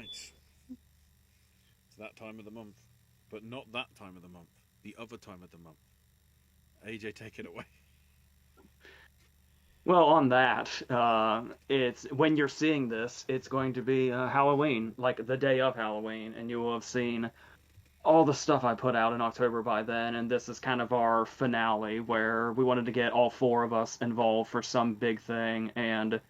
Right. It's that time of the month. But not that time of the month. The other time of the month. AJ, take it away. Well, on that, it's when you're seeing this, it's going to be Halloween, like the day of Halloween, and you will have seen all the stuff I put out in October by then, and this is kind of our finale where we wanted to get all four of us involved for some big thing, and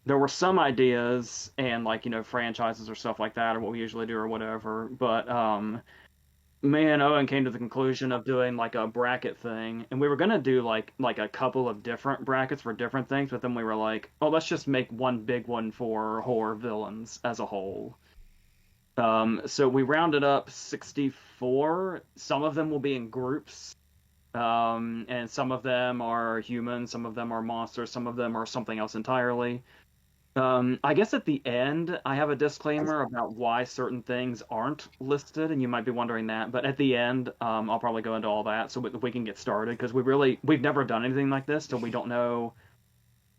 there were some ideas and like, franchises or stuff like that, or what we usually do or whatever, but me and Owen came to the conclusion of doing like a bracket thing, and we were gonna do like a couple of different brackets for different things, but then we were like, oh, let's just make one big one for horror villains as a whole. So we rounded up 64. Some of them will be in groups, and some of them are humans, some of them are monsters, some of them are something else entirely. I guess at the end, I have a disclaimer about why certain things aren't listed, and you might be wondering that. But at the end, I'll probably go into all that so we can get started because we've never done anything like this, so we don't know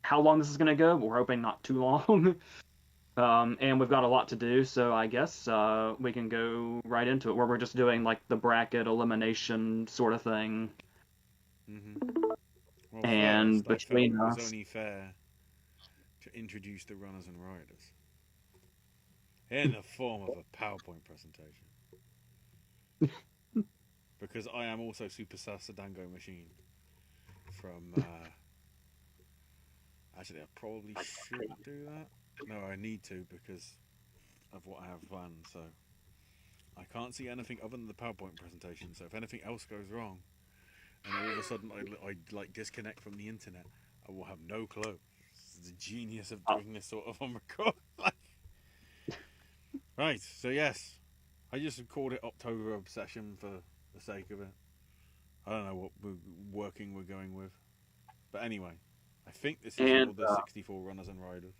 how long this is going to go. But we're hoping not too long. And we've got a lot to do, so I guess we can go right into it, where we're just doing like the bracket elimination sort of thing. Mm-hmm. Well, And first, I felt between it was us, only fair to introduce the runners and riders in the form of a PowerPoint presentation. Because I am also Super Sasadango Machine from. Actually, I probably shouldn't do that. No, I need to because of what I have planned. So I can't see anything other than the PowerPoint presentation. So if anything else goes wrong, and all of a sudden I like disconnect from the internet, I will have no clue. It's the genius of doing this sort of on record. Right. So yes, I just called it October Obsession for the sake of it. I don't know what we're going with, but anyway, I think this is and all the 64 runners and riders.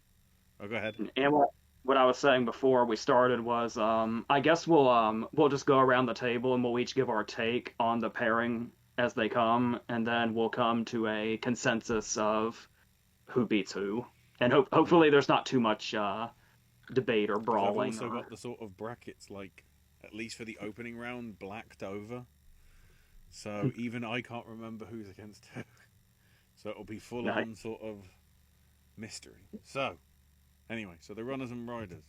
Oh, go ahead. And what I was saying before we started was, I guess we'll just go around the table and we'll each give our take on the pairing as they come, and then we'll come to a consensus of who beats who, and hopefully there's not too much debate or Because I've brawling also or. got the sort of brackets, like, at least for the opening round, blacked over. So even I can't remember who's against who. So it'll be full Nice. on sort of mystery. So, anyway, so the runners and riders.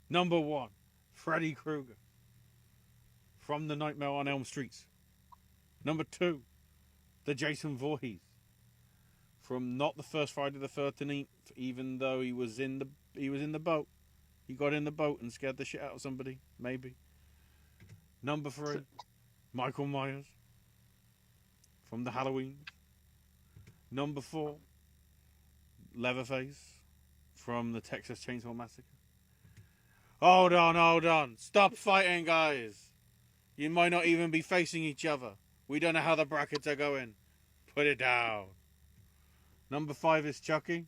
Number one, Freddy Krueger from the Nightmare on Elm Streets. Number two, the Jason Voorhees from not the first Friday the 13th, even though he was in the boat. He got in the boat and scared the shit out of somebody, maybe. Number three, Michael Myers from the Halloween. Number four, Leatherface from the Texas Chainsaw Massacre. Hold on. Stop fighting, guys. You might not even be facing each other. We don't know how the brackets are going. Put it down. Number five is Chucky.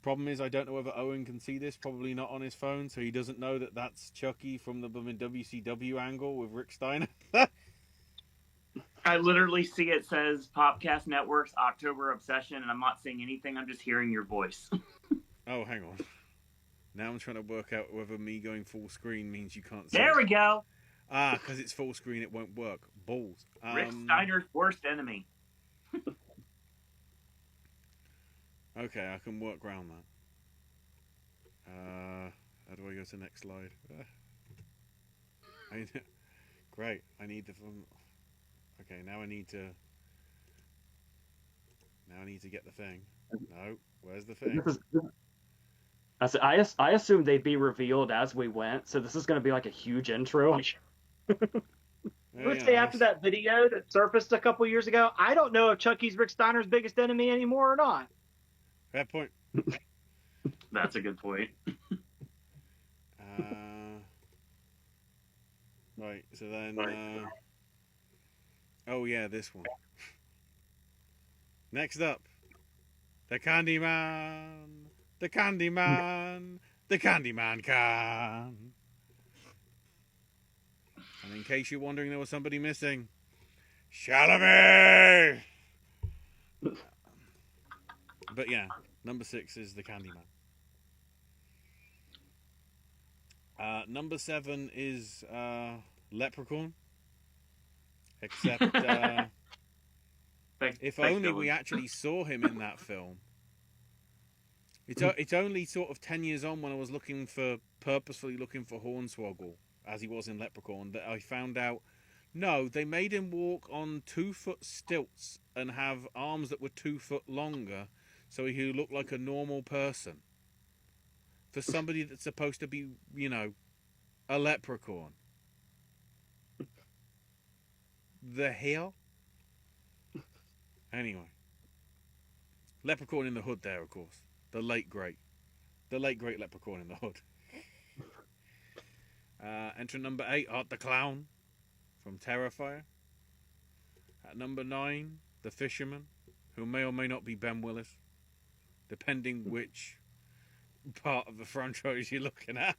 Problem is, I don't know whether Owen can see this. Probably not on his phone, so he doesn't know that that's Chucky from the WCW angle with Rick Steiner. I literally see it says Popcast Network's October Obsession, and I'm not seeing anything. I'm just hearing your voice. Oh, hang on. Now I'm trying to work out whether me going full screen means you can't see. There we go. Because it's full screen, it won't work. Balls. Rick Steiner's worst enemy. Okay, I can work around that. How do I go to the next slide? Great. I need the. Okay, now I need to. Now I need to get the thing. No, where's the thing? I assumed they'd be revealed as we went, so this is going to be like a huge intro. I would say after that video that surfaced a couple years ago, I don't know if Chucky's Rick Steiner's biggest enemy anymore or not. Fair point. That's a good point. Right, so then. Oh, yeah, this one. Next up, the Candyman. The Candyman. The Candyman can. And in case you're wondering there was somebody missing, Chalamet! But yeah, number 6 is the Candyman. Number 7 is Leprechaun. Except, if only we actually saw him in that film. It's only sort of 10 years on when I was purposefully looking for Hornswoggle, as he was in Leprechaun, that I found out, no, they made him walk on 2-foot stilts and have arms that were 2 foot longer, so he looked like a normal person. For somebody that's supposed to be, a leprechaun. The hell? Anyway. Leprechaun in the Hood there, of course. The late great Leprechaun in the Hood. Entrant number 8, Art the Clown from Terrifier. At number 9, the Fisherman, who may or may not be Ben Willis, depending which part of the franchise you're looking at.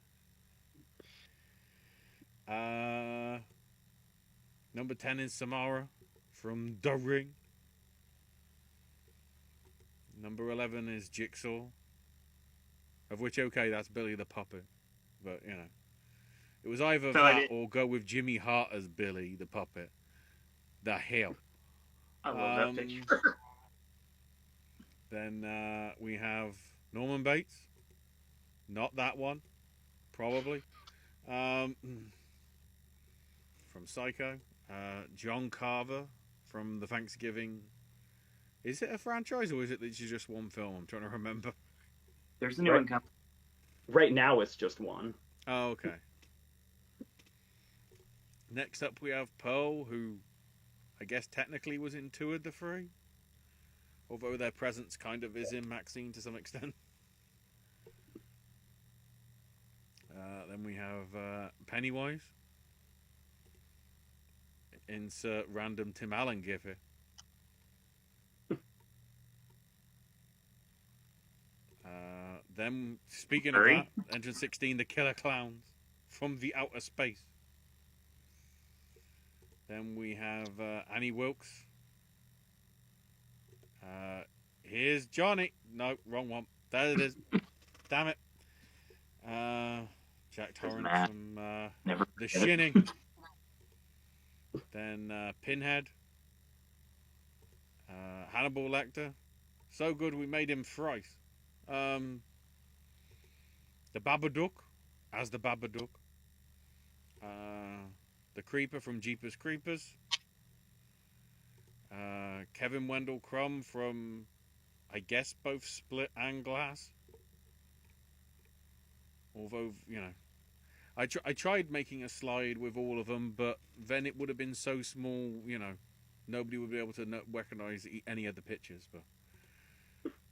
Number 10 is Samara from The Ring. Number 11 is Jigsaw, of which, okay, that's Billy the Puppet, but, it was either that or go with Jimmy Hart as Billy the Puppet. The hell. I love that picture. Then we have Norman Bates. Not that one. Probably. From Psycho. John Carver from the Thanksgiving. Is it a franchise or is it literally just one film? I'm trying to remember. There's a new one coming. Right now it's just one. Oh, okay. Next up we have Pearl, who I guess technically was in 2 of the 3. Although their presence kind of is in Maxine to some extent. Then we have Pennywise. Insert random Tim Allen gif here. Then, speaking of that, entrance 16, the Killer Klowns from the outer space. Then we have Annie Wilkes. Here's Johnny. No, wrong one. There it is. Damn it. Jack Torrance from The Shining. Then Pinhead. Hannibal Lecter. So good we made him thrice. The Babadook, as the Babadook. The Creeper from Jeepers Creepers. Kevin Wendell Crumb from, I guess, both Split and Glass. Although, I tried making a slide with all of them, but then it would have been so small, nobody would be able to recognize any of the pictures. But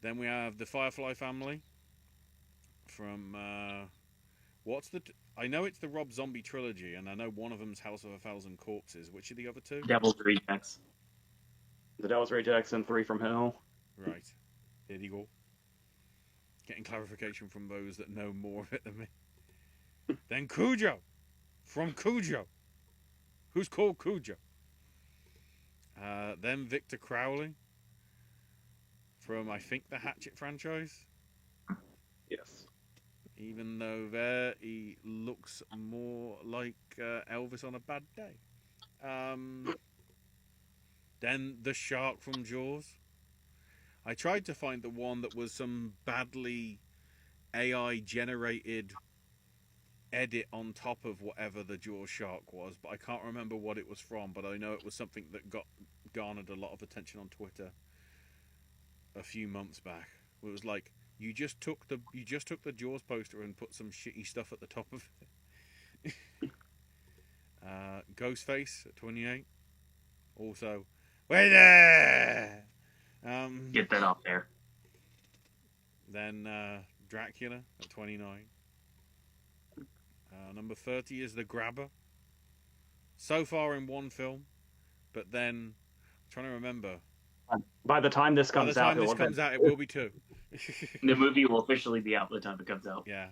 then we have the Firefly family from I know it's the Rob Zombie trilogy, and I know one of them's House of a Thousand Corpses. Which are the other 2? Devil's Rejects. The Devil's Rejects and 3 from Hell. Right. There you go. Getting clarification from those that know more of it than me. Then Cujo. From Cujo. Who's called Cujo? Then Victor Crowley. From, I think, the Hatchet franchise. Yes. Even though there he looks more like Elvis on a bad day. Then the shark from Jaws. I tried to find the one that was some badly AI-generated edit on top of whatever the Jaws shark was, but I can't remember what it was from, but I know it was something that garnered a lot of attention on Twitter a few months back. It was like, you just took the Jaws poster and put some shitty stuff at the top of it. Ghostface at 28. Also, wait there! Get that off there. Then Dracula at 29. Number 30 is The Grabber. So far in one film, but then I'm trying to remember. By the time this comes out, it will be 2. The movie will officially be out by the time it comes out. Yeah.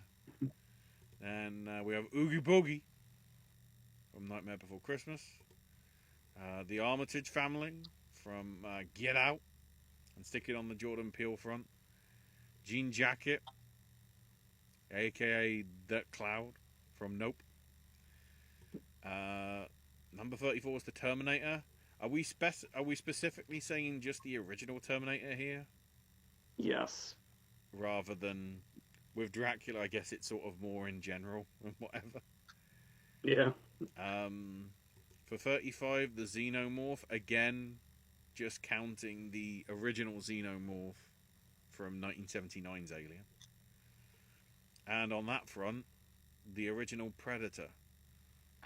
And we have Oogie Boogie from Nightmare Before Christmas. The Armitage family from Get Out and Stick It on the Jordan Peele front. Jean Jacket, a.k.a. The Cloud from Nope. Number 34 is the Terminator. Are we specifically saying just the original Terminator here? Yes. Rather than with Dracula, I guess it's sort of more in general and whatever. Yeah. For 35, the Xenomorph, again, just counting the original Xenomorph from 1979's Alien. And on that front, the original Predator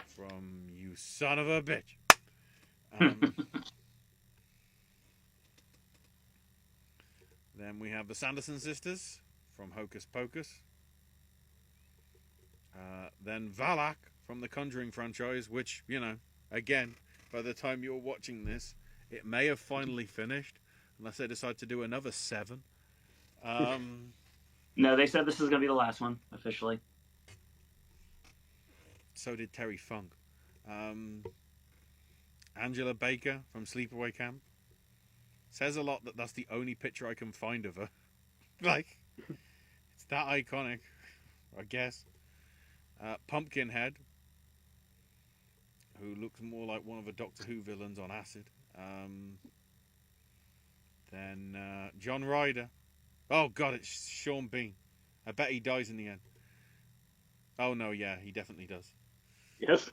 from You Son of a Bitch. Then we have the Sanderson Sisters from Hocus Pocus. Then Valak from the Conjuring franchise, which, you know, again, by the time you're watching this, it may have finally finished, unless they decide to do another 7. No, they said this is going to be the last one, officially. So did Terry Funk. Angela Baker from Sleepaway Camp. Says a lot that that's the only picture I can find of her. Like, it's that iconic, I guess. Pumpkinhead, who looks more like one of the Doctor Who villains on acid. Then John Ryder. Oh God, it's Sean Bean. I bet he dies in the end. Oh no, yeah, he definitely does. Yes.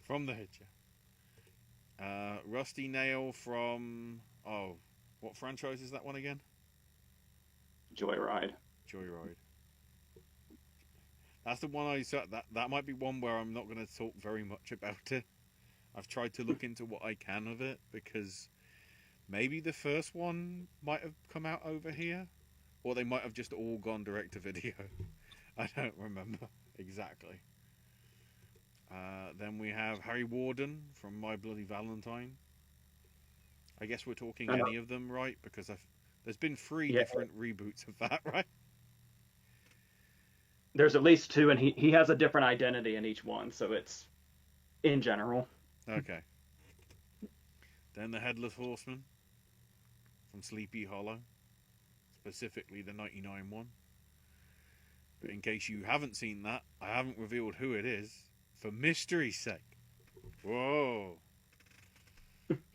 From The Hitcher. Rusty Nail from... Oh, what franchise is that one again? Joyride. Joyride. That's the one I saw. That might be one where I'm not going to talk very much about it. I've tried to look into what I can of it, because maybe the first one might have come out over here, or they might have just all gone direct to video. I don't remember exactly. Then we have Harry Warden from My Bloody Valentine. I guess we're talking any of them, right? Because there's been 3 different reboots of that, right? There's at least 2, and he has a different identity in each one, so it's in general. Okay. Then the Headless Horseman from Sleepy Hollow, specifically the 99 one. But in case you haven't seen that, I haven't revealed who it is, for mystery's sake. Whoa.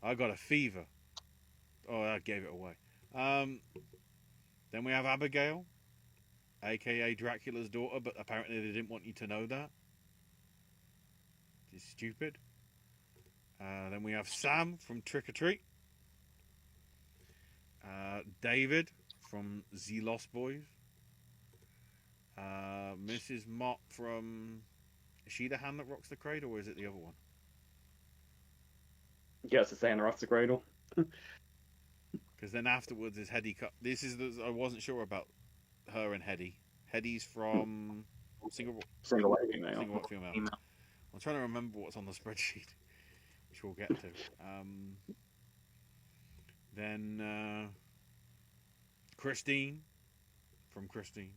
I got a fever. Oh, that gave it away. Then we have Abigail, a.k.a. Dracula's daughter, but apparently they didn't want you to know that. It's stupid. Then we have Sam from Trick or Treat. David from The Lost Boys. Mrs. Mott from... Is she the hand that rocks the cradle, or is it the other one? Yes, it's Hand Rocks the Cradle. Because then afterwards is Hetty. This is I wasn't sure about her and Hetty. Hetty's from Single White Female. I'm trying to remember what's on the spreadsheet, which we'll get to. Then Christine from Christine.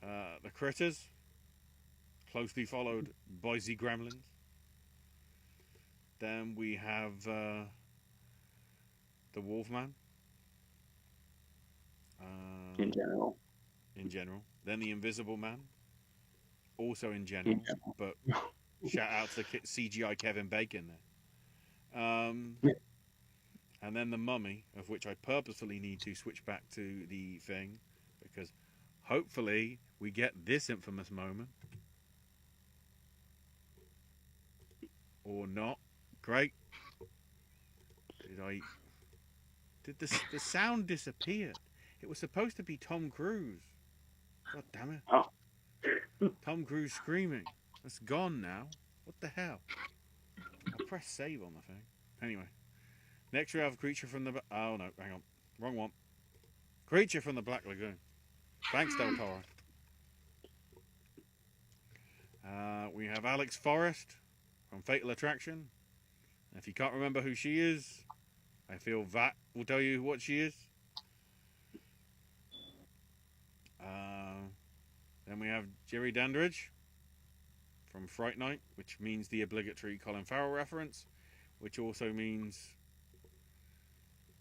The Critters, closely followed by the Gremlins. Then we have the Wolfman. In general. Then the Invisible Man. Also in general. But shout out to CGI Kevin Bacon there. And then the Mummy, of which I purposefully need to switch back to the thing, because hopefully we get this infamous moment. Or not. Great. Did the sound disappear? It was supposed to be Tom Cruise. God damn it. Oh. Tom Cruise screaming. It's gone now. What the hell? I'll press save on the thing. Anyway. Next we have Creature from the... Oh no, hang on. Wrong one. Creature from the Black Lagoon. Thanks, Del Toro. We have Alex Forrest from Fatal Attraction. And if you can't remember who she is, I feel that will tell you what she is. Then we have Jerry Dandridge from Fright Night, which means the obligatory Colin Farrell reference, which also means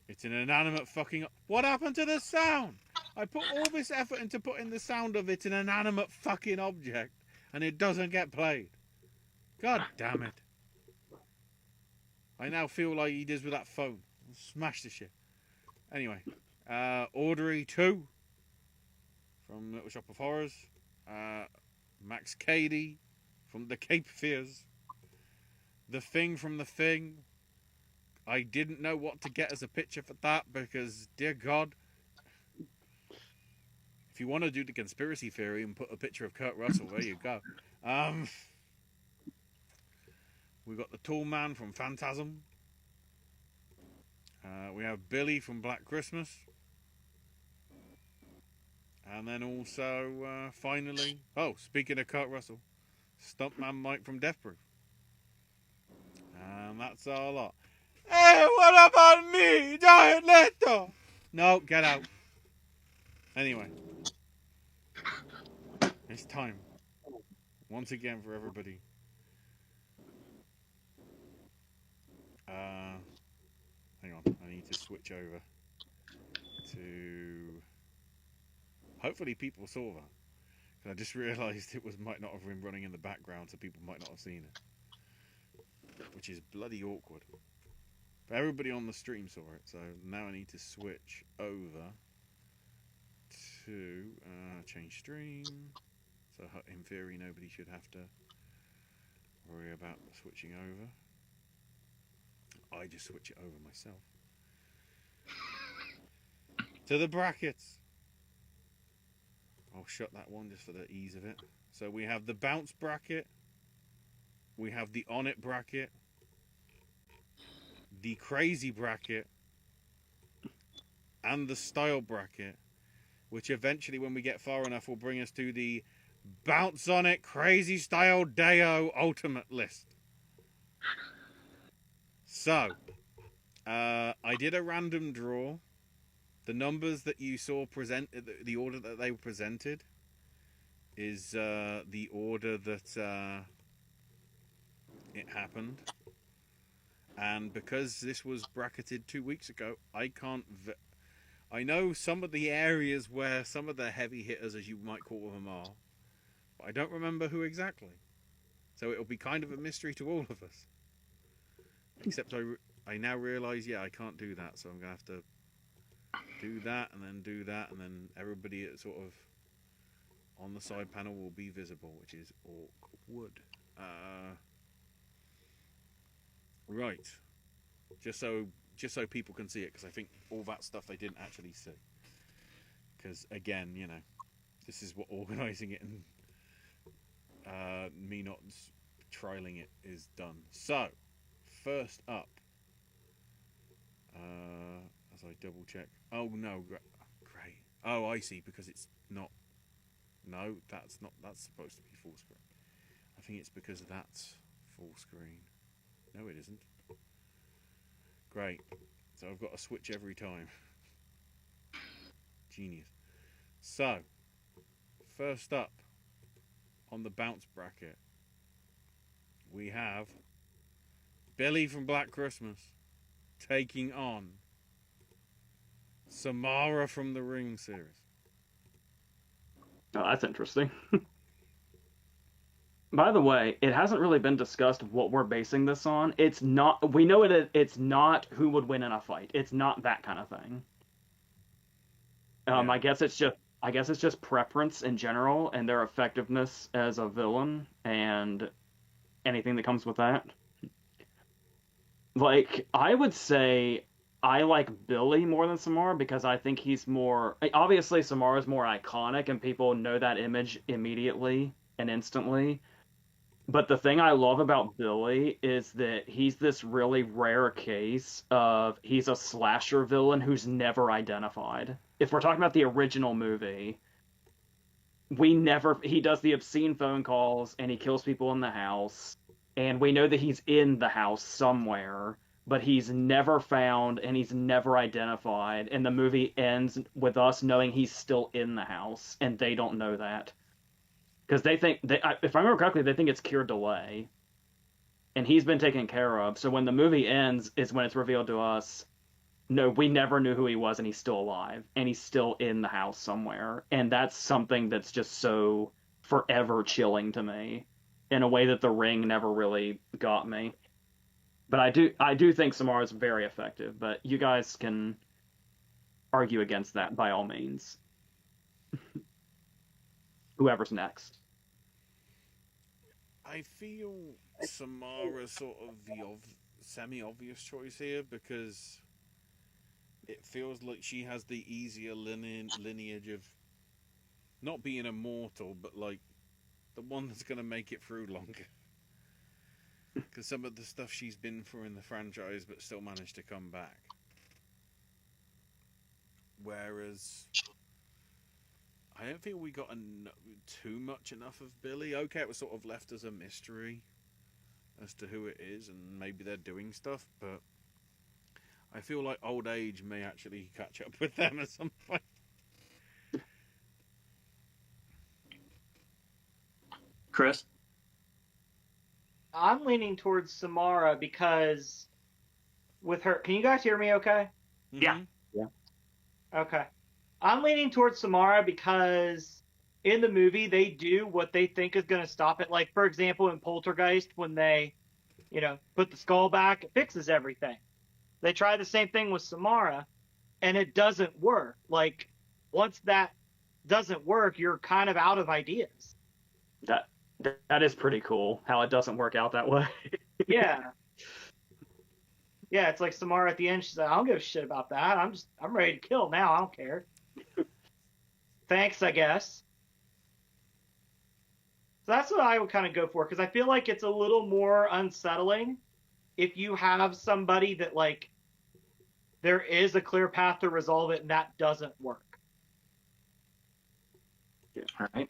it's an inanimate fucking... What happened to the sound? I put all this effort into putting the sound of it an inanimate fucking object, and it doesn't get played. God damn it. I now feel like he does with that phone. Smash the shit. Anyway, Audrey 2 from Little Shop of Horrors. Max Cady from The Cape Fears. The Thing from The Thing. I didn't know what to get as a picture for that because, dear God, if you want to do the conspiracy theory and put a picture of Kurt Russell, there you go. We got the Tall Man from Phantasm. We have Billy from Black Christmas. And then also, finally, speaking of Kurt Russell, Stuntman Mike from Death Proof. And that's our lot. Hey, what about me, Jared Leto? No, get out. Anyway, it's time once again for everybody. Hang on, I need to switch over to. Hopefully, people saw that. I just realised it might not have been running in the background, so people might not have seen it, which is bloody awkward. But everybody on the stream saw it, so now I need to switch over to change stream. So in theory, nobody should have to worry about switching over. I just switch it over myself. To the brackets. I'll shut that one just for the ease of it. So we have the bounce bracket. We have the on it bracket. The crazy bracket. And the style bracket. Which eventually, when we get far enough, will bring us to the bounce on it crazy style Deo ultimate list. So, I did a random draw. The numbers that you saw the order that they were presented is the order that it happened. And because this was bracketed 2 weeks ago, I can't... I know some of the areas where some of the heavy hitters, as you might call them, are. But I don't remember who exactly. So it'll be kind of a mystery to all of us. Except I now realise, I can't do that. So I'm going to have to do that and then do that. And then everybody at sort of on the side panel will be visible, which is awkward. Right. Just so people can see it, because I think all that stuff they didn't actually see. Because, again, this is what organising it and me not trialing it is done. So, first up, as I double check. Oh, no, great. Oh, I see, because it's not. No, that's supposed to be full screen. I think it's because that's full screen. No, it isn't. Great. So I've got to switch every time. Genius. So, first up on the bounce bracket, we have Billy from Black Christmas taking on Samara from the Ring series. Oh, that's interesting. By the way, it hasn't really been discussed what we're basing this on. It's not. We know it's not who would win in a fight. It's not that kind of thing. Yeah. I guess it's just preference in general and their effectiveness as a villain and anything that comes with that. Like, I would say I like Billy more than Samara because I think he's more. Obviously, Samara's more iconic and people know that image immediately and instantly. But the thing I love about Billy is that he's this really rare case of he's a slasher villain who's never identified. If we're talking about the original movie, he does the obscene phone calls and he kills people in the house. And we know that he's in the house somewhere, but he's never found and he's never identified. And the movie ends with us knowing he's still in the house and they don't know that. Because they think, if I remember correctly, they think it's Cure Delay. And he's been taken care of. So when the movie ends is when it's revealed to us no, we never knew who he was, and he's still alive, and he's still in the house somewhere. And that's something that's just so forever chilling to me in a way that The Ring never really got me. But I do think Samara is very effective, but you guys can argue against that by all means. Whoever's next. I feel Samara's sort of the semi-obvious choice here because it feels like she has the easier lineage of not being immortal, but like the one that's going to make it through longer. Because some of the stuff she's been through in the franchise, but still managed to come back. Whereas I don't think we got too much enough of Billy. Okay, it was sort of left as a mystery as to who it is, and maybe they're doing stuff, but I feel like old age may actually catch up with them at some point. Chris? I'm leaning towards Samara because with her... Can you guys hear me okay? Yeah. Yeah. Okay. I'm leaning towards Samara because in the movie they do what they think is going to stop it. Like, for example, in Poltergeist, when they, put the skull back, it fixes everything. They try the same thing with Samara, and it doesn't work. Like, once that doesn't work, you're kind of out of ideas. That is pretty cool, how it doesn't work out that way. Yeah. Yeah, it's like Samara at the end, she's like, I don't give a shit about that. I'm ready to kill now. I don't care. Thanks, I guess. So that's what I would kind of go for, because I feel like it's a little more unsettling if you have somebody that, like, there is a clear path to resolve it and that doesn't work. Yeah. All right.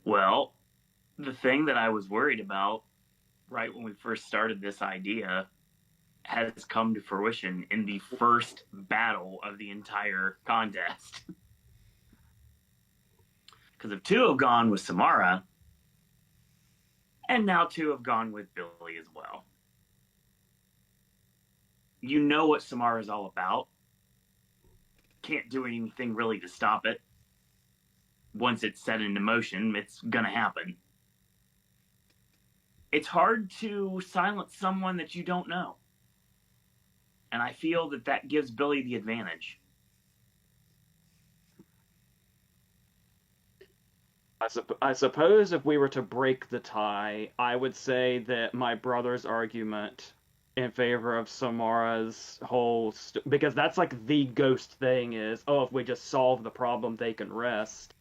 Well, the thing that I was worried about right when we first started this idea has come to fruition in the first battle of the entire contest. Because if two have gone with Samara, and now two have gone with Billy as well. You know what Samara's all about. Can't do anything really to stop it. Once it's set into motion, it's gonna happen. It's hard to silence someone that you don't know. And I feel that gives Billy the advantage. I suppose if we were to break the tie, I would say that my brother's argument in favor of Samara's whole... because that's like the ghost thing is, if we just solve the problem, they can rest.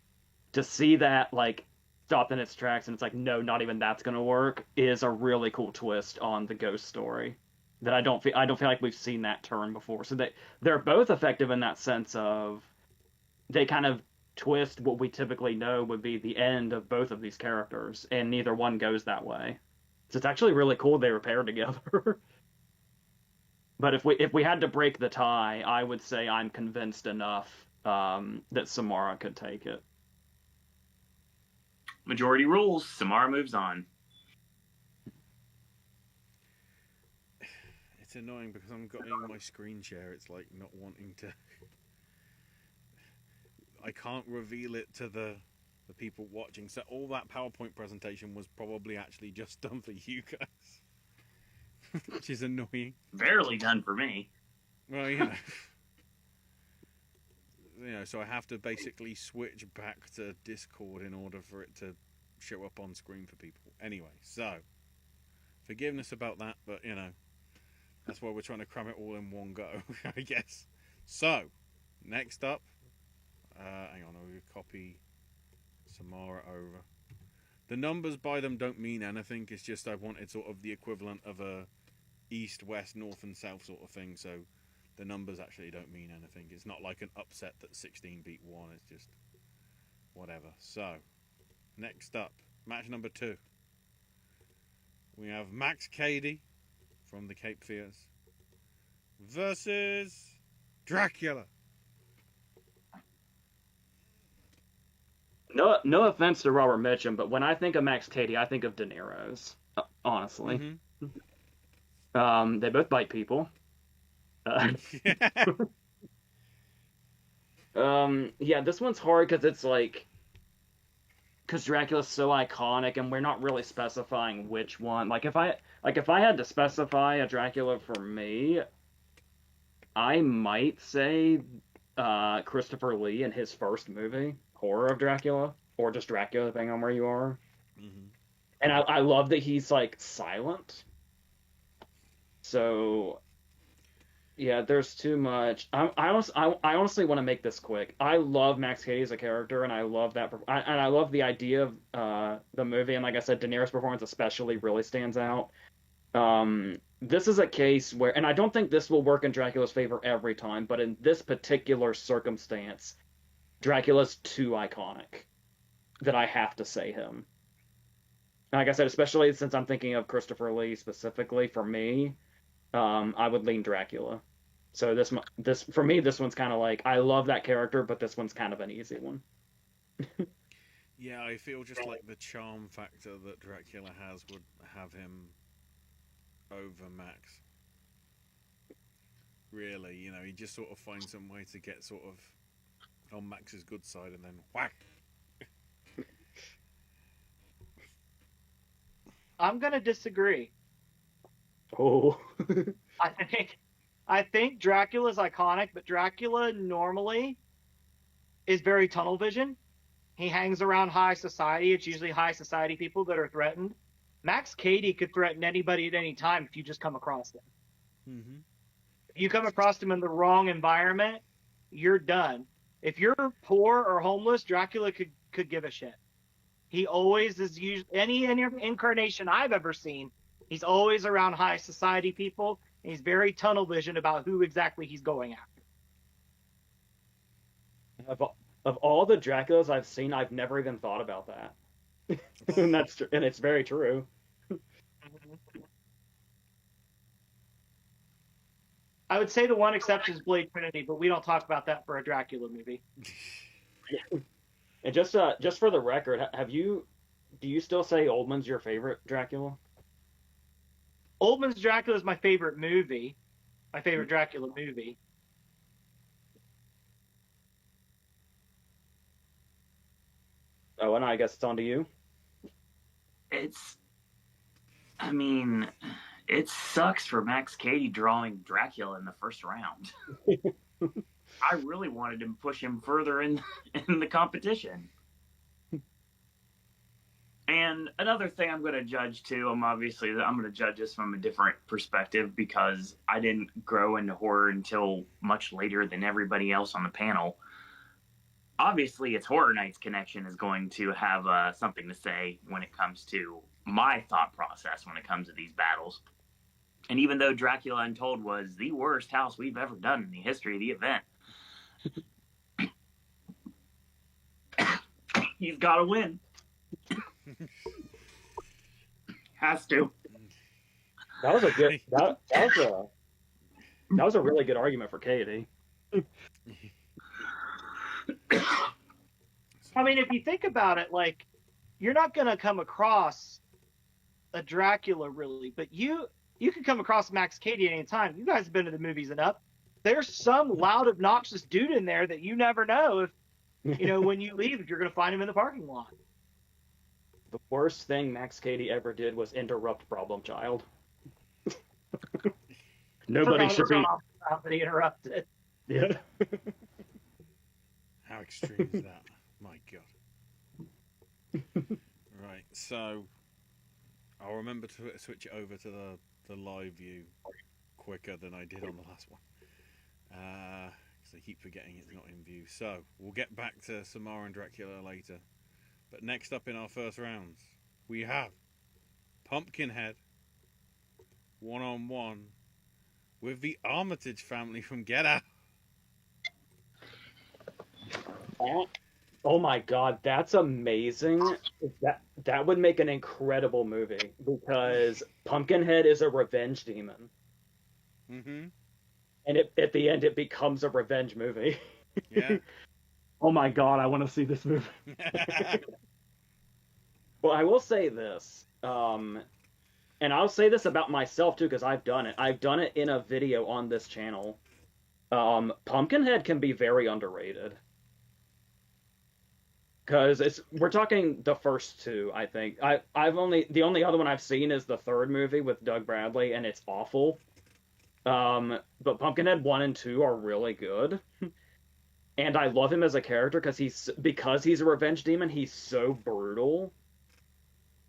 To see that, like, stopped in its tracks and it's like, no, not even that's going to work, is a really cool twist on the ghost story that I don't feel like we've seen that turn before. So they're both effective in that sense of they kind of twist what we typically know would be the end of both of these characters, and neither one goes that way. So it's actually really cool they were paired together. But if we had to break the tie, I would say I'm convinced enough that Samara could take it. Majority rules. Samara moves on. It's annoying because I'm getting my screen share. It's like not wanting to... I can't reveal it to the people watching. So all that PowerPoint presentation was probably actually just done for you guys. Which is annoying. Barely done for me. Well, so I have to basically switch back to Discord in order for it to show up on screen for people. Anyway, so forgiveness about that, but that's why we're trying to cram it all in one go, I guess. So, next up, hang on, I'll copy Samara over. The numbers by them don't mean anything. It's just I wanted sort of the equivalent of a east, west, north, and south sort of thing. So the numbers actually don't mean anything. It's not like an upset that 16 beat 1. It's just whatever. So next up, match number 2. We have Max Cady from the Cape Fears versus Dracula. No offense to Robert Mitchum, but when I think of Max Cady, I think of De Niro's. Honestly, Mm-hmm. They both bite people. Uh, yeah, this one's hard because it's like, because Dracula's so iconic, and we're not really specifying which one. Like if I had to specify a Dracula for me, I might say Christopher Lee in his first movie, Horror of Dracula, or just Dracula, depending on where you are. Mm-hmm. And I love that he's like silent. So yeah, there's too much. I honestly want to make this quick. I love Max Cady as a character, and I love that. And I love the idea of the movie. And like I said, De Niro's performance especially really stands out. This is a case where, and I don't think this will work in Dracula's favor every time, but in this particular circumstance, Dracula's too iconic that I have to say him. And like I said, especially since I'm thinking of Christopher Lee specifically, for me, I would lean Dracula. So this for me, this one's kind of like, I love that character, but this one's kind of an easy one. Yeah, I feel just like the charm factor that Dracula has would have him over Max. Really, you know, he just sort of finds some way to get sort of on Max's good side and then whack. I'm gonna disagree. Oh. I think Dracula's iconic, but Dracula normally is very tunnel vision. He hangs around high society. It's usually high society people that are threatened. Max Cady could threaten anybody at any time if you just come across them. Mm-hmm. If you come across them in the wrong environment, you're done. If you're poor or homeless, Dracula could give a shit. He always is any incarnation I've ever seen. He's always around high society people, and he's very tunnel vision about who exactly he's going after. Of all the Draculas I've seen, I've never even thought about that. And it's very true. I would say the one exception is Blade Trinity, but we don't talk about that for a Dracula movie. And just for the record, do you still say Oldman's your favorite Dracula? Oldman's Dracula is my favorite movie, my favorite Dracula movie. Oh, and I guess it's on to you. I mean, it sucks for Max Cady drawing Dracula in the first round. I really wanted to push him further in the competition. And another thing I'm going to judge too, I'm going to judge this from a different perspective because I didn't grow into horror until much later than everybody else on the panel. Obviously, it's Horror Nights connection is going to have something to say when it comes to my thought process when it comes to these battles. And even though Dracula Untold was the worst house we've ever done in the history of the event, he's got to win. Has to. That was a good. That was a really good argument for Katie. I mean, if you think about it, like, you're not going to come across a Dracula really, but you can come across Max Cady at any time. You guys have been to the movies enough. There's some loud, obnoxious dude in there that you never know if, when you leave, if you're going to find him in the parking lot. The worst thing Max Cady ever did was interrupt Problem Child. Nobody should be interrupted. Yeah. How extreme is that? My God. Right, so I'll remember to switch it over to the live view quicker than I did on the last one. Because I keep forgetting it's not in view. So we'll get back to Samara and Dracula later. But next up in our first rounds, we have Pumpkinhead 1-on-1 with the Armitage family from Get Out. Oh my God, that's amazing. That would make an incredible movie because Pumpkinhead is a revenge demon. Mm-hmm. And at the end, it becomes a revenge movie. Yeah. Oh my God, I want to see this movie. Well, I will say this. and I'll say this about myself too, because I've done it. I've done it in a video on this channel. Pumpkinhead can be very underrated. Because we're talking the first two, I think. The only other one I've seen is the third movie with Doug Bradley, and it's awful. But Pumpkinhead 1 and 2 are really good. And I love him as a character because he's a revenge demon, he's so brutal.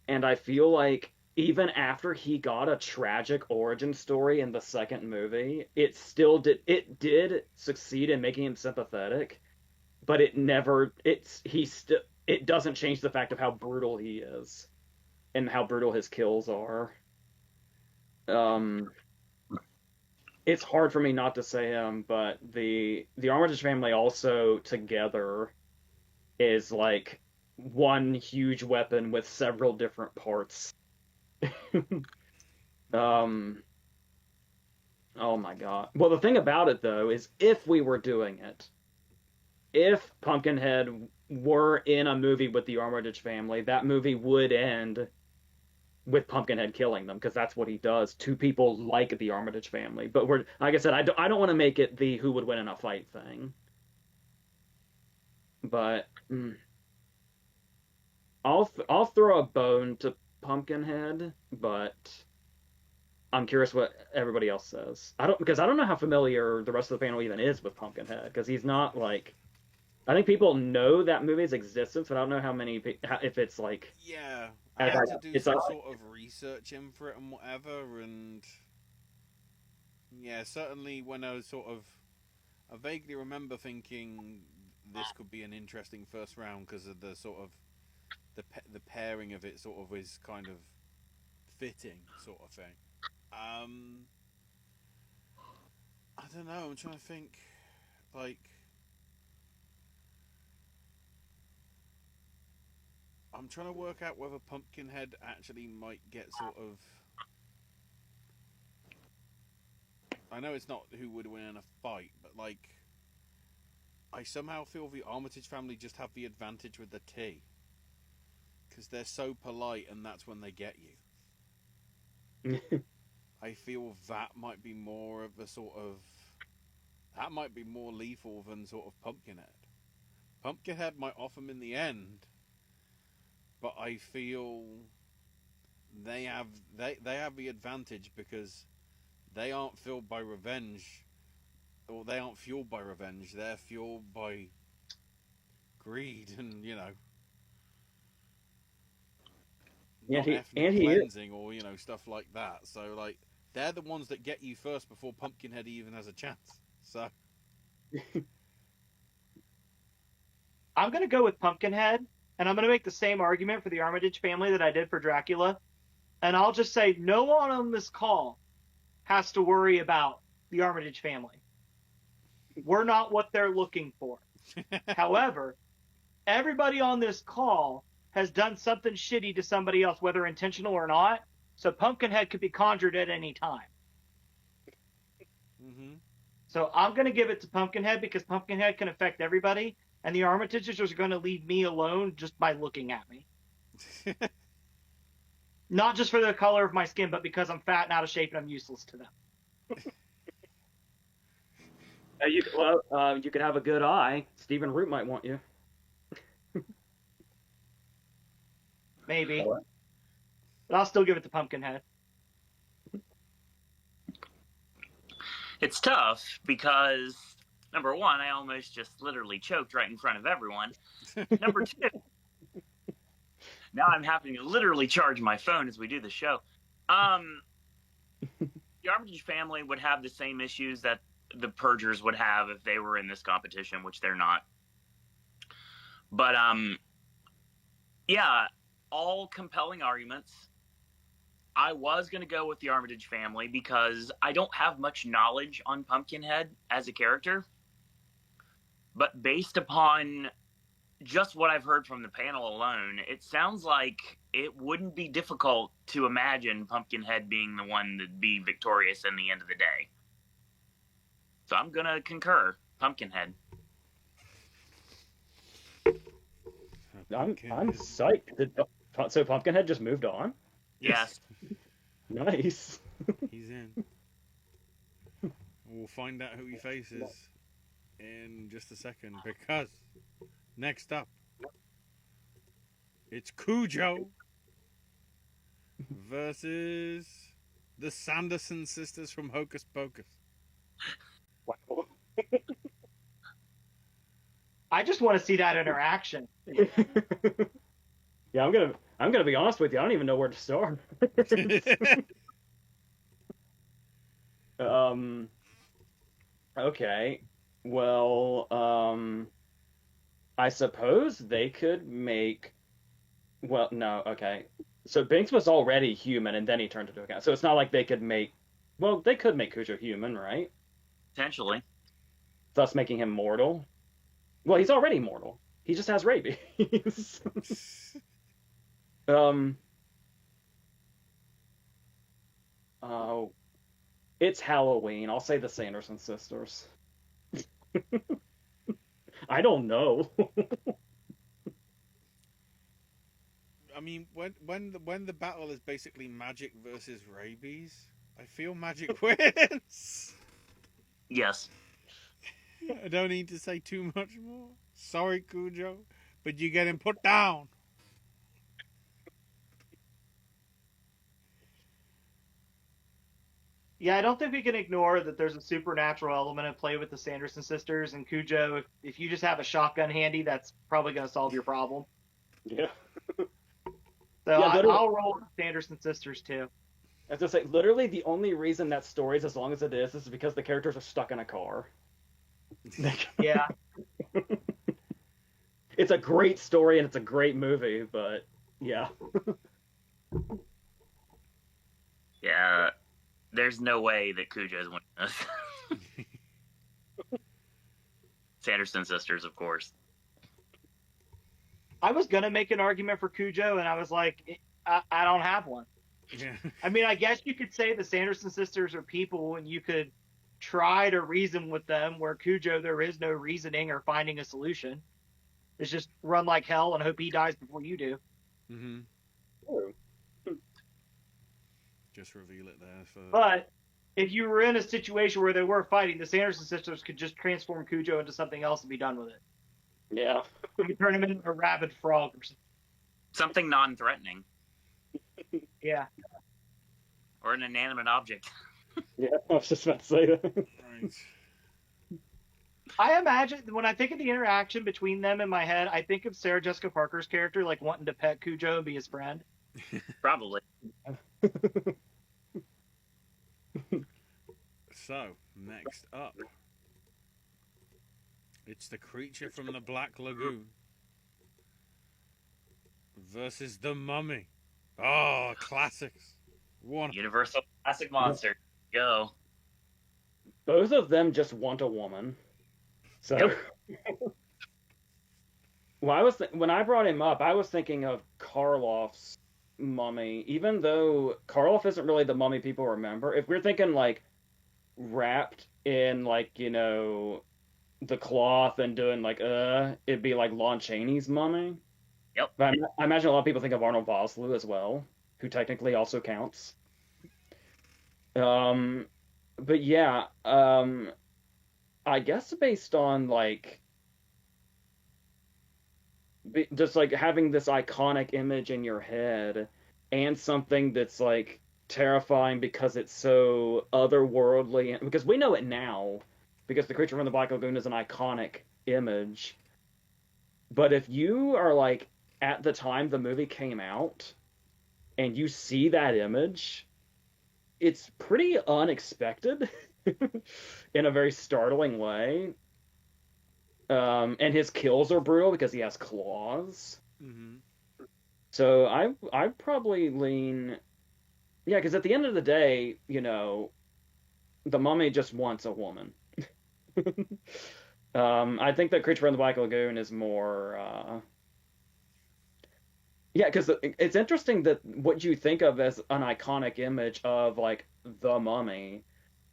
And I feel like even after he got a tragic origin story in the second movie, it did succeed in making him sympathetic, but it doesn't change the fact of how brutal he is and how brutal his kills are. It's hard for me not to say him, but the Armitage family also together is like one huge weapon with several different parts. Oh my god. Well, the thing about it though is if we were doing it, if Pumpkinhead were in a movie with the Armitage family, that movie would end with Pumpkinhead killing them, because that's what he does to people like the Armitage family. But like I said, I don't want to make it the who would win in a fight thing. But I'll throw a bone to Pumpkinhead, but I'm curious what everybody else says. I don't know how familiar the rest of the panel even is with Pumpkinhead, because he's not like. I think people know that movie's existence, but I don't know how many. If it's like. Yeah, I had to do some sort of research in for it and whatever, and yeah, certainly when I was I vaguely remember thinking this could be an interesting first round because of the sort of the pairing of it sort of is kind of fitting sort of thing. I don't know. I'm trying to think, like. I'm trying to work out whether Pumpkinhead actually might get sort of. I know it's not who would win in a fight, but like. I somehow feel the Armitage family just have the advantage with the tea. Because they're so polite and that's when they get you. I feel that might be more of a sort of. That might be more lethal than sort of Pumpkinhead. Pumpkinhead might off them in the end. But I feel they have the advantage because they aren't fueled by revenge, or they aren't fueled by revenge. They're fueled by greed and ethnic cleansing or stuff like that. So like they're the ones that get you first before Pumpkinhead even has a chance. So I'm gonna go with Pumpkinhead. And I'm going to make the same argument for the Armitage family that I did for Dracula. And I'll just say no one on this call has to worry about the Armitage family. We're not what they're looking for. However, everybody on this call has done something shitty to somebody else, whether intentional or not. So Pumpkinhead could be conjured at any time. Mm-hmm. So I'm going to give it to Pumpkinhead because Pumpkinhead can affect everybody. And the Armitages are going to leave me alone just by looking at me. Not just for the color of my skin, but because I'm fat and out of shape and I'm useless to them. You could have a good eye. Stephen Root might want you. Maybe. But I'll still give it to Pumpkinhead. It's tough because... Number one, I almost just literally choked right in front of everyone. Number two, now I'm having to literally charge my phone as we do the show. The Armitage family would have the same issues that the Purgers would have if they were in this competition, which they're not. But, yeah, all compelling arguments. I was going to go with the Armitage family because I don't have much knowledge on Pumpkinhead as a character. But based upon just what I've heard from the panel alone, it sounds like it wouldn't be difficult to imagine Pumpkinhead being the one that'd be victorious in the end of the day. So I'm going to concur. Pumpkinhead. I'm psyched. So Pumpkinhead just moved on? Yes. Nice. He's in. We'll find out who he faces in just a second, because next up, it's Cujo versus the Sanderson sisters from Hocus Pocus. Wow. I just want to see that interaction. Yeah, I'm gonna be honest with you. I don't even know where to start. Okay. Well, I suppose they could make. Well, no. Okay. So Binks was already human, and then he turned into a cat. So it's not like they could make. Well, they could make Cujo human, right? Potentially. Thus making him mortal. Well, he's already mortal. He just has rabies. Oh, it's Halloween. I'll say the Sanderson sisters. I don't know. I mean, when the battle is basically magic versus rabies, I feel magic wins. Yes. I don't need to say too much more. Sorry, Cujo, but you're getting put down. Yeah, I don't think we can ignore that there's a supernatural element at play with the Sanderson sisters and Cujo. If you just have a shotgun handy, that's probably going to solve your problem. Yeah. So Yeah, I'll roll with the Sanderson sisters too. As I say, literally the only reason that story is as long as it is because the characters are stuck in a car. Yeah. It's a great story and it's a great movie, but yeah. Yeah. There's no way that Cujo's winning this. Sanderson sisters, of course. I was going to make an argument for Cujo, and I was like, I don't have one. Yeah. I mean, I guess you could say the Sanderson sisters are people, and you could try to reason with them, where Cujo, there is no reasoning or finding a solution. It's just run like hell and hope he dies before you do. Mm-hmm. Oh. Just reveal it there. But if you were in a situation where they were fighting, the Sanderson sisters could just transform Cujo into something else and be done with it. Yeah. You could turn him into a rabid frog or something. Something non-threatening. Yeah. Or an inanimate object. Yeah, I was just about to say that. Right. I imagine, when I think of the interaction between them in my head, I think of Sarah Jessica Parker's character like wanting to pet Cujo and be his friend. Probably. So, next up, it's the creature from the Black Lagoon versus the Mummy. Oh, classics. One. Universal classic monster. Go. Both of them just want a woman. So, Yep. well, when I brought him up, I was thinking of Karloff's mummy. Even though Karloff isn't really the mummy people remember, if we're thinking like wrapped in like the cloth and doing like it'd be like Lon Chaney's mummy. Yep. But I imagine a lot of people think of Arnold Vosloo as well, who technically also counts. But yeah, I guess based on like just like having this iconic image in your head and something that's like terrifying because it's so otherworldly, because we know it now because the creature from the Black Lagoon is an iconic image. But if you are like at the time the movie came out and you see that image, it's pretty unexpected in a very startling way. And his kills are brutal because he has claws. Mm-hmm. So I probably lean, yeah, because at the end of the day, the mummy just wants a woman. I think that Creature from the Black Lagoon is more, yeah, because it's interesting that what you think of as an iconic image of like the mummy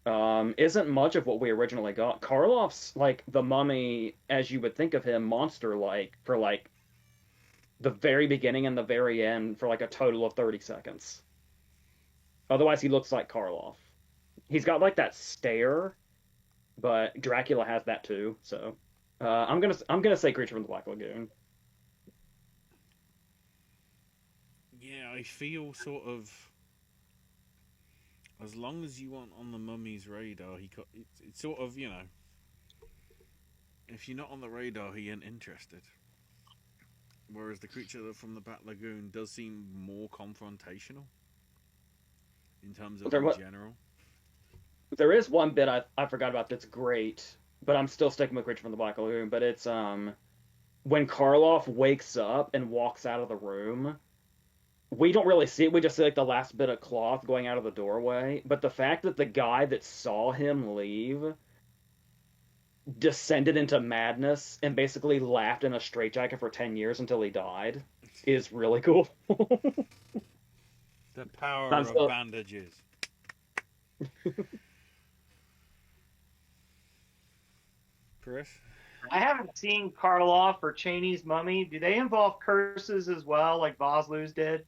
isn't much of what we originally got. Karloff's like the mummy, as you would think of him, monster-like for like the very beginning and the very end for like a total of 30 seconds. Otherwise, he looks like Karloff. He's got like that stare, but Dracula has that too. So I'm gonna say Creature from the Black Lagoon. Yeah, I feel sort of, as long as you aren't on the Mummy's radar, it's sort of, you know, if you're not on the radar, he ain't interested. Whereas the Creature from the Black Lagoon does seem more confrontational in terms of in general. There is one bit I forgot about that's great, but I'm still sticking with Creature from the Black Lagoon. But it's when Karloff wakes up and walks out of the room. We don't really see it. We just see like the last bit of cloth going out of the doorway. But the fact that the guy that saw him leave descended into madness and basically laughed in a straitjacket for 10 years until he died is really cool. The power of bandages. Chris? I haven't seen Karloff or Chaney's Mummy. Do they involve curses as well, like Vosloo's did?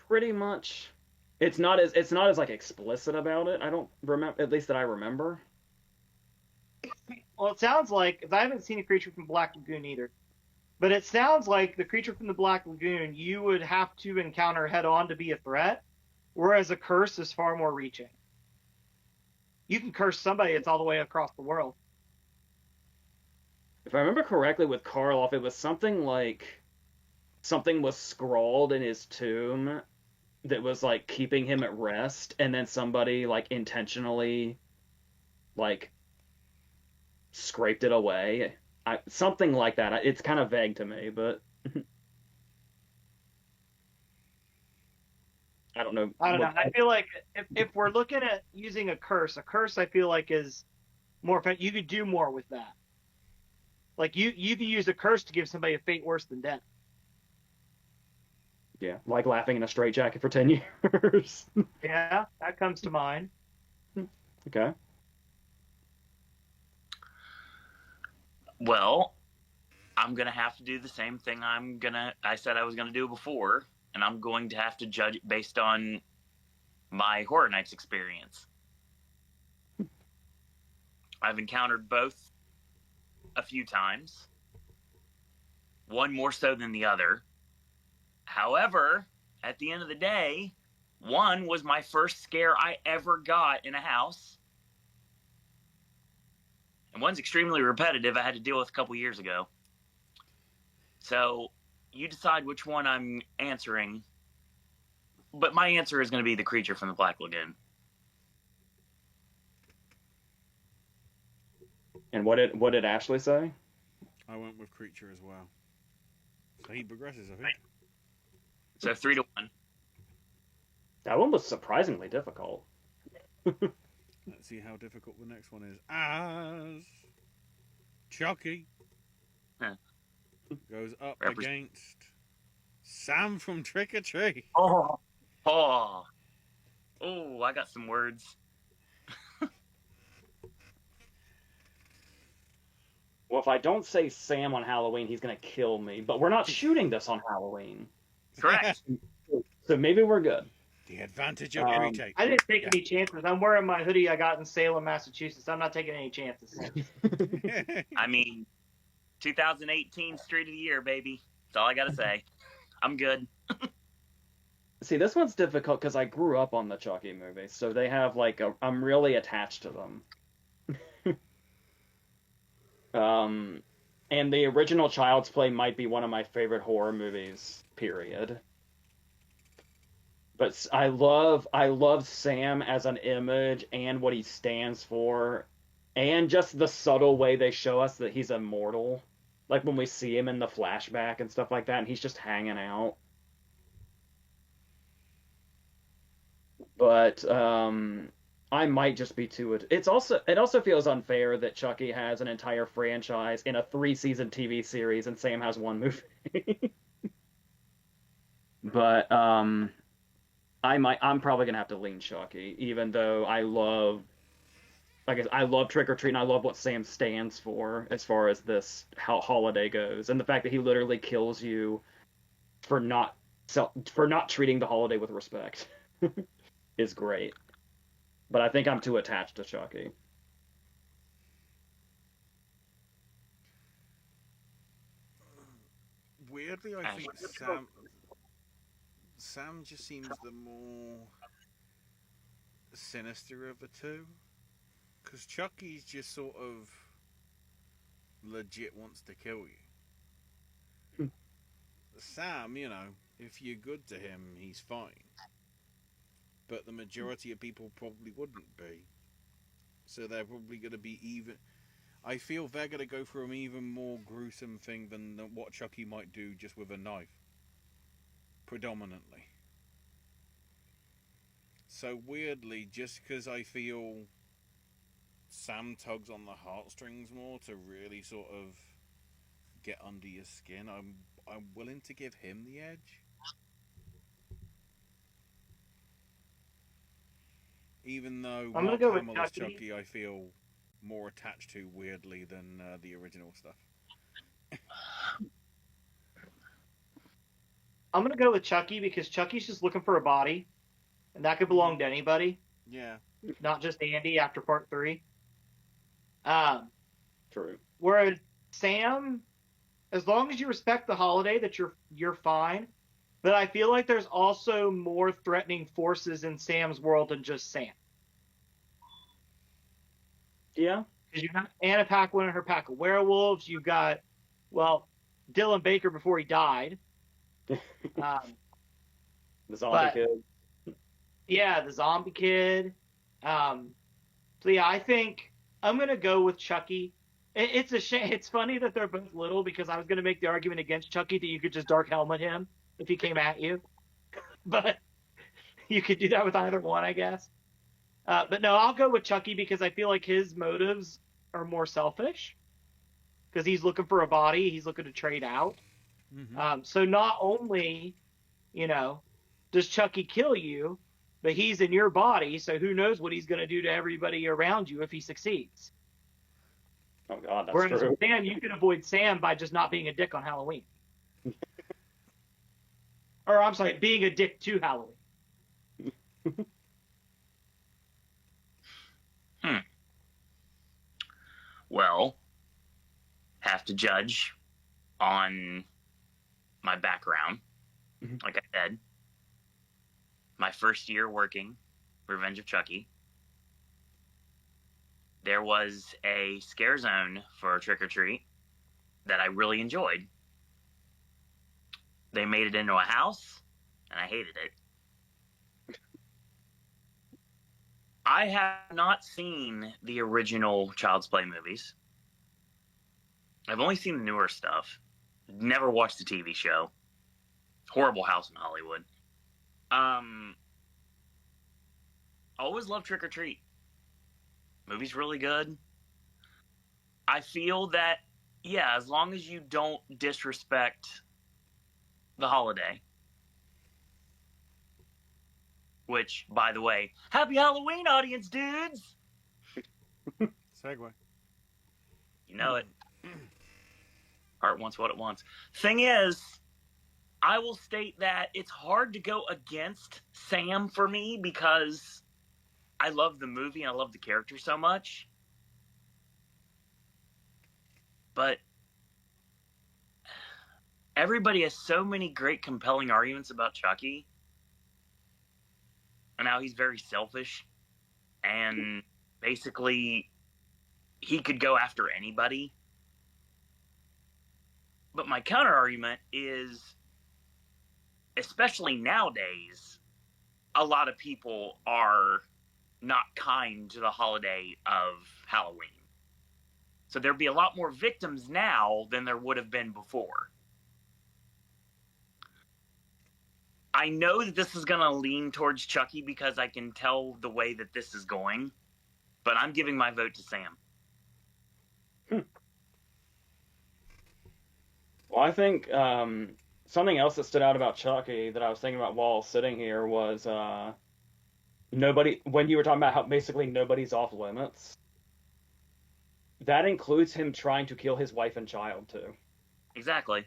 Pretty much. It's not as like explicit about it. I don't remember, at least that I remember. Well, it sounds like, because I haven't seen a Creature from the Black Lagoon either, but it sounds like the Creature from the Black Lagoon you would have to encounter head on to be a threat, whereas a curse is far more reaching. You can curse somebody that's all the way across the world. If I remember correctly with Karloff, it was something was scrawled in his tomb that was like keeping him at rest, and then somebody like intentionally like scraped it away. Something like that. It's kind of vague to me, but I don't know. I feel like if we're looking at using a curse I feel like is more. You could do more with that. Like you can use a curse to give somebody a fate worse than death. Yeah, like laughing in a straitjacket for 10 years. Yeah, that comes to mind. Okay. Well, I'm gonna have to do the same thing I said I was gonna do before, and I'm going to have to judge it based on my Horror Nights experience. I've encountered both a few times, one more so than the other. However, at the end of the day, one was my first scare I ever got in a house, and one's extremely repetitive I had to deal with a couple years ago. So you decide which one I'm answering, but my answer is going to be the Creature from the Black Lagoon. And what did Ashley say? I went with Creature as well. So he progresses, I think. So 3-1. That one was surprisingly difficult. Let's see how difficult the next one is. As Chucky goes up against Sam from Trick or Treat. Oh, I got some words. Well, if I don't say Sam on Halloween, he's going to kill me. But we're not shooting this on Halloween. Correct. So maybe we're good. The advantage of retake. I didn't take any chances. I'm wearing my hoodie I got in Salem, Massachusetts. I'm not taking any chances. I mean, 2018 Street of the Year, baby. That's all I got to say. I'm good. See, this one's difficult because I grew up on the Chucky movies, so they have I'm really attached to them. And the original Child's Play might be one of my favorite horror movies, period. But I love Sam as an image and what he stands for, and just the subtle way they show us that he's immortal. Like when we see him in the flashback and stuff like that, and he's just hanging out. But I might just be too. It also feels unfair that Chucky has an entire franchise in a 3-season TV series, and Sam has one movie. But I'm probably gonna have to lean Chucky, even though I love Trick or Treat, and I love what Sam stands for as far as this holiday goes, and the fact that he literally kills you for not for not treating the holiday with respect is great. But I think I'm too attached to Chucky. Weirdly, I think Sam just seems the more sinister of the two. Because Chucky's just sort of legit wants to kill you. Sam, if you're good to him, he's fine. But the majority of people probably wouldn't be. So they're probably going to be even... I feel they're going to go for an even more gruesome thing than what Chucky might do just with a knife. Predominantly. So weirdly, just because I feel Sam tugs on the heartstrings more to really sort of get under your skin, I'm willing to give him the edge. Even though I'm gonna Mark go with Hamill's Chucky. Chucky, I feel more attached to weirdly than the original stuff. I'm gonna go with Chucky because Chucky's just looking for a body, and that could belong to anybody, Yeah. not just Andy after part 3. True. Whereas Sam, as long as you respect the holiday, that you're fine. But I feel like there's also more threatening forces in Sam's world than just Sam. Yeah. Because you got Anna Paquin and her pack of werewolves. You got, Dylan Baker before he died. The zombie kid. Yeah, the zombie kid. So yeah, I think I'm gonna go with Chucky. It's a shame. It's funny that they're both little because I was gonna make the argument against Chucky that you could just dark helmet him if he came at you, but you could do that with either one, I guess. But no, I'll go with Chucky because I feel like his motives are more selfish because he's looking for a body, he's looking to trade out. Mm-hmm. So not only, does Chucky kill you, but he's in your body, so who knows what he's going to do to everybody around you if he succeeds. Oh God, that's Whereas true. with Sam, you can avoid Sam by just not being a dick on Halloween. Or I'm sorry, being a dick to Halloween. Well, have to judge on my background. Like I said, my first year working Revenge of Chucky, there was a scare zone for Trick or Treat that I really enjoyed. They made it into a house, and I hated it. I have not seen the original Child's Play movies. I've only seen the newer stuff. Never watched the TV show. Horrible house in Hollywood. Always loved Trick or Treat. Movie's really good. I feel that, yeah, as long as you don't disrespect the holiday, which, by the way, happy Halloween, audience dudes! Segue. You know it. Art wants what it wants. Thing is, I will state that it's hard to go against Sam for me because I love the movie and I love the character so much. But everybody has so many great, compelling arguments about Chucky. And how he's very selfish. And basically, he could go after anybody. But my counter argument is, especially nowadays, a lot of people are not kind to the holiday of Halloween. So there'd be a lot more victims now than there would have been before. I know that this is going to lean towards Chucky because I can tell the way that this is going, but I'm giving my vote to Sam. Well, I think something else that stood out about Chucky that I was thinking about while sitting here was when you were talking about how basically nobody's off limits. That includes him trying to kill his wife and child, too. Exactly.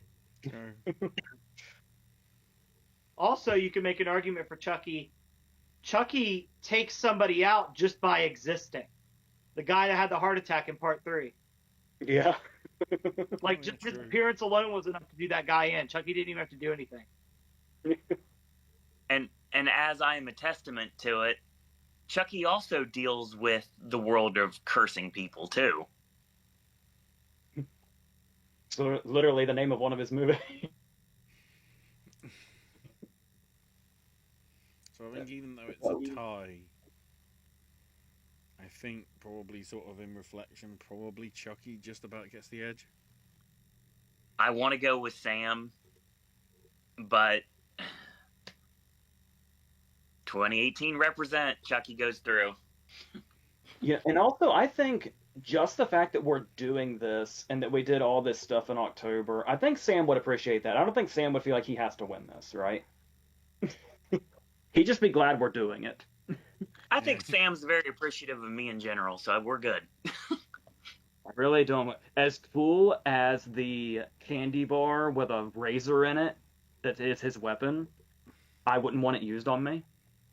Also, you can make an argument for Chucky. Chucky takes somebody out just by existing. The guy that had the heart attack in part 3. Yeah. Like, Oh, just yeah, his true. appearance alone was enough to do that guy in. Chucky didn't even have to do anything. And as I am a testament to it, Chucky also deals with the world of cursing people too. So literally the name of one of his movies. So I think even though it's a tie, I think probably sort of in reflection, probably Chucky just about gets the edge. I want to go with Sam, but 2018 represent, Chucky goes through. Yeah, and also I think just the fact that we're doing this and that we did all this stuff in October, I think Sam would appreciate that. I don't think Sam would feel like he has to win this, right? He'd just be glad we're doing it. I think Sam's very appreciative of me in general, so we're good. I really don't. As cool as the candy bar with a razor in it that is his weapon, I wouldn't want it used on me.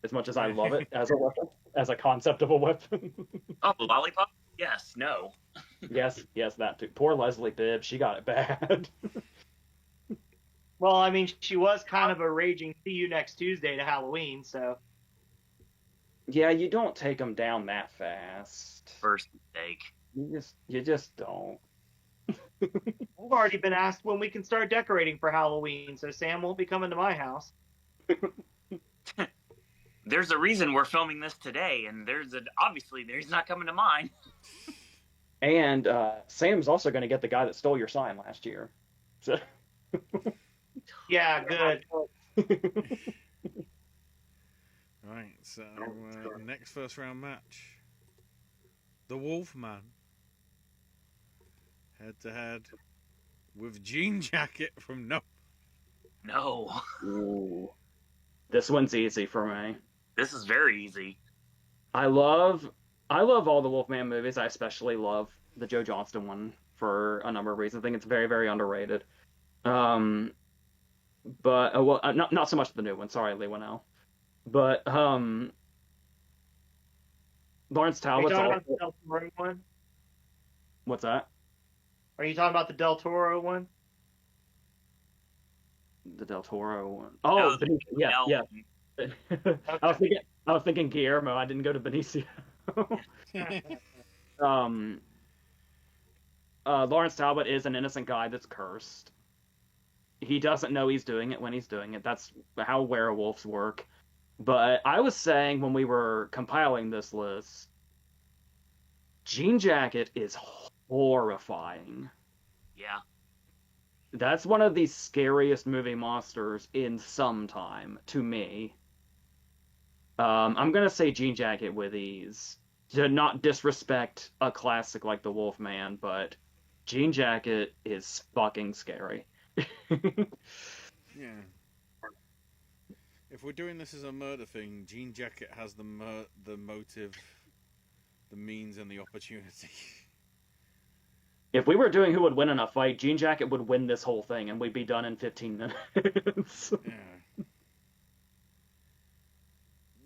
As much as I love it as a weapon, as a concept of a weapon. Oh, lollipop? Yes, no. yes, that too. Poor Leslie Bibb, she got it bad. Well, I mean, she was kind of a raging see you next Tuesday to Halloween, so. Yeah, you don't take them down that fast. First mistake. You just don't. We've already been asked when we can start decorating for Halloween, so Sam won't be coming to my house. There's a reason we're filming this today, and obviously he's not coming to mine. And Sam's also going to get the guy that stole your sign last year. So. Yeah, good. Right, so next first round match. The Wolfman. Head to head with Jean Jacket from No. No. Ooh. This one's easy for me. This is very easy. I love all the Wolfman movies. I especially love the Joe Johnston one for a number of reasons. I think it's very, very underrated. But not so much the new one. Sorry, Lee Winnell. But Lawrence Talbot's Are you talking about the Del Toro one? What's that? Are you talking about the Del Toro one? The Del Toro one. Oh, No, yeah. Okay. I was thinking Guillermo. I didn't go to Benicio. Lawrence Talbot is an innocent guy that's cursed. He doesn't know he's doing it when he's doing it. That's how werewolves work. But I was saying when we were compiling this list, Jean Jacket is horrifying. Yeah. That's one of the scariest movie monsters in some time, to me. I'm going to say Jean Jacket with ease. To not disrespect a classic like The Wolfman, but Jean Jacket is fucking scary. Yeah. If we're doing this as a murder thing, Jean Jacket has the motive, the means, and the opportunity. If we were doing who would win in a fight, Jean Jacket would win this whole thing, and we'd be done in 15 minutes. Yeah.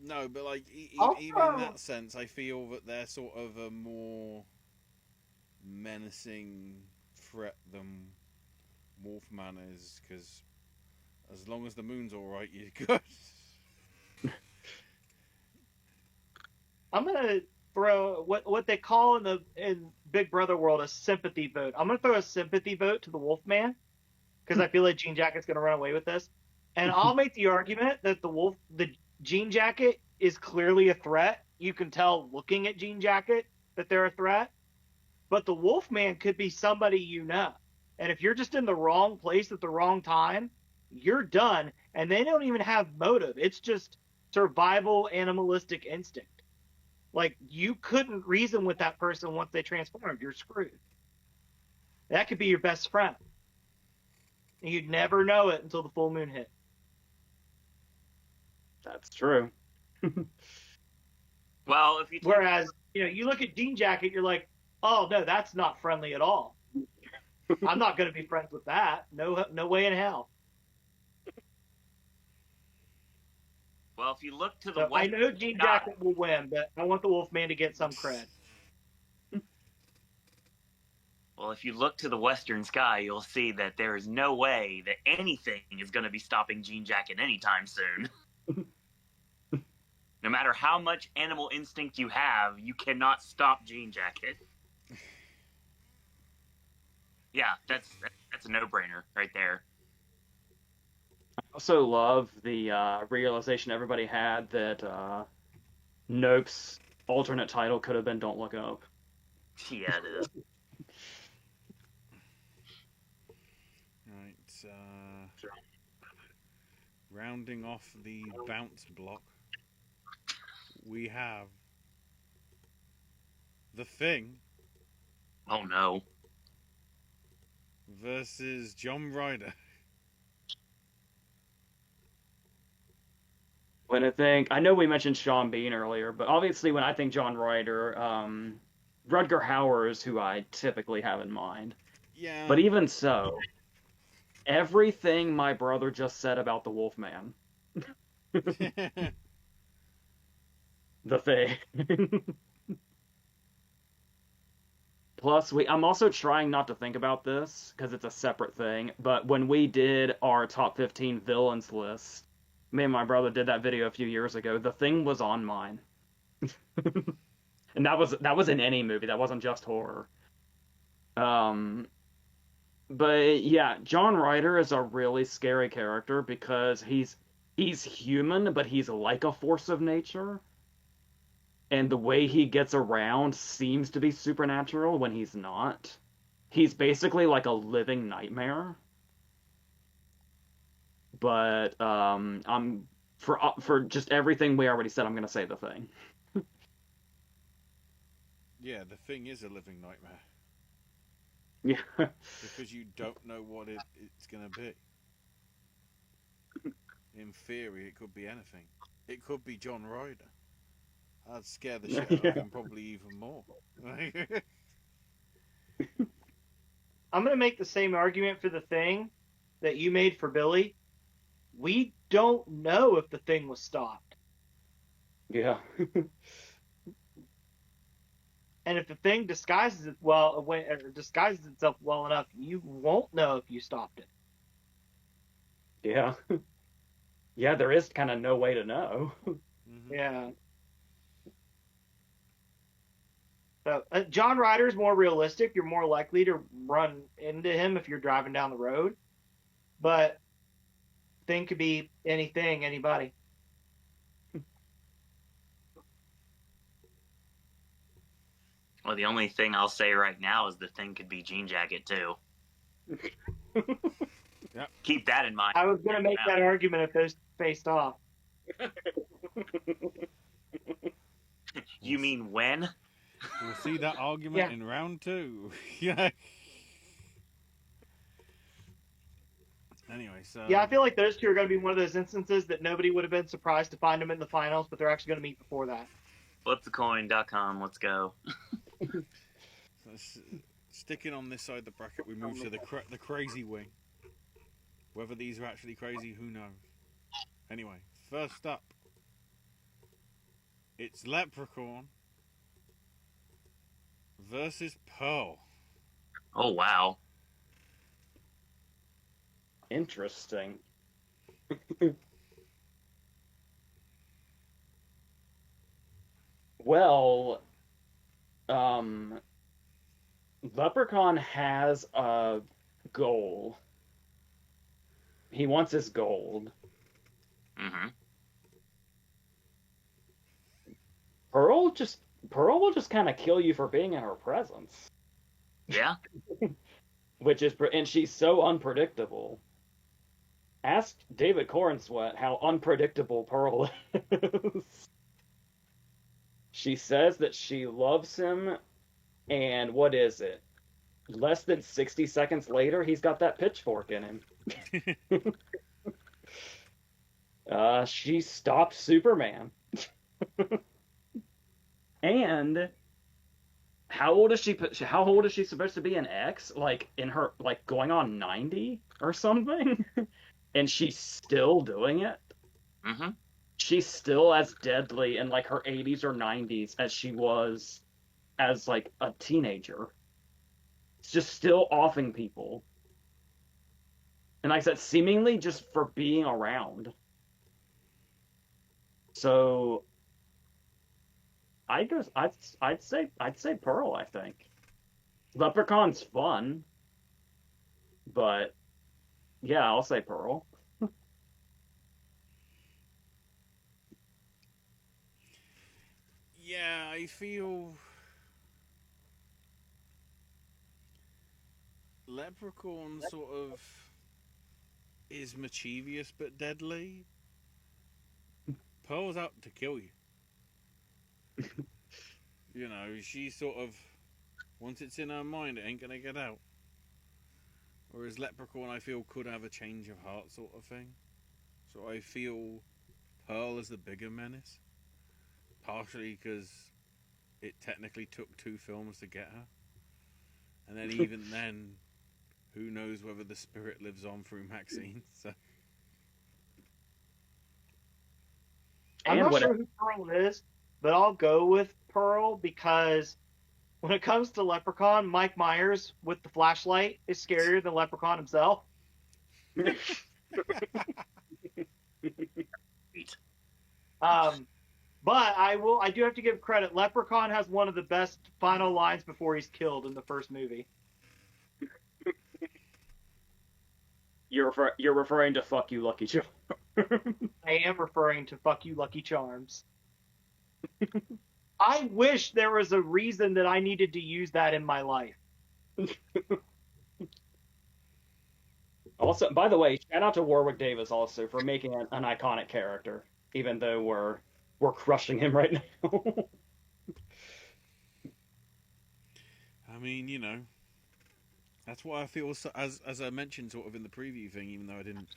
No, but like Also- even in that sense, I feel that they're sort of a more menacing threat than Wolfman is, because as long as the moon's all right, you're good. I'm gonna throw what they call in Big Brother world a sympathy vote. I'm gonna throw a sympathy vote to the Wolfman because I feel like Jean Jacket's gonna run away with this, and I'll make the argument that the Jean Jacket is clearly a threat. You can tell looking at Jean Jacket that they're a threat, but the Wolfman could be somebody you know, and if you're just in the wrong place at the wrong time, you're done. And they don't even have motive. It's just survival, animalistic instinct. Like, you couldn't reason with that person once they transformed. You're screwed. That could be your best friend. And you'd never know it until the full moon hit. That's true. Well, if you Whereas, you look at Jean Jacket, you're like, oh, no, that's not friendly at all. I'm not going to be friends with that. No way in hell. Well, if you look to the So I west, know Jean Jacket will win, but I want the Wolfman to get some cred. well, if you look to the western sky, you'll see that there is no way that anything is going to be stopping Jean Jacket anytime soon. No matter how much animal instinct you have, you cannot stop Jean Jacket. Yeah, that's a no-brainer right there. I also love the realization everybody had that Nope's alternate title could have been Don't Look Up. Yeah, it is. Right. Rounding off the bounce block, we have The Thing Oh no. versus John Ryder. When I know we mentioned Sean Bean earlier, but obviously when I think John Ryder, Rutger Hauer is who I typically have in mind. Yeah. But even so, everything my brother just said about the Wolfman. The Thing. Plus, I'm also trying not to think about this, because it's a separate thing, but when we did our top 15 villains list, me and my brother did that video a few years ago, The Thing was on mine. And that was in any movie, that wasn't just horror. But yeah, John Ryder is a really scary character because he's human, but he's like a force of nature. And the way he gets around seems to be supernatural when he's not. He's basically like a living nightmare. But I'm for just everything we already said, I'm gonna say The Thing. Yeah, The Thing is a living nightmare. Yeah. Because you don't know what it's going to be. In theory, it could be anything. It could be John Ryder. I'd scare the shit out of him probably even more. I'm going to make the same argument for The Thing that you made for Billy. We don't know if The Thing was stopped. Yeah. And if The Thing disguises itself well enough, you won't know if you stopped it. Yeah. Yeah, there is kind of no way to know. Mm-hmm. Yeah. So John Ryder's more realistic. You're more likely to run into him if you're driving down the road. But Thing could be anything, anybody. Well, the only thing I'll say right now is The Thing could be Jean Jacket too. Yep. Keep that in mind. I was going to make that argument if those faced off. You mean when? We'll see that argument in round 2. Yeah. Anyway, so... Yeah, I feel like those two are going to be one of those instances that nobody would have been surprised to find them in the finals, but they're actually going to meet before that. Flipthecoin.com, let's go. So sticking on this side of the bracket, we move to the crazy wing. Whether these are actually crazy, who knows? Anyway, first up, it's Leprechaun versus Pearl. Oh, wow. Interesting. Well, Leprechaun has a goal. He wants his gold. Mm-hmm. Pearl will just kind of kill you for being in her presence. Yeah. And she's so unpredictable. Ask David Cornsweet how unpredictable Pearl is. She says that she loves him, and what is it? Less than 60 seconds later, he's got that pitchfork in him. She stopped Superman. And how old is she supposed to be in X? Like in her going on 90 or something? And she's still doing it? Mm-hmm. she's still as deadly in like her 80s or 90s as she was as like a teenager. It's just still offing people. And like I said, seemingly just for being around. So I'd say Pearl, I think. Leprechaun's fun, but yeah, I'll say Pearl. Yeah, I feel Leprechaun sort of is mischievous but deadly. Pearl's out to kill you. You know, she sort of, once it's in her mind, it ain't gonna get out. Whereas Leprechaun, I feel, could have a change of heart sort of thing. So I feel Pearl is the bigger menace. Partially because it technically took 2 films to get her. And then even then, who knows whether the spirit lives on through Maxine. So. I'm not sure who Pearl is, but I'll go with Pearl because when it comes to Leprechaun, Mike Myers with the flashlight is scarier than Leprechaun himself. But I do have to give credit. Leprechaun has one of the best final lines before he's killed in the first movie. You're referring to "Fuck You, Lucky Charms." I am referring to "Fuck You, Lucky Charms." I wish there was a reason that I needed to use that in my life. Also, by the way, shout out to Warwick Davis also for making an iconic character, even though we're crushing him right now. I mean, you know, that's what I feel. As I mentioned, sort of in the preview thing, even though I didn't,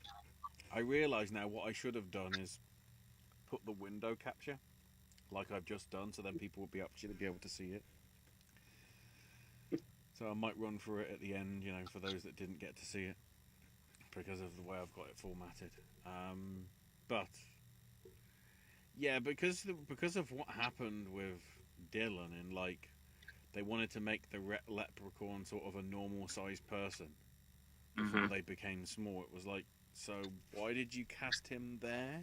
I realise now what I should have done is put the window capture, like I've just done, so then people will be actually be able to see it. So I might run through it at the end, you know, for those that didn't get to see it, because of the way I've got it formatted. But yeah, because of what happened with Dylan, and like they wanted to make the Leprechaun sort of a normal-sized person before they became small. It was like, so why did you cast him there?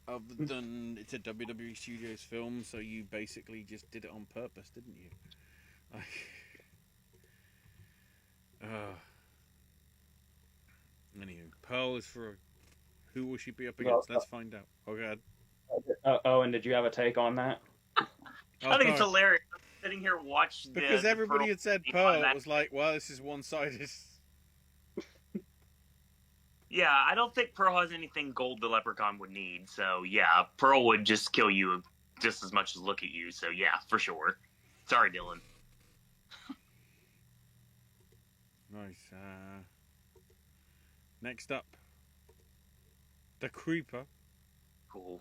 Other than it's a WWE Studios film, so you basically just did it on purpose, didn't you? Anywho, Pearl is for who will she be up against? Let's find out. Oh god. And did you have a take on that? I think it's hilarious. I'm sitting here watching because everybody had said Pearl. It was like, well, this is one-sided. Yeah, I don't think Pearl has anything gold the Leprechaun would need. So yeah, Pearl would just kill you just as much as look at you. So yeah, for sure. Sorry, Dylan. Nice. Next up, the Creeper. Cool.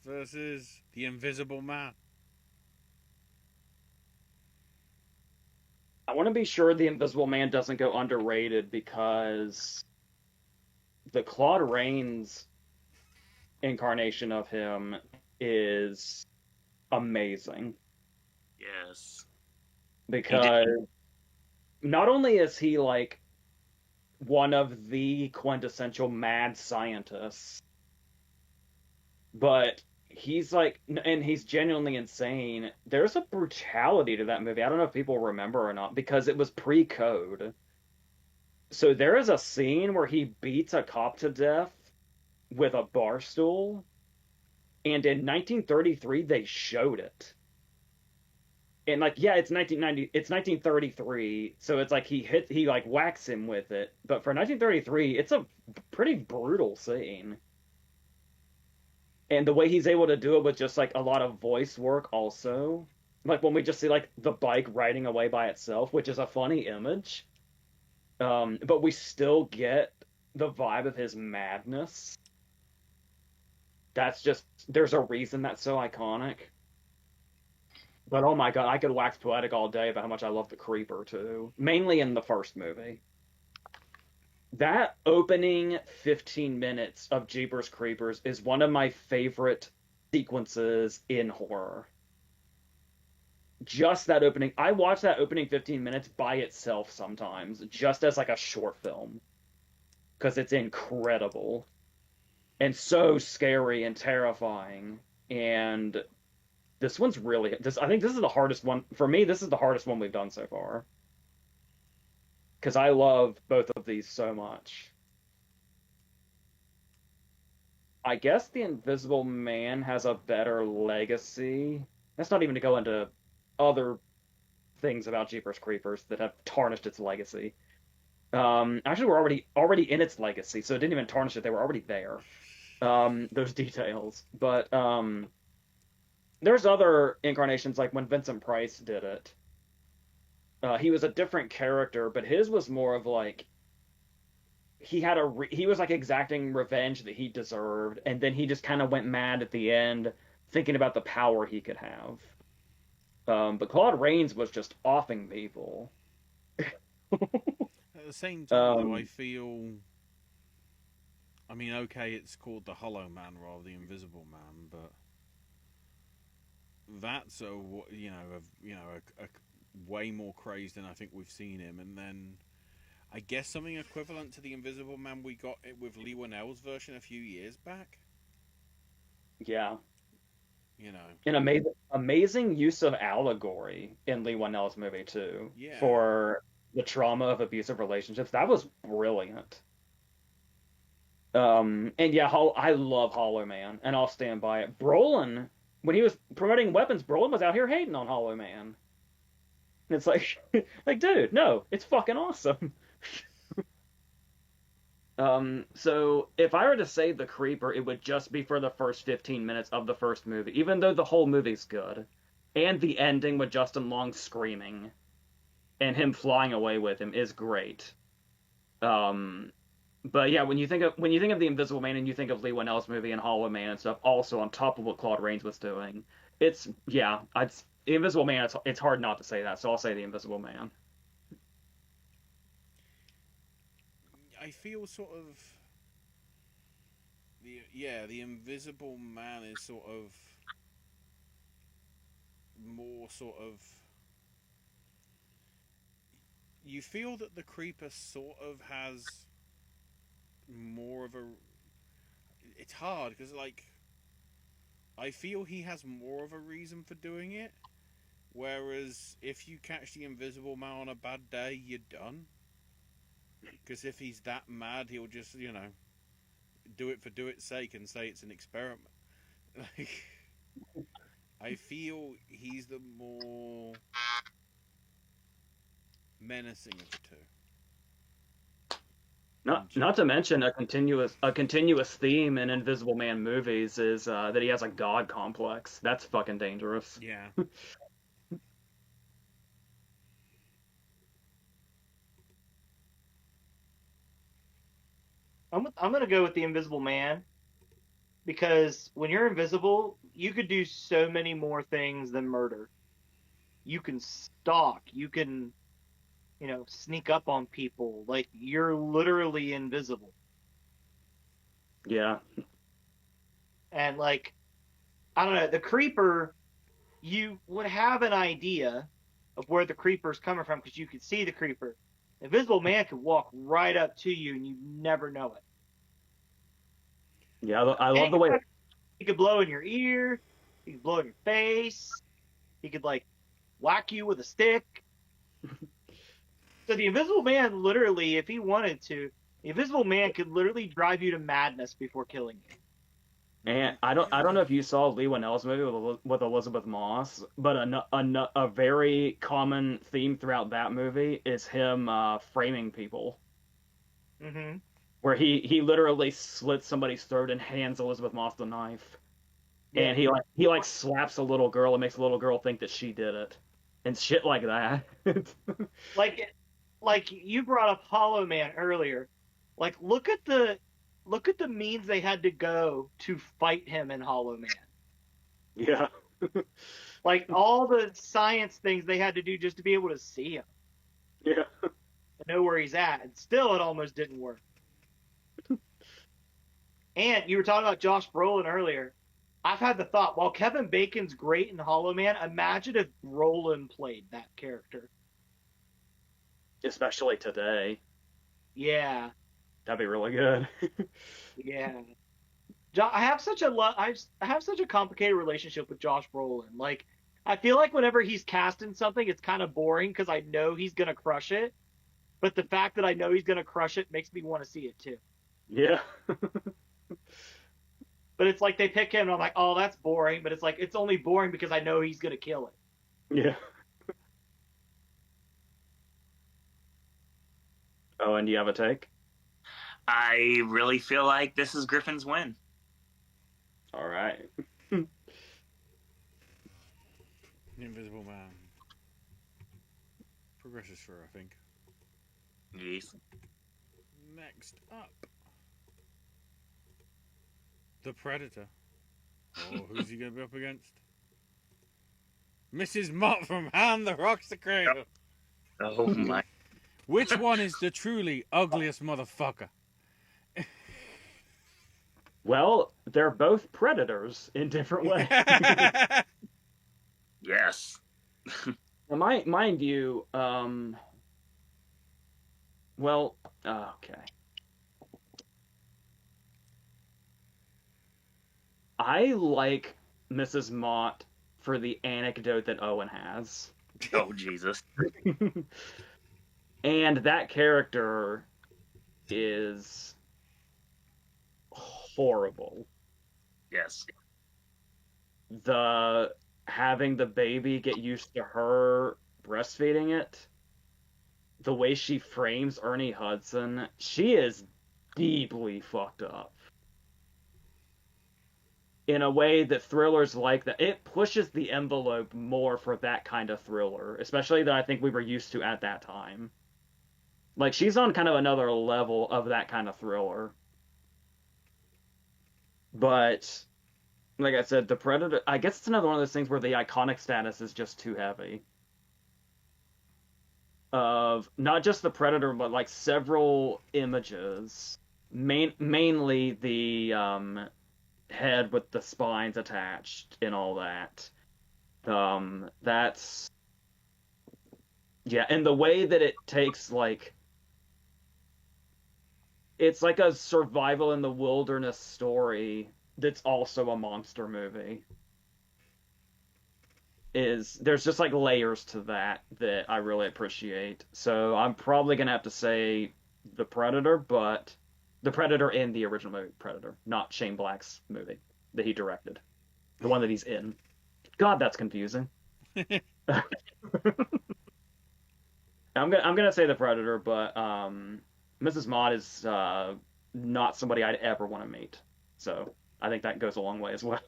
Versus the Invisible Man. I want to be sure the Invisible Man doesn't go underrated because the Claude Rains incarnation of him is amazing. Yes. Because not only is he like one of the quintessential mad scientists, but he's like, and he's genuinely insane. There's a brutality to that movie. I don't know if people remember or not, because it was pre-code. So there is a scene where he beats a cop to death with a bar stool, and in 1933 they showed it. And like, yeah, it's 1933, so it's like he like whacks him with it. But for 1933, it's a pretty brutal scene. And the way he's able to do it with just like a lot of voice work also. Like when we just see like the bike riding away by itself, which is a funny image. But we still get the vibe of his madness. That's just, there's a reason that's so iconic. But oh my god, I could wax poetic all day about how much I love the Creeper too. Mainly in the first movie. That opening 15 minutes of Jeepers Creepers is one of my favorite sequences in horror. Just that opening. I watch that opening 15 minutes by itself sometimes, just as like a short film, because it's incredible and so scary and terrifying. And this one's really this. I think this is the hardest one for me. This is the hardest one we've done so far, because I love both of these so much. I guess the Invisible Man has a better legacy. That's not even to go into other things about Jeepers Creepers that have tarnished its legacy. Actually, we're already in its legacy, so it didn't even tarnish it. They were already there. Those details, but there's other incarnations, like when Vincent Price did it. He was a different character, but his was more of like he was like exacting revenge that he deserved, and then he just kind of went mad at the end, thinking about the power he could have. But Claude Rains was just offing people. At the same time, though, I feel. I mean, okay, it's called the Hollow Man rather than the Invisible Man, but that's a way more crazed than I think we've seen him. And then I guess something equivalent to the Invisible Man we got it with Lee Whannell's version a few years back. Yeah. You know, An amazing use of allegory in Lee Whannell's movie too, yeah. for the trauma of abusive relationships. That was brilliant. And yeah, I love Hollow Man, and I'll stand by it. Brolin, when he was promoting Weapons, Brolin was out here hating on Hollow Man. And it's like, like, dude, no, it's fucking awesome. So if I were to say The Creeper, it would just be for the first 15 minutes of the first movie, even though the whole movie's good. And the ending with Justin Long screaming and him flying away with him is great. But yeah, when you think of The Invisible Man and you think of Lee Whannell's movie and Hollow Man and stuff, also on top of what Claude Rains was doing, The Invisible Man, it's hard not to say that, so I'll say The Invisible Man. I feel sort of the Invisible Man is sort of more sort of. You feel that the Creeper sort of has more of a. It's hard because like I feel he has more of a reason for doing it, whereas if you catch the Invisible Man on a bad day, you're done. Because if he's that mad, he'll just, do it for do its sake and say it's an experiment. Like, I feel he's the more menacing of the two. Not to mention a continuous theme in Invisible Man movies is that he has a god complex. That's fucking dangerous. Yeah. I'm gonna go with the Invisible Man, because when you're invisible, you could do so many more things than murder. You can stalk. You can, sneak up on people. Like, you're literally invisible. Yeah. And like, I don't know, the Creeper, you would have an idea of where the Creeper's coming from because you could see the Creeper. Invisible Man could walk right up to you and you never know it. Yeah, I love the way he could blow in your ear, he could blow in your face, he could like whack you with a stick. So the Invisible Man, literally, if he wanted to, the Invisible Man could literally drive you to madness before killing you. And I don't know if you saw Lee Whannell's movie with Elizabeth Moss, but a very common theme throughout that movie is him framing people. Mm-hmm. Where he literally slits somebody's throat and hands Elizabeth Moss the knife, and he slaps a little girl and makes a little girl think that she did it, and shit like that. like you brought up Hollow Man earlier. Like, look at the means they had to go to fight him in Hollow Man. Yeah. Like, all the science things they had to do just to be able to see him. Yeah. know where he's at, and still it almost didn't work. And you were talking about Josh Brolin earlier. I've had the thought, while Kevin Bacon's great in Hollow Man, imagine if Brolin played that character. Especially today. Yeah. That'd be really good. Yeah. I have such a complicated relationship with Josh Brolin. Like, I feel like whenever he's cast in something, it's kind of boring because I know he's gonna crush it. But the fact that I know he's gonna crush it makes me want to see it too. Yeah. But it's like they pick him, and I'm like, oh, that's boring. But it's like it's only boring because I know he's gonna kill it. Yeah. Oh, and do you have a take? I really feel like this is Griffin's win. All right. The Invisible Man progresses through, I think. Yes. Next up, the Predator. Oh, who's he going to be up against? Mrs. Mott from Hand the Rocks the Cradle. Oh my. Which one is the truly ugliest motherfucker? Well, they're both predators in different ways. Yes. Now, mind you, well, okay. I like Mrs. Mott for the anecdote that Owen has. Oh, Jesus. And that character is horrible. Yes. Having the baby get used to her breastfeeding it, the way she frames Ernie Hudson, she is deeply fucked up. In a way that thrillers like that, it pushes the envelope more for that kind of thriller, especially that I think we were used to at that time. Like, she's on kind of another level of that kind of thriller. But, like I said, the Predator, I guess it's another one of those things where the iconic status is just too heavy. Of not just the Predator, but like several images. Mainly the head with the spines attached and all that. That's... Yeah, and the way that it takes, like... It's like a survival in the wilderness story that's also a monster movie. There's just like layers to that I really appreciate. So I'm probably gonna have to say The Predator, but The Predator in the original movie Predator, not Shane Black's movie that he directed, the one that he's in. God, that's confusing. I'm gonna say The Predator, but Mrs. Mott is not somebody I'd ever want to meet. So I think that goes a long way as well.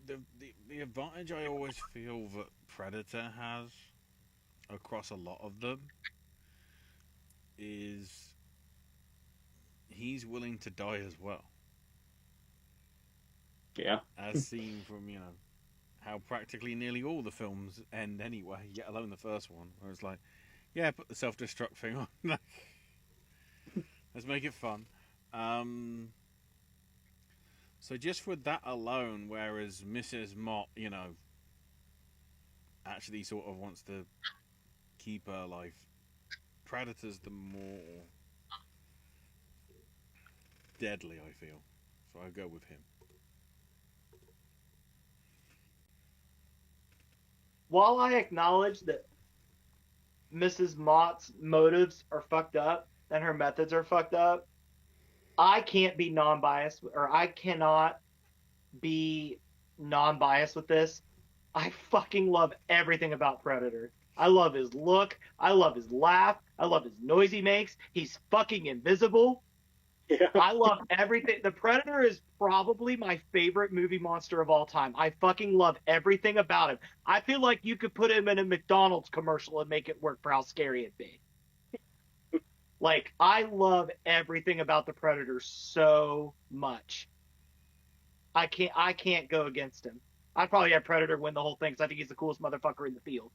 The advantage I always feel that Predator has across a lot of them is he's willing to die as well. Yeah. As seen from, how practically nearly all the films end anyway, yet alone the first one, where it's like, yeah, put the self-destruct thing on. Let's make it fun. So just for that alone, whereas Mrs. Mott, actually sort of wants to keep her life, Predator's the more deadly, I feel. So I go with him. While I acknowledge that Mrs. Mott's motives are fucked up and her methods are fucked up, I can't be non-biased, or I cannot be non-biased with this. I fucking love everything about Predator. I love his look. I love his laugh. I love his noise he makes. He's fucking invisible. Yeah. I love everything. The Predator is probably my favorite movie monster of all time. I fucking love everything about him. I feel like you could put him in a McDonald's commercial and make it work for how scary it'd be. Like, I love everything about the Predator so much. I can't go against him. I'd probably have Predator win the whole thing because I think he's the coolest motherfucker in the field.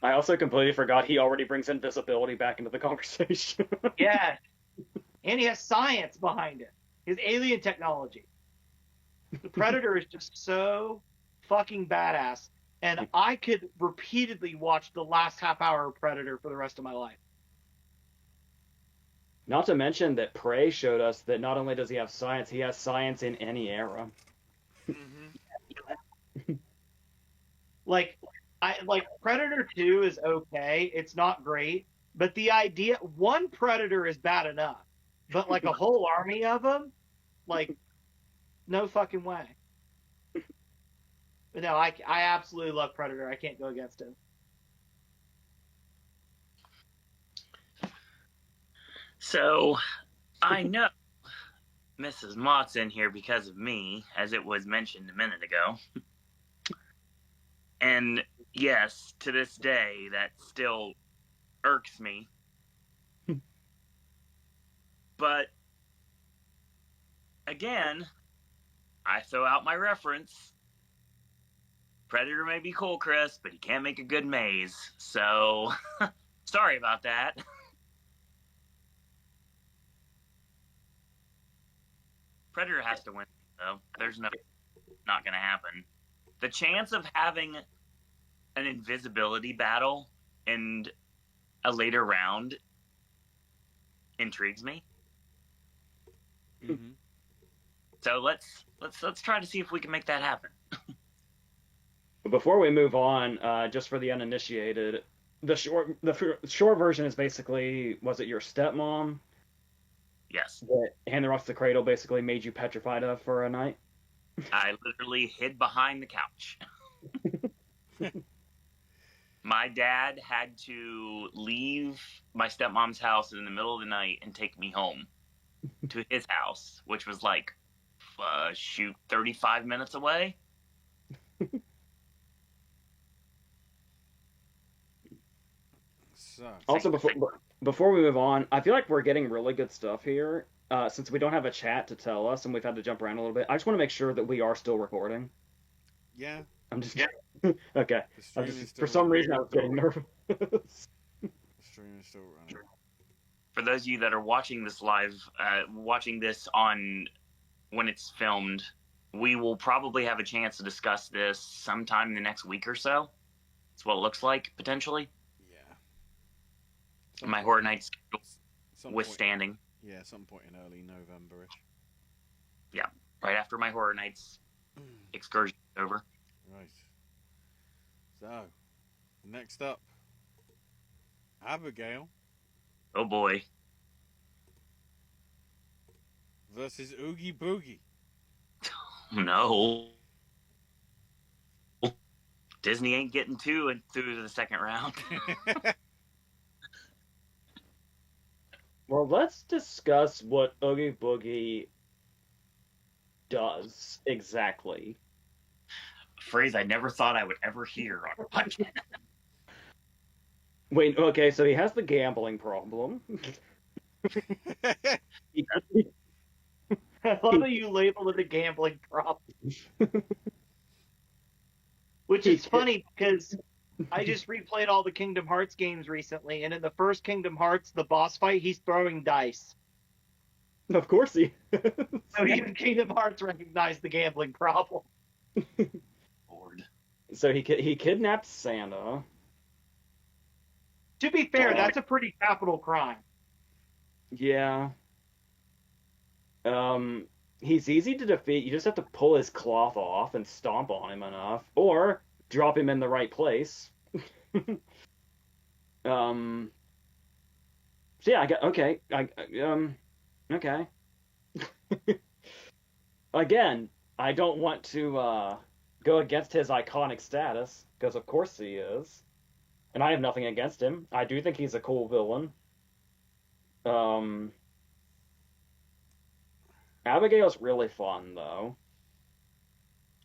I also completely forgot he already brings invisibility back into the conversation. Yeah. And he has science behind it. His alien technology. The Predator is just so fucking badass. And I could repeatedly watch the last half hour of Predator for the rest of my life. Not to mention that Prey showed us that not only does he have science in any era. Mm-hmm. Like Predator 2 is okay. It's not great. But the idea, one Predator is bad enough. But like a whole army of them, like, no fucking way. But no, I absolutely love Predator. I can't go against him. So, I know Mrs. Mott's in here because of me, as it was mentioned a minute ago. And yes, to this day, that still irks me. But, again, I throw out my reference. Predator may be cool, Chris, but he can't make a good maze. So, sorry about that. Predator has to win, though. There's not going to happen. The chance of having an invisibility battle in a later round intrigues me. Mm-hmm. So let's try to see if we can make that happen. Before we move on, just for the uninitiated, the short version is basically, was it your stepmom? Yes. That Hand the Rocks to the Cradle basically made you petrified of for a night? I literally hid behind the couch. My dad had to leave my stepmom's house in the middle of the night and take me home to his house, which was like, 35 minutes away. So. Also, before we move on, I feel like we're getting really good stuff here. Since we don't have a chat to tell us and we've had to jump around a little bit, I just want to make sure that we are still recording. Yeah. I'm just okay. For some running. reason, I was getting nervous. The stream is still running. For those of you that are watching this live, watching this on when it's filmed, we will probably have a chance to discuss this sometime in the next week or so. That's what it looks like, potentially. Yeah. My Horror Nights Some withstanding. point in early November-ish. Yeah, right after my Horror Nights excursion is over. Right. So, next up, Abigail Oh boy. versus Oogie Boogie. No. Disney ain't getting through to the second round. Well, let's discuss what Oogie Boogie does exactly. A phrase I never thought I would ever hear on a podcast. Wait, okay, so he has the gambling problem. I love that you labeled it a gambling problem. Which is funny because I just replayed all the Kingdom Hearts games recently, and in the first Kingdom Hearts, the boss fight, he's throwing dice. Of course he is. So even Kingdom Hearts recognized the gambling problem. Lord. So he kidnapped Santa. To be fair, that's a pretty capital crime. Yeah. He's easy to defeat. You just have to pull his cloth off and stomp on him enough, or drop him in the right place. So yeah, okay. Okay. Again, I don't want to go against his iconic status, because of course he is. And I have nothing against him. I do think he's a cool villain. Abigail's really fun, though.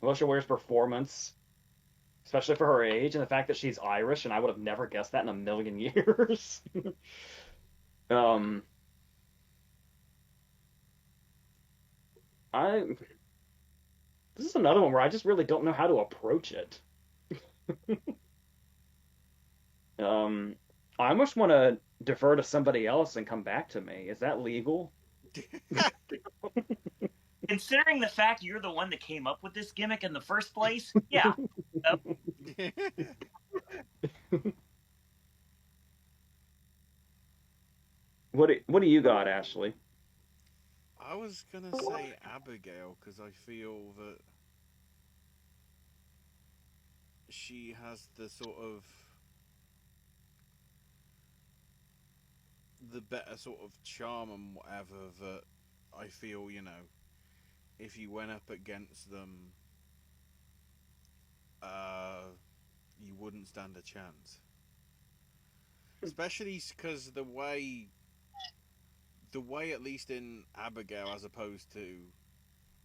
Alicia Ware's performance, especially for her age, and the fact that she's Irish, and I would have never guessed that in a million years. This is another one where I just really don't know how to approach it. I almost want to defer to somebody else and come back to me. Is that legal? Considering the fact you're the one that came up with this gimmick in the first place, yeah. What do you got, Ashley? I was gonna say Abigail because I feel that she has the sort of the better sort of charm and whatever that I feel, you know, if you went up against them, you wouldn't stand a chance. Especially because the way at least in Abigail, as opposed to,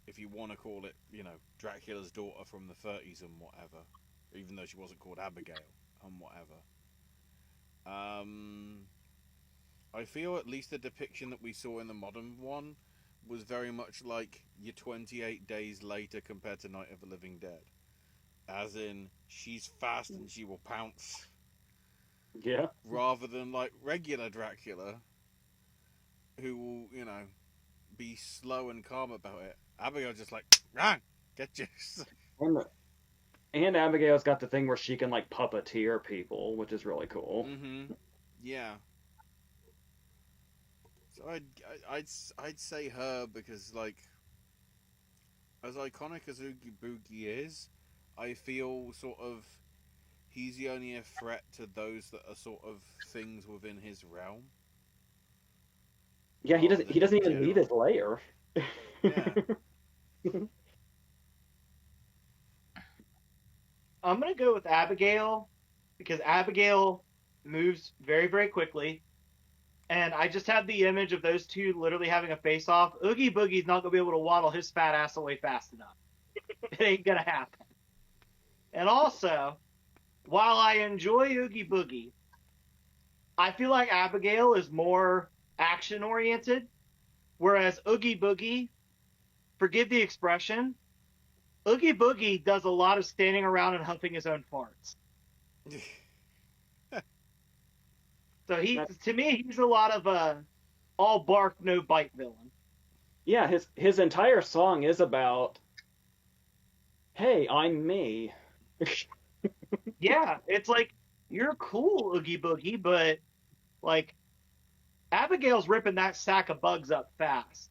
if you want to call it, you know, Dracula's daughter from the 30s and whatever, even though she wasn't called Abigail and whatever. I feel at least the depiction that we saw in the modern one was very much like your 28 Days Later compared to Night of the Living Dead. As in, she's fast and she will pounce. Yeah. Rather than like regular Dracula, who will, you know, be slow and calm about it. Abigail's just like, run, get you. And Abigail's got the thing where she can like puppeteer people, which is really cool. Mm-hmm. Yeah. So I'd say her because, like, as iconic as Oogie Boogie is, I feel sort of he's the only a threat to those that are sort of things within his realm. Yeah, he doesn't even leave his lair. Yeah. I'm gonna go with Abigail because Abigail moves very, very quickly. And I just have the image of those two literally having a face-off. Oogie Boogie's not going to be able to waddle his fat ass away fast enough. It ain't going to happen. And also, while I enjoy Oogie Boogie, I feel like Abigail is more action-oriented, whereas Oogie Boogie, forgive the expression, Oogie Boogie does a lot of standing around and huffing his own farts. So to me, he's a lot of all bark, no bite villain. Yeah, his entire song is about, hey, I'm me. Yeah, it's like, you're cool, Oogie Boogie, but like Abigail's ripping that sack of bugs up fast.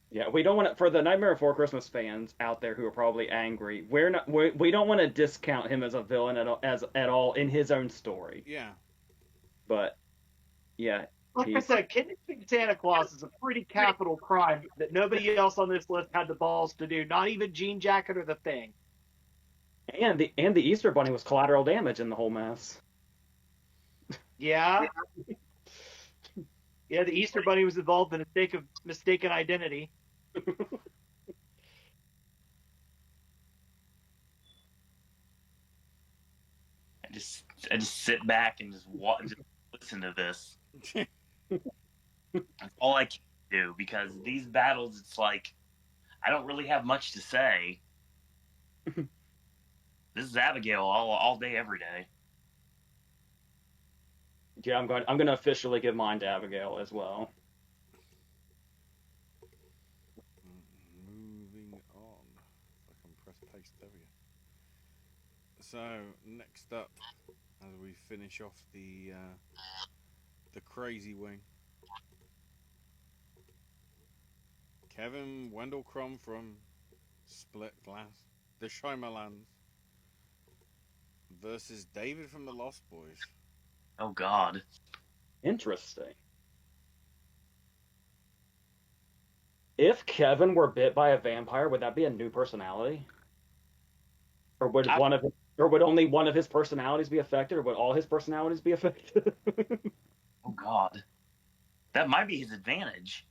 Yeah, we don't want to, for the Nightmare Before Christmas fans out there who are probably angry, we don't want to discount him as a villain at all in his own story. Yeah. But yeah, like I said, kidnapping Santa Claus is a pretty capital crime that nobody else on this list had the balls to do. Not even Jean Jacket or the Thing. And the Easter Bunny was collateral damage in the whole mess. Yeah. Yeah, the Easter Bunny was involved in a mistaken identity. I just sit back and just listen to this. That's all I can do, because these battles, it's like I don't really have much to say. This is Abigail all day, every day. Yeah, I'm going to officially give mine to Abigail as well. Moving on. If I can press paste, there we go. So next up, as we finish off the crazy wing, Kevin Wendell Crumb from Split Glass, the Shyamalans, versus David from the Lost Boys. Oh God. Interesting. If Kevin were bit by a vampire, would that be a new personality? Or would only one of his personalities be affected, or would all his personalities be affected? Oh God. That might be his advantage.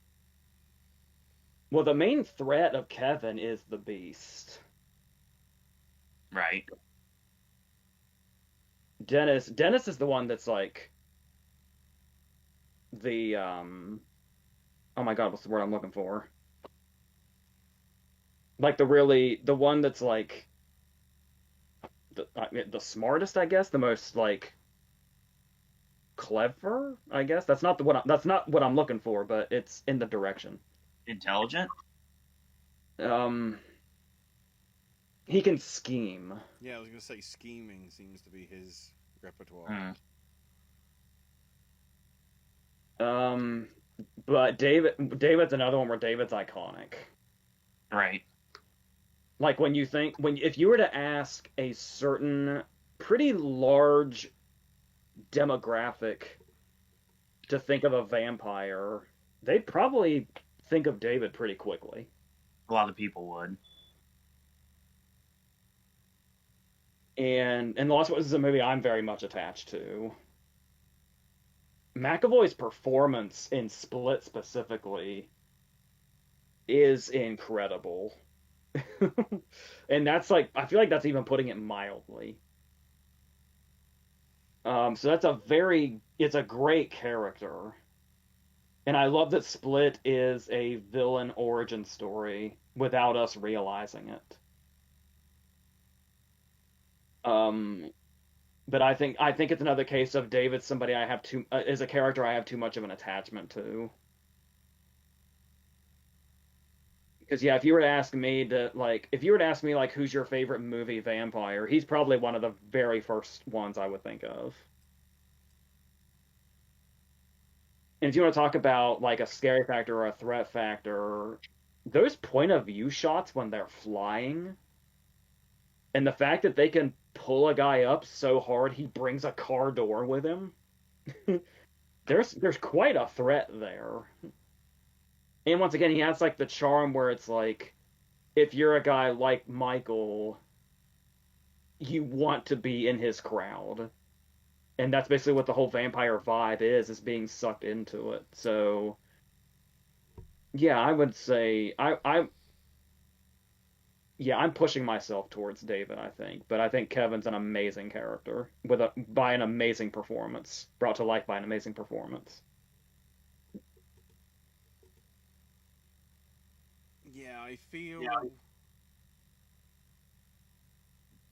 Well, the main threat of Kevin is the Beast. Right. Dennis is the one that's like the oh my God, what's the word I'm looking for? Like the one that's like the smartest, I guess, the most like clever, I guess. That's not what I'm looking for, but it's in the direction. Intelligent? Um, he can scheme. Yeah, I was going to say scheming seems to be his repertoire. Hmm. Um, but David's another one where David's iconic. Right. Like if you were to ask a certain pretty large demographic to think of a vampire, they'd probably think of David pretty quickly. A lot of people would. And The Lost Boys is a movie I'm very much attached to. McAvoy's performance in Split specifically is incredible. And that's like, I feel like that's even putting it mildly. So it's a great character. And I love that Split is a villain origin story without us realizing it. But I think it's another case of David, somebody is a character I have too much of an attachment to. Because yeah, if you were to ask me like who's your favorite movie vampire, he's probably one of the very first ones I would think of. And if you want to talk about like a scary factor or a threat factor, those point of view shots when they're flying, and the fact that they can pull a guy up so hard he brings a car door with him, there's quite a threat there. And once again, he has like the charm where it's like, if you're a guy like Michael, you want to be in his crowd. And that's basically what the whole vampire vibe is being sucked into it. So, yeah, I would say I'm pushing myself towards David, I think, but I think Kevin's an amazing character by an amazing performance, brought to life by an amazing performance. Yeah, I feel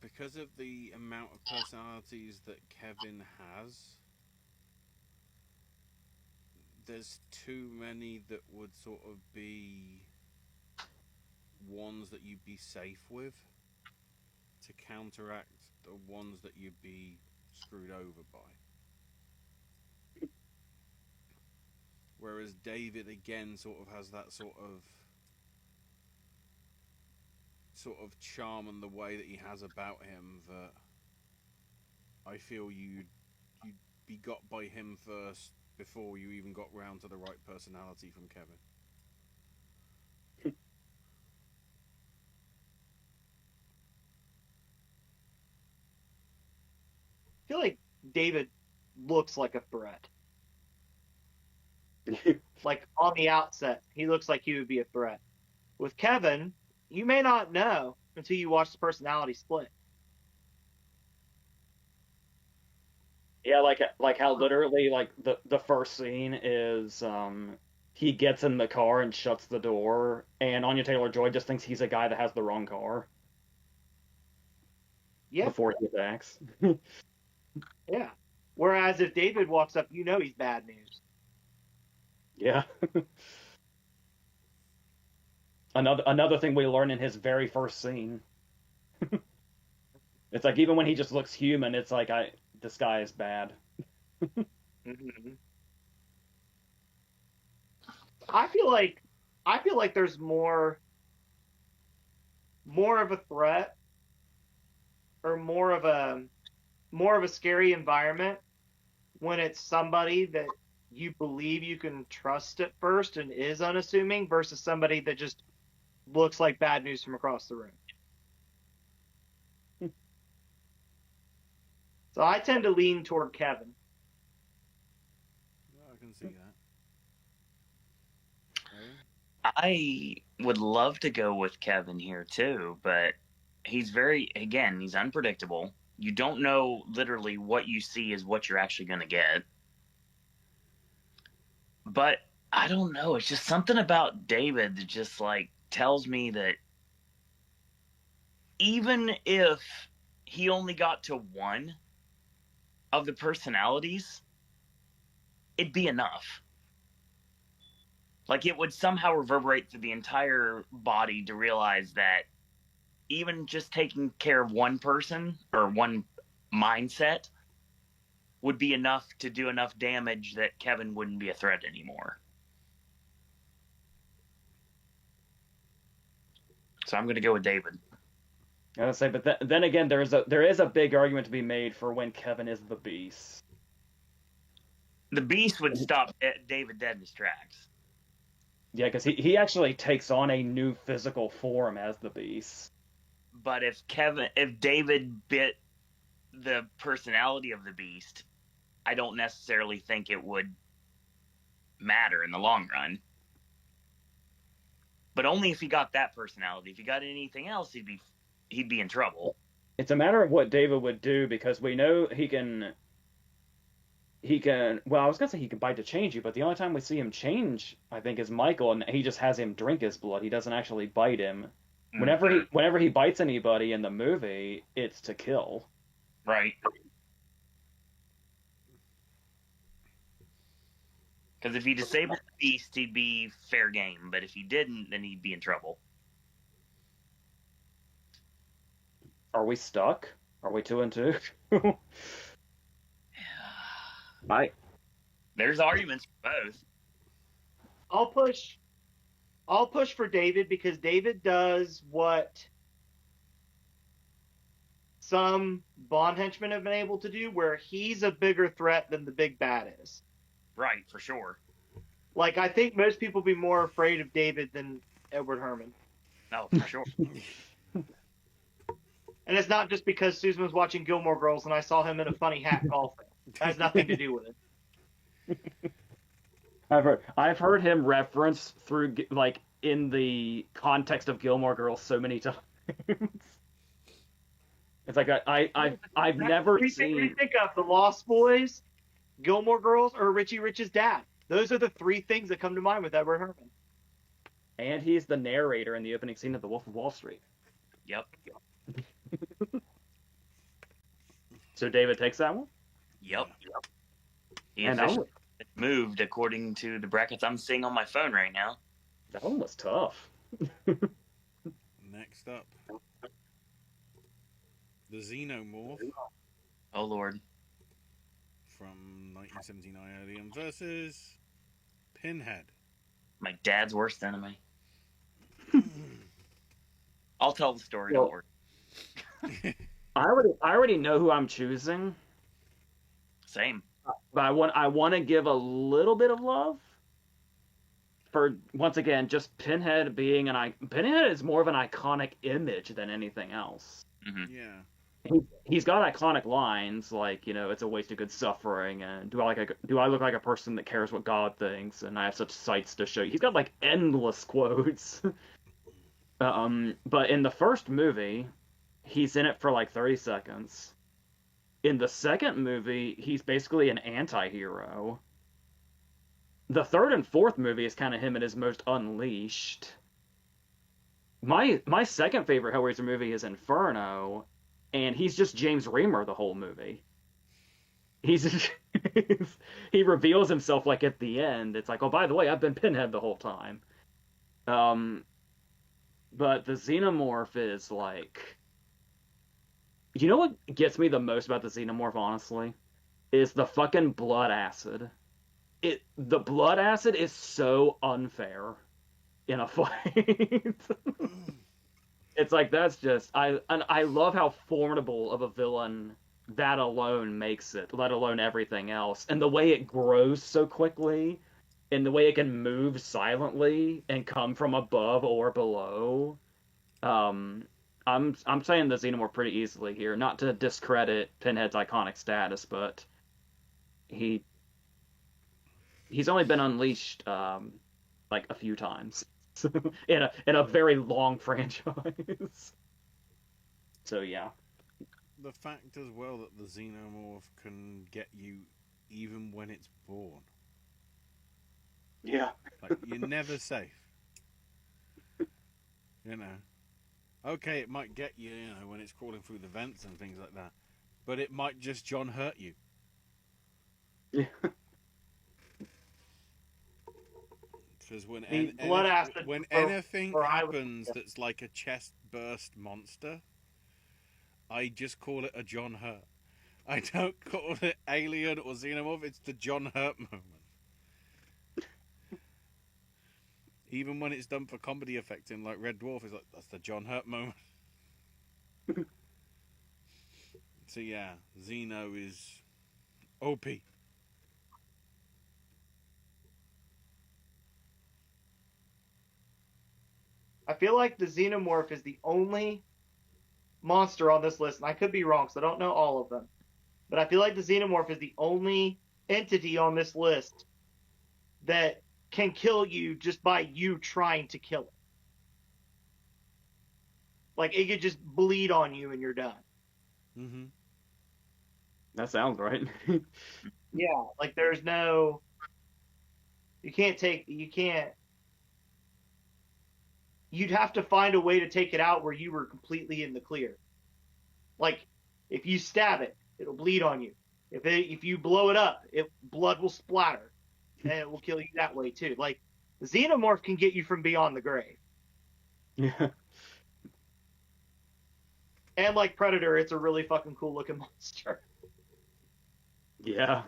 because of the amount of personalities that Kevin has, there's too many that would sort of be ones that you'd be safe with to counteract the ones that you'd be screwed over by. Whereas David again sort of has that sort of charm and the way that he has about him that I feel you'd be got by him first before you even got round to the right personality from Kevin. I feel like David looks like a threat. Like on the outset, he looks like he would be a threat. With Kevin, you may not know until you watch the personality split. Yeah, like how literally like the first scene is he gets in the car and shuts the door, and Anya Taylor-Joy just thinks he's a guy that has the wrong car. Yeah. Before he attacks. Yeah. Whereas if David walks up, you know he's bad news. Yeah. Another thing we learn in his very first scene. It's like even when he just looks human, it's like this guy is bad. Mm-hmm. I feel like there's more of a threat or more of a scary environment when it's somebody that you believe you can trust at first and is unassuming versus somebody that just looks like bad news from across the room. So I tend to lean toward Kevin. Well, I can see that. I would love to go with Kevin here too, but he's he's unpredictable. You don't know literally what you see is what you're actually going to get. But I don't know. It's just something about David that just like tells me that even if he only got to one of the personalities, it'd be enough. Like, it would somehow reverberate through the entire body to realize that even just taking care of one person or one mindset would be enough to do enough damage that Kevin wouldn't be a threat anymore. So I'm going to go with David. I was say, but then again, there is a big argument to be made for when Kevin is the Beast. The Beast would stop David dead in his tracks. Yeah, because he actually takes on a new physical form as the Beast. But if David bit the personality of the Beast, I don't necessarily think it would matter in the long run. But only if he got that personality. If he got anything else, he'd be in trouble. It's a matter of what David would do, because we know he can. Well, I was gonna say he can bite to change you, but the only time we see him change, I think, is Michael, and he just has him drink his blood. He doesn't actually bite him. Whenever he bites anybody in the movie, it's to kill. Right. Because if he disabled the Beast, he'd be fair game. But if he didn't, then he'd be in trouble. Are we stuck? Are we 2-2? Right. There's arguments for both. I'll push for David, because David does what some Bond henchmen have been able to do, where he's a bigger threat than the big bad is. Right, for sure. Like, I think most people would be more afraid of David than Edward Herrmann. No, for sure. And it's not just because Susan was watching Gilmore Girls and I saw him in a funny hat golfing. It has nothing to do with it. I've heard him referenced through, like, in the context of Gilmore Girls so many times. It's like I've never seen. What do you think of? The Lost Boys, Gilmore Girls, or Richie Rich's dad? Those are the three things that come to mind with Edward Herrmann. And he's the narrator in the opening scene of The Wolf of Wall Street. Yep. So David takes that one? Yep. He And officially moved according to the brackets I'm seeing on my phone right now. that one was tough. Next up, the Xenomorph Oh, Lord. from 1979 Alien versus Pinhead. My dad's worst enemy. I'll tell the story. Well, Don't worry. I already know who I'm choosing, Same. but I want to give a little bit of love for, once again, just Pinhead being Pinhead is more of an iconic image than anything else. Mm-hmm. Yeah. He's got iconic lines like, it's a waste of good suffering, and do I look like a person that cares what God thinks, and I have such sights to show you. He's got like endless quotes. But in the first movie, he's in it for like 30 seconds. In the second movie, he's basically an anti-hero. The third and fourth movie is kind of him at his most unleashed. My second favorite Hellraiser movie is Inferno, and he's just James Remar the whole movie. He reveals himself like at the end. It's like, oh, by the way, I've been Pinhead the whole time. But the Xenomorph is like... You know what gets me the most about the Xenomorph, honestly? Is the fucking blood acid. The blood acid is so unfair in a fight. It's like, that's just... I love how formidable of a villain that alone makes it, let alone everything else. And the way it grows so quickly, and the way it can move silently and come from above or below. I'm saying the Xenomorph pretty easily here, not to discredit Pinhead's iconic status, but he's only been unleashed like a few times in a very long franchise. So yeah. The fact as well that the Xenomorph can get you even when it's born. Yeah. Like, you're never safe. Okay, it might get you, when it's crawling through the vents and things like that. But it might just John hurt you. Yeah. Because when when anything happens that's like a chest burst monster, I just call it a John Hurt. I don't call it Alien or Xenomorph. It's the John Hurt moment. Even when it's done for comedy effect in like Red Dwarf, it's like, that's the John Hurt moment. So yeah, Xeno is OP. I feel like the Xenomorph is the only monster on this list, and I could be wrong, so I don't know all of them. But I feel like the Xenomorph is the only entity on this list that can kill you just by you trying to kill it. Like, it could just bleed on you and you're done. Mm-hmm. That sounds right. Yeah, like there's no... You'd have to find a way to take it out where you were completely in the clear. Like, if you stab it, it'll bleed on you. If you blow it up, blood will splatter, and it will kill you that way too. Like, the Xenomorph can get you from beyond the grave. Yeah. And like Predator, it's a really fucking cool looking monster. Yeah.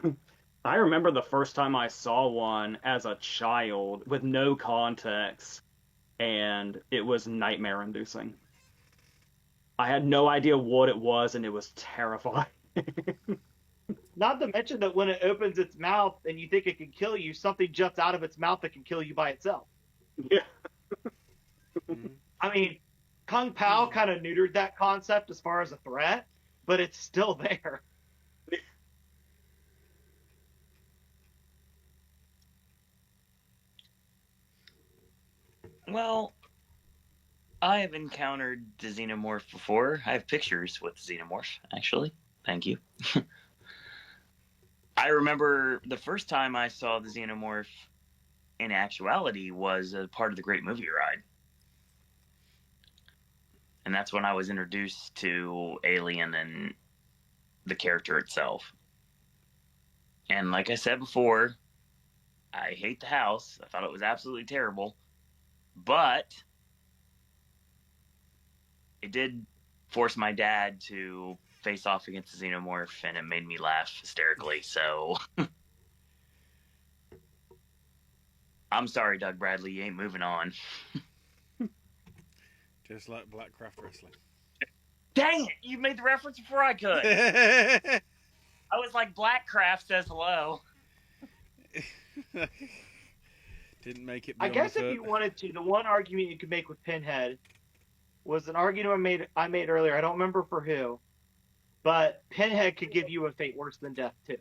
I remember the first time I saw one as a child with no context, and it was nightmare inducing. I had no idea what it was, and it was terrifying. Not to mention that when it opens its mouth and you think it can kill you, something jumps out of its mouth that can kill you by itself. Yeah. I mean, Kung Pao kind of neutered that concept as far as a threat, but it's still there. Well, I have encountered the Xenomorph before. I have pictures with the Xenomorph, actually. Thank you. I remember the first time I saw the Xenomorph in actuality was a part of the Great Movie Ride. And that's when I was introduced to Alien and the character itself. And like I said before, I hate the house. I thought it was absolutely terrible. But it did force my dad to face off against the Xenomorph, and it made me laugh hysterically. So I'm sorry, Doug Bradley, you ain't moving on. Just like Blackcraft Wrestling. Dang it! You made the reference before I could. I was like, Blackcraft says hello. Didn't make it. I guess if you wanted to, the one argument you could make with Pinhead was an argument I made earlier. I don't remember for who, but Pinhead could give you a fate worse than death too.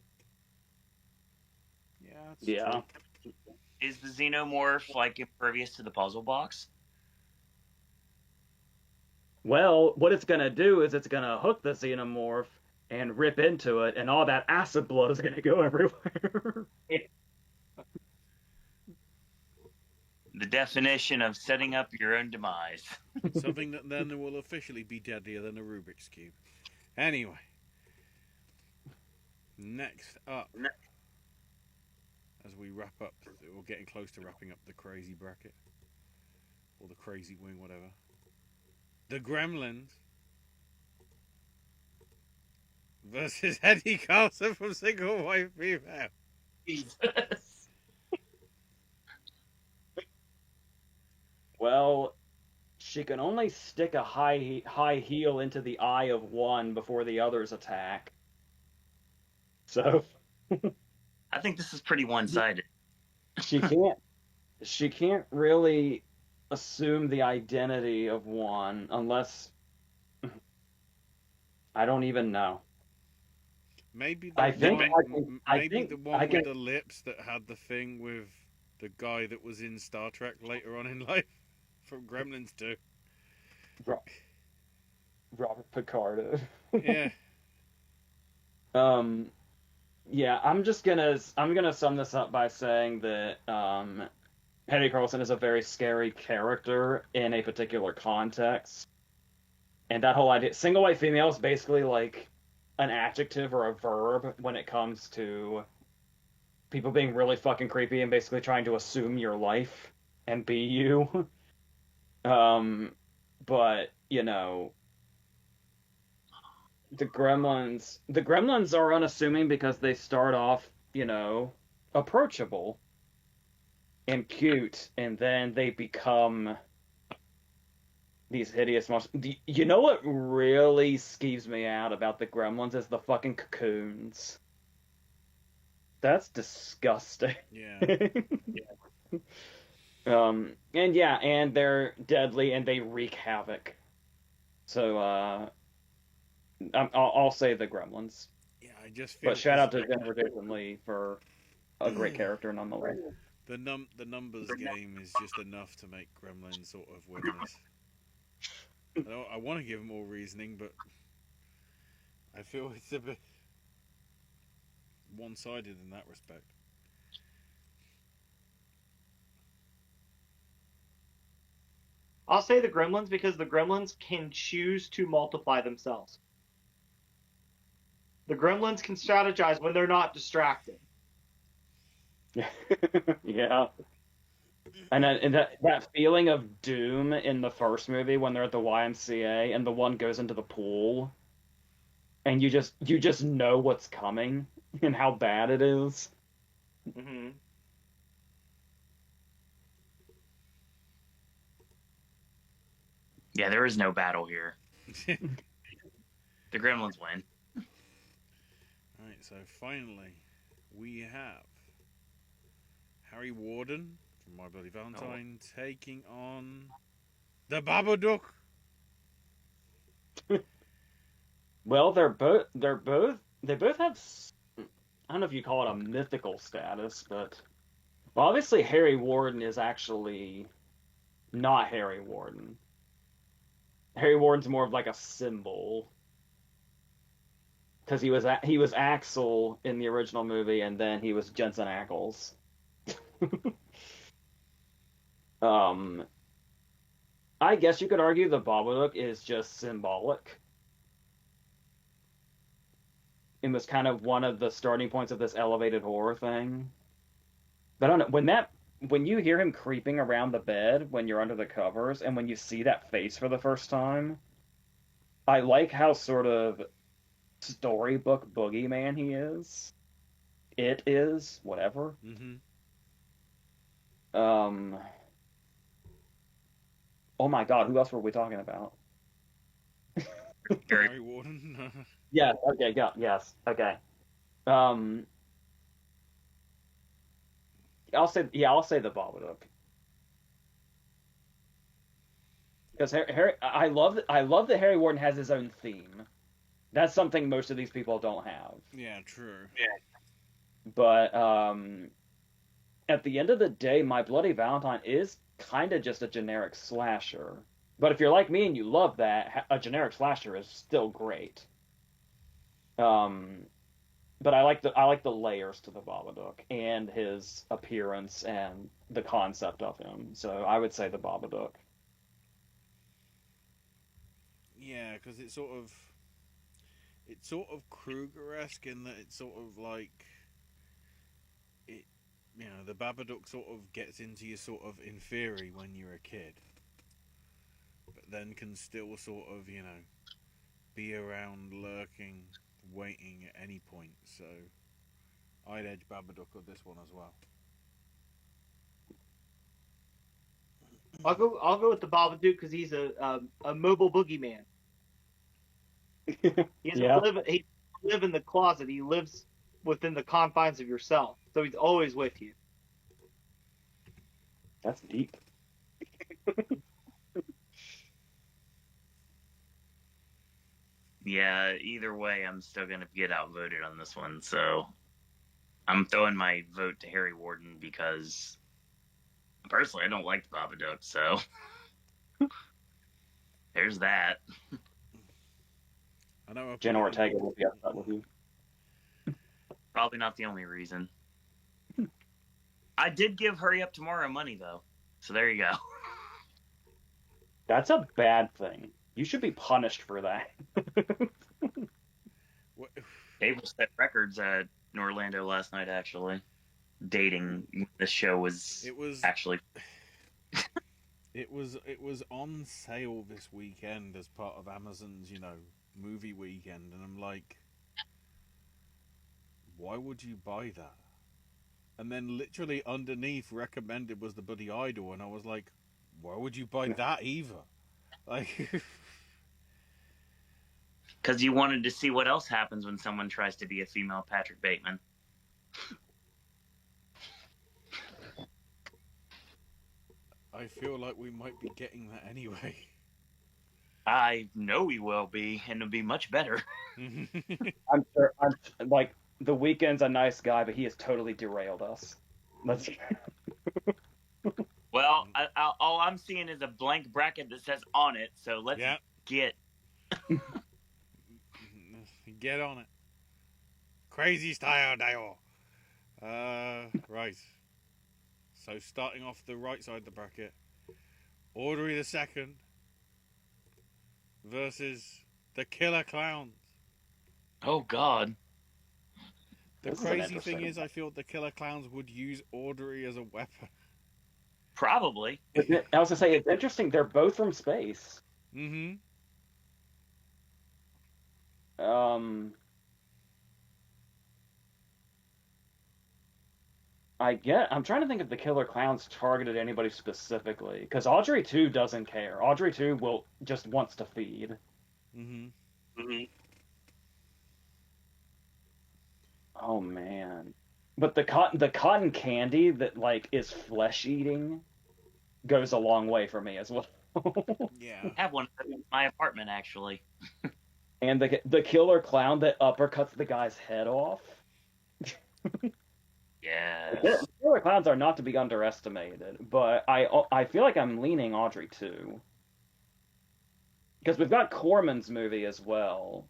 Yeah. Is the Xenomorph like impervious to the puzzle box? Well, what it's gonna do is it's gonna hook the Xenomorph and rip into it, and all that acid blood is gonna go everywhere. The definition of setting up your own demise. Something that then will officially be deadlier than a Rubik's Cube. Anyway. Next up. As we wrap up, we're getting close to wrapping up the crazy bracket. Or the crazy wing, whatever. The Gremlins versus Eddie Carlson from Single White Female. Jesus. Well, she can only stick a high heel into the eye of one before the others attack. So I think this is pretty one-sided. she can't really assume the identity of one unless I don't even know. Maybe the one with the lips that had the thing with the guy that was in Star Trek later on in life from Gremlins 2. Robert Picardo. Yeah. Yeah, I'm gonna sum this up by saying that Eddie Carlson is a very scary character in a particular context, And that whole idea, single white female is basically like an adjective or a verb when it comes to people being really fucking creepy and basically trying to assume your life and be you. But, you know, the gremlins are unassuming because they start off, you know, approachable and cute, and then they become these hideous monsters. You know what really skeeves me out about the gremlins is the fucking cocoons. That's disgusting. Yeah. And yeah, and they're deadly and they wreak havoc. So, I'll say the gremlins. Yeah, I just feel. But shout out to Jennifer Jason Leigh for a great character nonetheless. The numbers game is just enough to make Gremlins sort of winless. I want to give more reasoning, but I feel it's a bit one-sided in that respect. I'll say the gremlins because the gremlins can choose to multiply themselves. The gremlins can strategize when they're not distracted. Yeah. And that feeling of doom in the first movie when they're at the YMCA and the one goes into the pool and you just know what's coming and how bad it is. Mm-hmm. Yeah, there is no battle here. The gremlins win. Alright, so finally we have Harry Warden from My Bloody Valentine taking on the Babadook. Well, they both have, I don't know if you call it a mythical status, but well, obviously Harry Warden is actually not Harry Warden. Harry Warden's more of like a symbol because he was Axel in the original movie, and then he was Jensen Ackles. I guess you could argue the Babadook is just symbolic. It was kind of one of the starting points of this elevated horror thing. But I don't know, when you hear him creeping around the bed when you're under the covers, and when you see that face for the first time, I like how sort of storybook boogeyman he is. It is, whatever. Mm-hmm. Oh my god, who else were we talking about? Harry Warden. Yeah, okay, yeah, yes, okay. I'll say the Babadook. Because I love that Harry Warden has his own theme. That's something most of these people don't have. Yeah, true. Yeah. But at the end of the day, My Bloody Valentine is kind of just a generic slasher. But if you're like me and you love that, a generic slasher is still great. But I like the layers to the Babadook and his appearance and the concept of him. So I would say the Babadook. Yeah, because it's sort of Krueger-esque in that it's sort of like it. You know, the Babadook sort of gets into you sort of in theory when you're a kid, but then can still sort of, you know, be around lurking, waiting at any point. So I'd edge Babadook on this one as well. I'll go with the Babadook because he's a mobile boogeyman. He doesn't live in the closet. He lives within the confines of yourself. So he's always with you. That's deep. Yeah, either way, I'm still going to get outvoted on this one. So I'm throwing my vote to Harry Warden because personally, I don't like the Babadook. So there's that. I know Jenna Ortega will be upset with you. Probably not the only reason. I did give Hurry Up Tomorrow money, though. So there you go. That's a bad thing. You should be punished for that. Dave set records at Orlando last night, actually. Dating the show was actually. It was on sale this weekend as part of Amazon's, movie weekend, and I'm like, why would you buy that? And then literally underneath recommended was the Buddy Idol, and I was like, why would you buy that either? Like, because you wanted to see what else happens when someone tries to be a female Patrick Bateman. I feel like we might be getting that anyway. I know we will be, and it'll be much better. I'm sure. Like, the Weeknd's a nice guy, but he has totally derailed us. Well, all I'm seeing is a blank bracket that says on it, so let's get on it. Crazy style, Dale. Right. So starting off the right side of the bracket, Audrey the Second versus the Killer Klowns. Oh God. The crazy thing is, I feel the Killer Klowns would use Audrey as a weapon. Probably. I was gonna say, it's interesting. They're both from space. Mm-hmm. I'm trying to think if the Killer Klowns targeted anybody specifically, because Audrey 2 doesn't care. Audrey 2 just wants to feed. Mm-hmm. Mm-hmm. Oh man, but the cotton candy that like is flesh eating goes a long way for me as well. Yeah, I have one in my apartment actually. And the killer clown that uppercuts the guy's head off. Yeah. Killer clowns are not to be underestimated, but I feel like I'm leaning Audrey 2. Because we've got Corman's movie as well.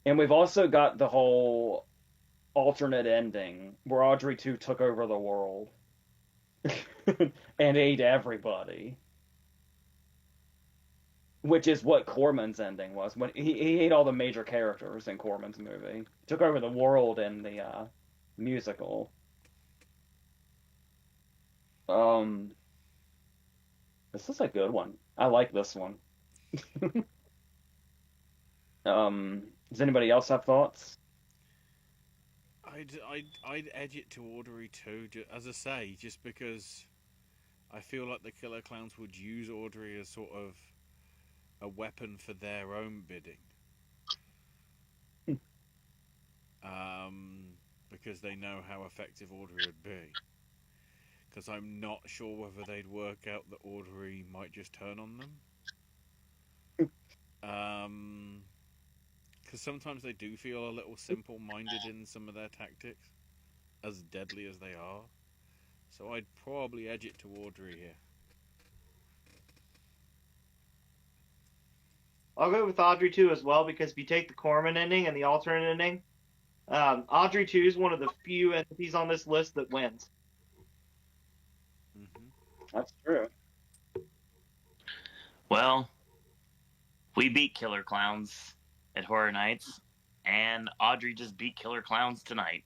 And we've also got the whole alternate ending where Audrey 2 took over the world and ate everybody. Which is what Corman's ending was. When he ate all the major characters in Corman's movie. Took over the world in the musical. This is a good one. I like this one. Does anybody else have thoughts? I'd edge it to Audrey 2, as I say, just because I feel like the Killer Klowns would use Audrey as sort of a weapon for their own bidding. Because they know how effective Audrey would be. Because I'm not sure whether they'd work out that Audrey might just turn on them. Because sometimes they do feel a little simple-minded in some of their tactics, as deadly as they are. So I'd probably edge it to Audrey here. I'll go with Audrey 2 as well, because if you take the Corman ending and the alternate ending, Audrey 2 is one of the few entities on this list that wins. Mm-hmm. That's true. Well, we beat Killer Klowns at Horror Nights, and Audrey just beat Killer Klowns tonight.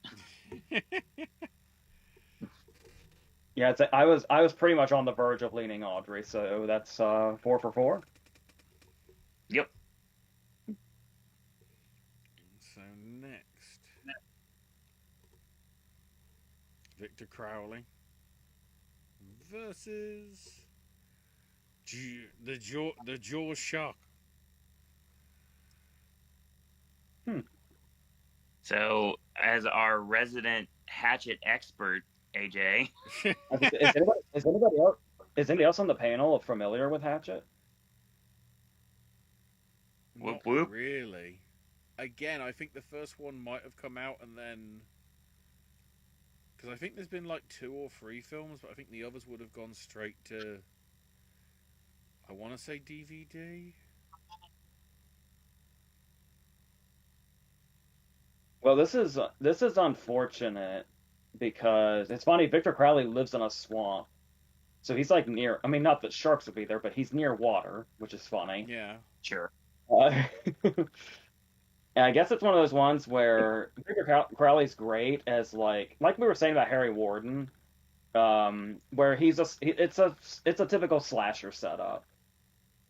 Yeah, I was pretty much on the verge of leaning Audrey, so that's 4 for 4. Yep. So next, Victor Crowley versus the Jaws Shark. So, as our resident hatchet expert, AJ, is anybody else on the panel familiar with Hatchet? Not really. Again, I think the first one might have come out and then... Because I think there's been like 2 or 3 films, but I think the others would have gone straight to... I want to say DVD? Well, this is unfortunate because it's funny. Victor Crowley lives in a swamp, So he's like near. I mean, not that sharks would be there, but he's near water, which is funny. Yeah. Sure. And I guess it's one of those ones where Victor Crowley's great as like we were saying about Harry Warden, where it's a typical slasher setup,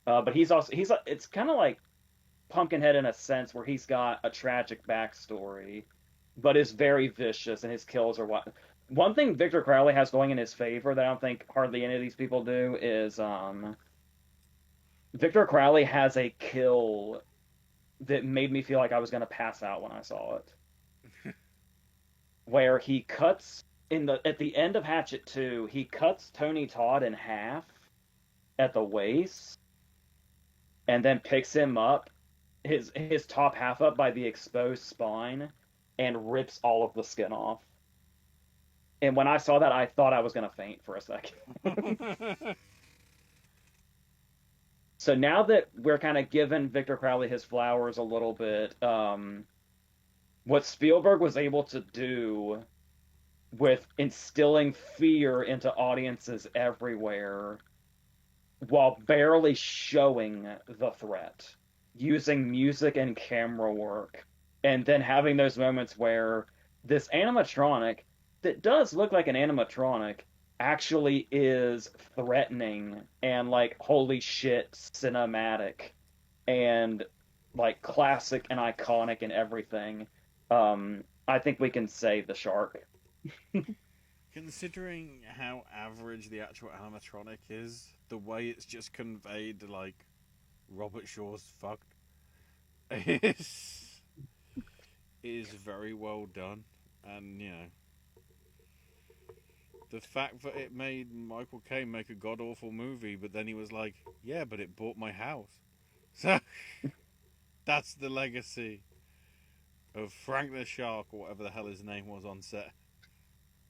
but it's kind of like Pumpkinhead in a sense where he's got a tragic backstory, but is very vicious and his kills are what. One thing Victor Crowley has going in his favor that I don't think hardly any of these people do is Victor Crowley has a kill that made me feel like I was going to pass out when I saw it. Where he cuts at the end of Hatchet 2, he cuts Tony Todd in half at the waist and then picks him up, his top half up by the exposed spine, and rips all of the skin off. And when I saw that, I thought I was going to faint for a second. So now that we're kind of giving Victor Crowley his flowers a little bit, what Spielberg was able to do with instilling fear into audiences everywhere while barely showing the threat, using music and camera work, and then having those moments where this animatronic that does look like an animatronic actually is threatening and like holy shit cinematic and like classic and iconic and everything. I think we can say the shark. Considering how average the actual animatronic is, the way it's just conveyed like Robert Shaw's fucked is very well done. And you know, the fact that it made Michael Caine make a god-awful movie, but then he was like, yeah, but it bought my house. So, that's the legacy of Frank the Shark, or whatever the hell his name was on set.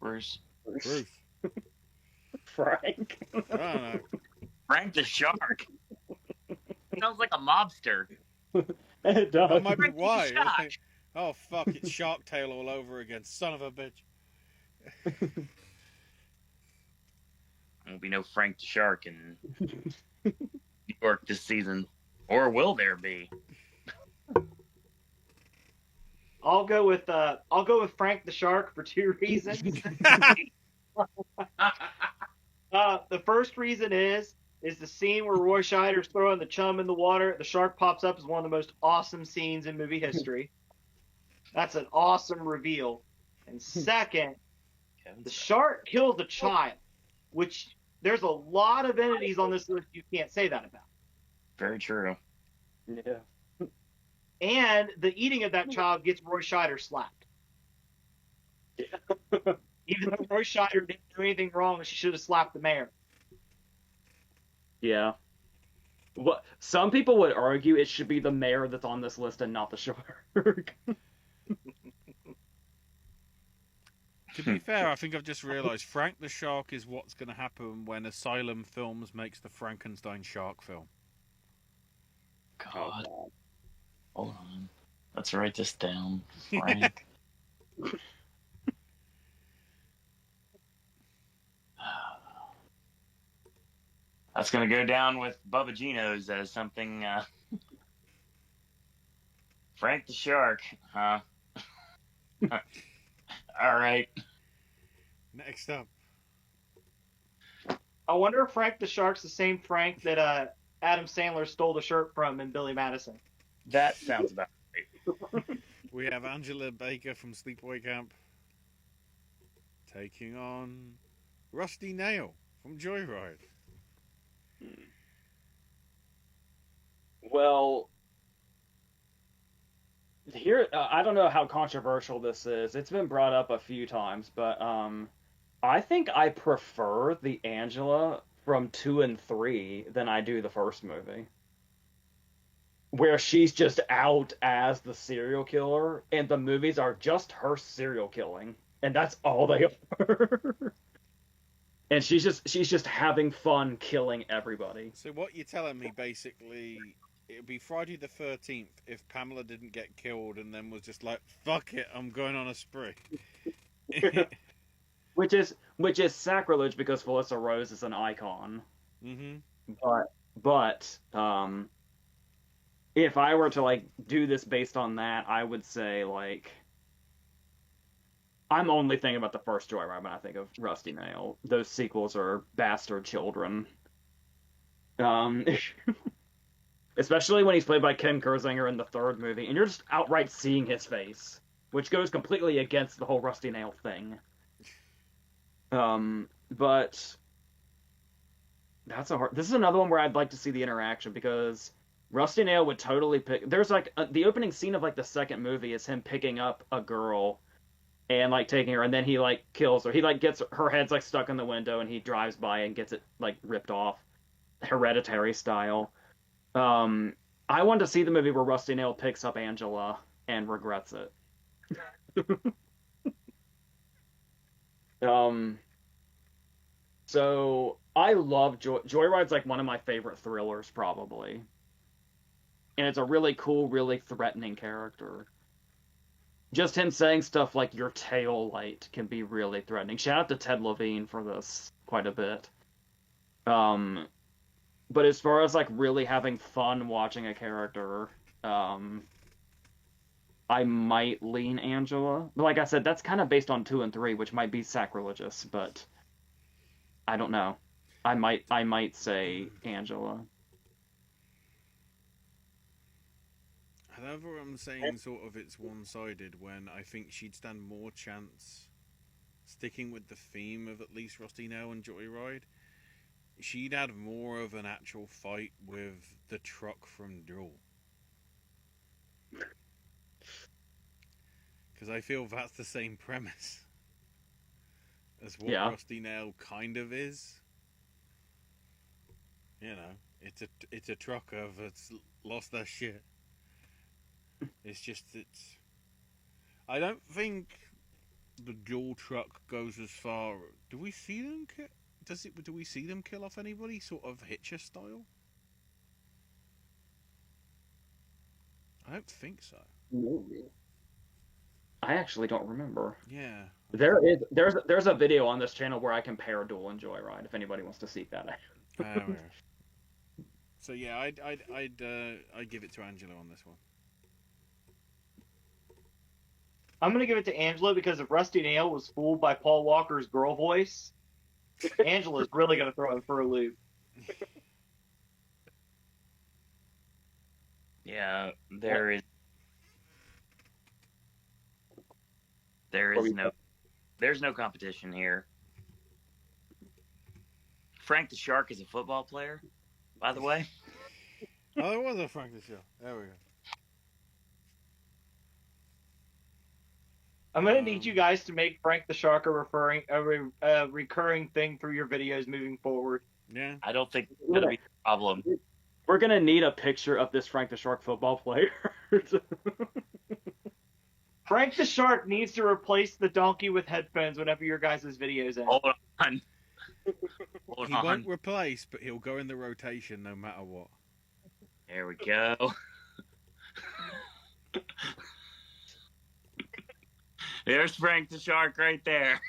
Bruce. Frank. I don't know. Frank the Shark. Sounds like a mobster. It does. That might be Frank the why. Shark. Oh, fuck, it's Shark Tale all over again. Son of a bitch. Won't be no Frank the Shark in New York this season. Or will there be? I'll go with Frank the Shark for two reasons. The first reason is the scene where Roy Scheider's throwing the chum in the water. The shark pops up is one of the most awesome scenes in movie history. That's an awesome reveal. And second, the shark kills a child, which there's a lot of entities on this list you can't say that about. Very true. Yeah. And the eating of that child gets Roy Scheider slapped. Yeah. Even though Roy Scheider didn't do anything wrong, she should have slapped the mayor. Yeah. What some people would argue it should be the mayor that's on this list and not the shark. To be fair, I think I've just realised Frank the Shark is what's going to happen when Asylum Films makes the Frankenstein shark film. God. Hold on. Let's write this down. Frank. That's going to go down with Bubba Gino's as something. Frank the Shark, huh? All right. Next up. I wonder if Frank the Shark's the same Frank that Adam Sandler stole the shirt from in Billy Madison. That sounds about right. We have Angela Baker from Sleepaway Camp taking on Rusty Nail from Joyride. Well, here I don't know how controversial this is. It's been brought up a few times, but I think I prefer the Angela from 2 and 3 than I do the first movie, where she's just out as the serial killer, and the movies are just her serial killing, and that's all they are. And she's just having fun killing everybody. So what you're telling me, basically, it would be Friday the 13th if Pamela didn't get killed and then was just like, fuck it, I'm going on a spree. which is sacrilege because Felissa Rose is an icon. Mm-hmm. But if I were to like do this based on that, I would say like I'm only thinking about the first Joyride when I think of Rusty Nail. Those sequels are bastard children. Especially when he's played by Ken Kersinger in the third movie, and you're just outright seeing his face, which goes completely against the whole Rusty Nail thing. But this is another one where I'd like to see the interaction, because Rusty Nail would totally pick. There's like the opening scene of like the second movie is him picking up a girl and like taking her, and then he like kills her. He like gets her head's like stuck in the window, and he drives by and gets it like ripped off, Hereditary style. I want to see the movie where Rusty Nail picks up Angela and regrets it. So I love Joyride's like one of my favorite thrillers probably, and it's a really cool, really threatening character. Just him saying stuff like "your tail light" can be really threatening. Shout out to Ted Levine for this quite a bit. But as far as like really having fun watching a character, I might lean Angela. But like I said, that's kind of based on 2 and 3, which might be sacrilegious, but I don't know. I might say Angela. However, I'm saying sort of it's one-sided when I think she'd stand more chance, sticking with the theme of at least Rusty Nail and Joyride. She'd had more of an actual fight with the truck from Duel. Because I feel that's the same premise as what Rusty Nail kind of is. You know, it's a trucker that's lost their shit. It's just I don't think the Duel truck goes as far. Do we see them do we see them kill off anybody, sort of Hitcher style? I don't think so. Maybe. I actually don't remember. Yeah. There's a video on this channel where I compare Duel and Joyride, if anybody wants to seek that out. So yeah, I'd give it to Angela on this one. I'm gonna give it to Angela because if Rusty Nail was fooled by Paul Walker's girl voice, Angela's really gonna throw him for a loop. Yeah, there's no competition here. Frank the Shark is a football player, by the way. Oh, there was a Frank the Shark. There we go. I'm gonna need you guys to make Frank the Shark a recurring thing through your videos moving forward. Yeah. I don't think it's gonna be a problem. We're gonna need a picture of this Frank the Shark football player. Frank the Shark needs to replace the donkey with headphones whenever your guys' videos end. Hold on. He won't replace, but he'll go in the rotation no matter what. There we go. There's Frank the Shark right there.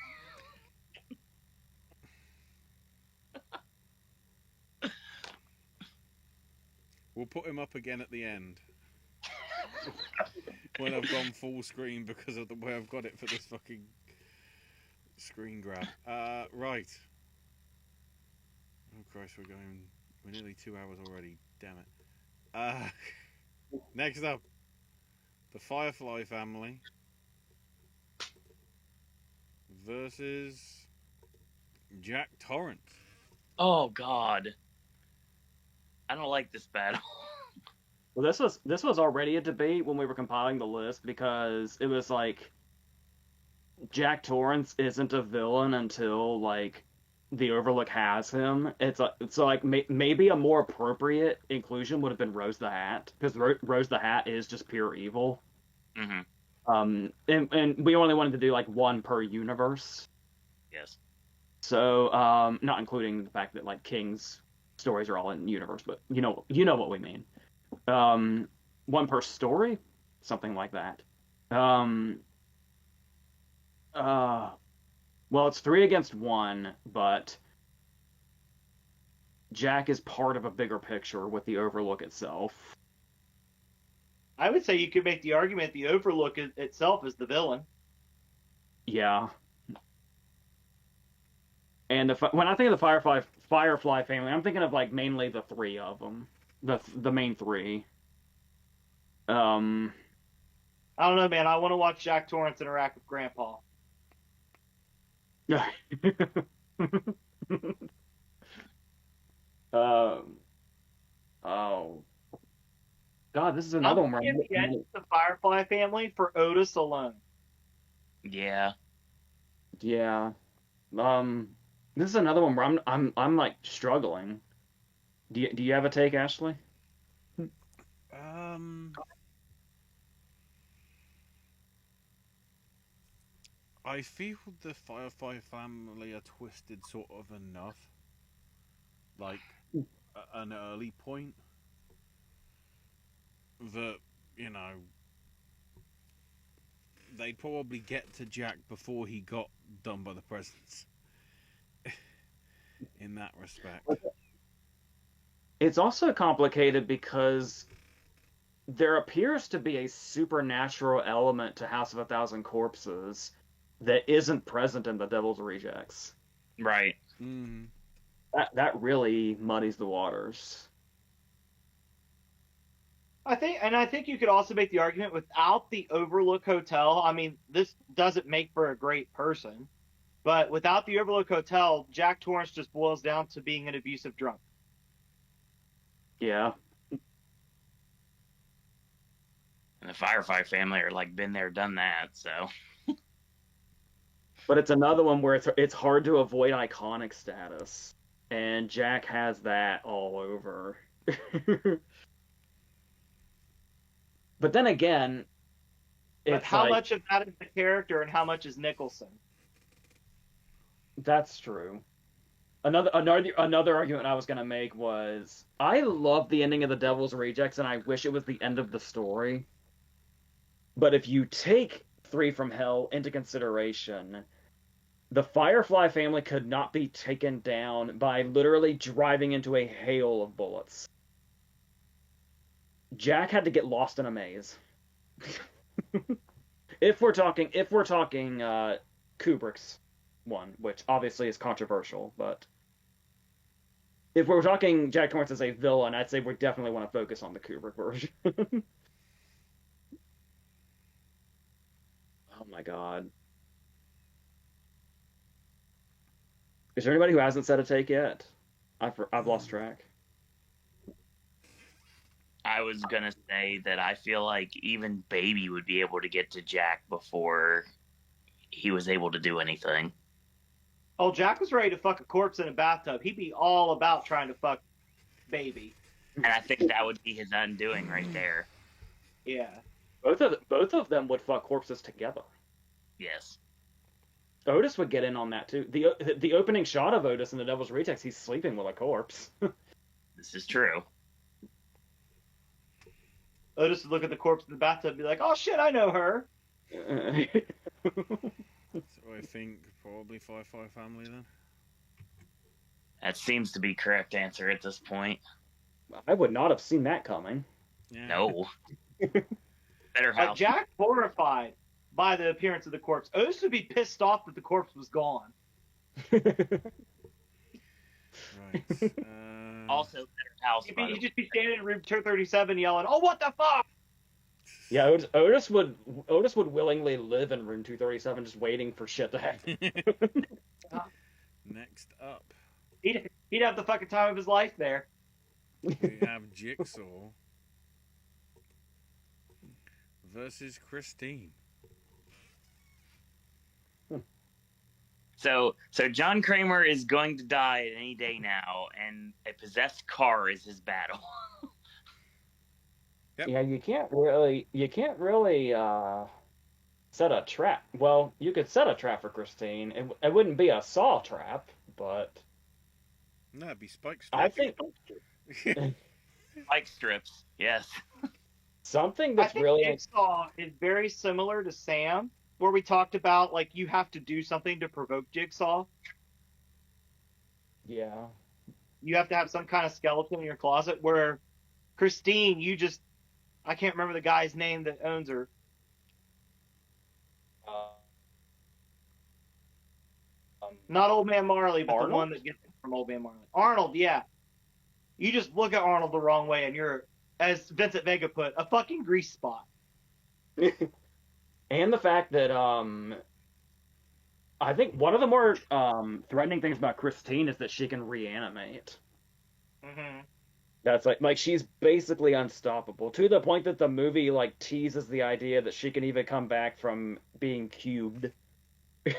We'll put him up again at the end. When I've gone full screen because of the way I've got it for this fucking screen grab. Right. Oh Christ, we're nearly 2 hours already, damn it. Next up, the Firefly family versus Jack Torrance. Oh God. I don't like this battle. Well, this was already a debate when we were compiling the list, because it was like Jack Torrance isn't a villain until like the Overlook has him. It's like maybe a more appropriate inclusion would have been Rose the Hat, because Rose the Hat is just pure evil. Mm-hmm. And we only wanted to do like one per universe. Yes. So not including the fact that like King's stories are all in universe, but you know what we mean. One per story, something like that. Well, it's 3 against 1, but Jack is part of a bigger picture with the Overlook itself. I would say you could make the argument the Overlook itself is the villain. Yeah. And when I think of the Firefly family, I'm thinking of like mainly the 3 of them, the main 3. I don't know, man. I want to watch Jack Torrance interact with Grandpa. Oh, God, this is another one. The Firefly family for Otis alone. Yeah. Yeah. This is another one where I'm like struggling. Do you have a take, Ashley? I feel the Firefly family are twisted sort of enough. Like, an early point. That, you know, they'd probably get to Jack before he got done by the presents. In that respect. It's also complicated because there appears to be a supernatural element to House of a Thousand Corpses that isn't present in the Devil's Rejects. Right. Mm-hmm. That really muddies the waters. I think you could also make the argument without the Overlook Hotel. I mean, this doesn't make for a great person, but without the Overlook Hotel, Jack Torrance just boils down to being an abusive drunk. Yeah. And the Firefly family are like been there, done that. So. But it's another one where it's hard to avoid iconic status, and Jack has that all over. But then again, but how much of that is the character and how much is Nicholson? That's true. Another argument I was gonna make was I love the ending of the Devil's Rejects, and I wish it was the end of the story. But if you take 3 from Hell into consideration, the Firefly family could not be taken down by literally driving into a hail of bullets. Jack had to get lost in a maze. If we're talking Kubrick's one, which obviously is controversial, but if we're talking Jack Torrance as a villain, I'd say we definitely want to focus on the Kubrick version. Oh my God. Is there anybody who hasn't said a take yet? I've lost track. I was gonna say that I feel like even Baby would be able to get to Jack before he was able to do anything. Oh, Jack was ready to fuck a corpse in a bathtub. He'd be all about trying to fuck Baby. And I think that would be his undoing right there. Yeah. Both of them would fuck corpses together. Yes. Otis would get in on that too. The opening shot of Otis in the Devil's Rejects, he's sleeping with a corpse. This is true. Otis would look at the corpse in the bathtub and be like, "Oh shit, I know her." So I think probably Firefly family then. That seems to be correct answer at this point. I would not have seen that coming. Yeah. No. Better house. Jack horrified by the appearance of the corpse. Otis would be pissed off that the corpse was gone. Right. Also, better house. He'd just be standing in room 237 yelling, "Oh, what the fuck!" Yeah, Otis would willingly live in room 237, just waiting for shit to happen. Next up, He'd have the fucking time of his life there. we have Jigsaw versus Christine. So John Kramer is going to die at any day now, and a possessed car is his battle. Yep. Yeah, you can't really set a trap. Well, you could set a trap for Christine. It wouldn't be a saw trap, but No, it'd be spike I strips. think Spike strips, yes. something I that's think really Jigsaw is very similar to Sam where we talked about like you have to do something to provoke Jigsaw. Yeah. You have to have some kind of skeleton in your closet. Where Christine, I can't remember the guy's name that owns her. Not Old Man Marley, but Arnold? the one that gets it from Old Man Marley. Arnold, yeah. You just look at Arnold the wrong way, and you're, as Vincent Vega put, a fucking grease spot. And the fact that I think one of the more threatening things about Christine is that she can reanimate. Mm-hmm. That's like she's basically unstoppable, to the point that the movie like teases the idea that she can even come back from being cubed. Yeah.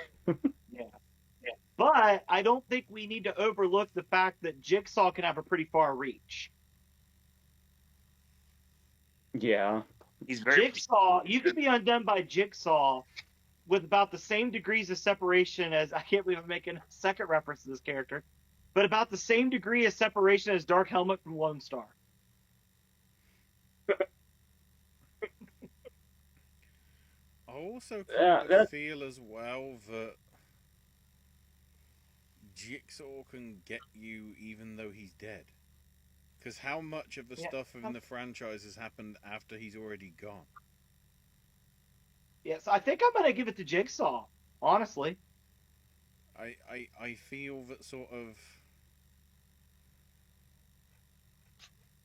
But I don't think we need to overlook the fact that Jigsaw can have a pretty far reach. Yeah. He's very Jigsaw, you can be undone by Jigsaw with about the same degrees of separation as, I can't believe I'm making a second reference to this character, but about the same degree of separation as Dark Helmet from Lone Star. I also kind of feel as well that Jigsaw can get you even though he's dead. Because how much of the stuff in the franchise has happened after he's already gone? Yes, I think I'm going to give it to Jigsaw, honestly. I feel that sort of...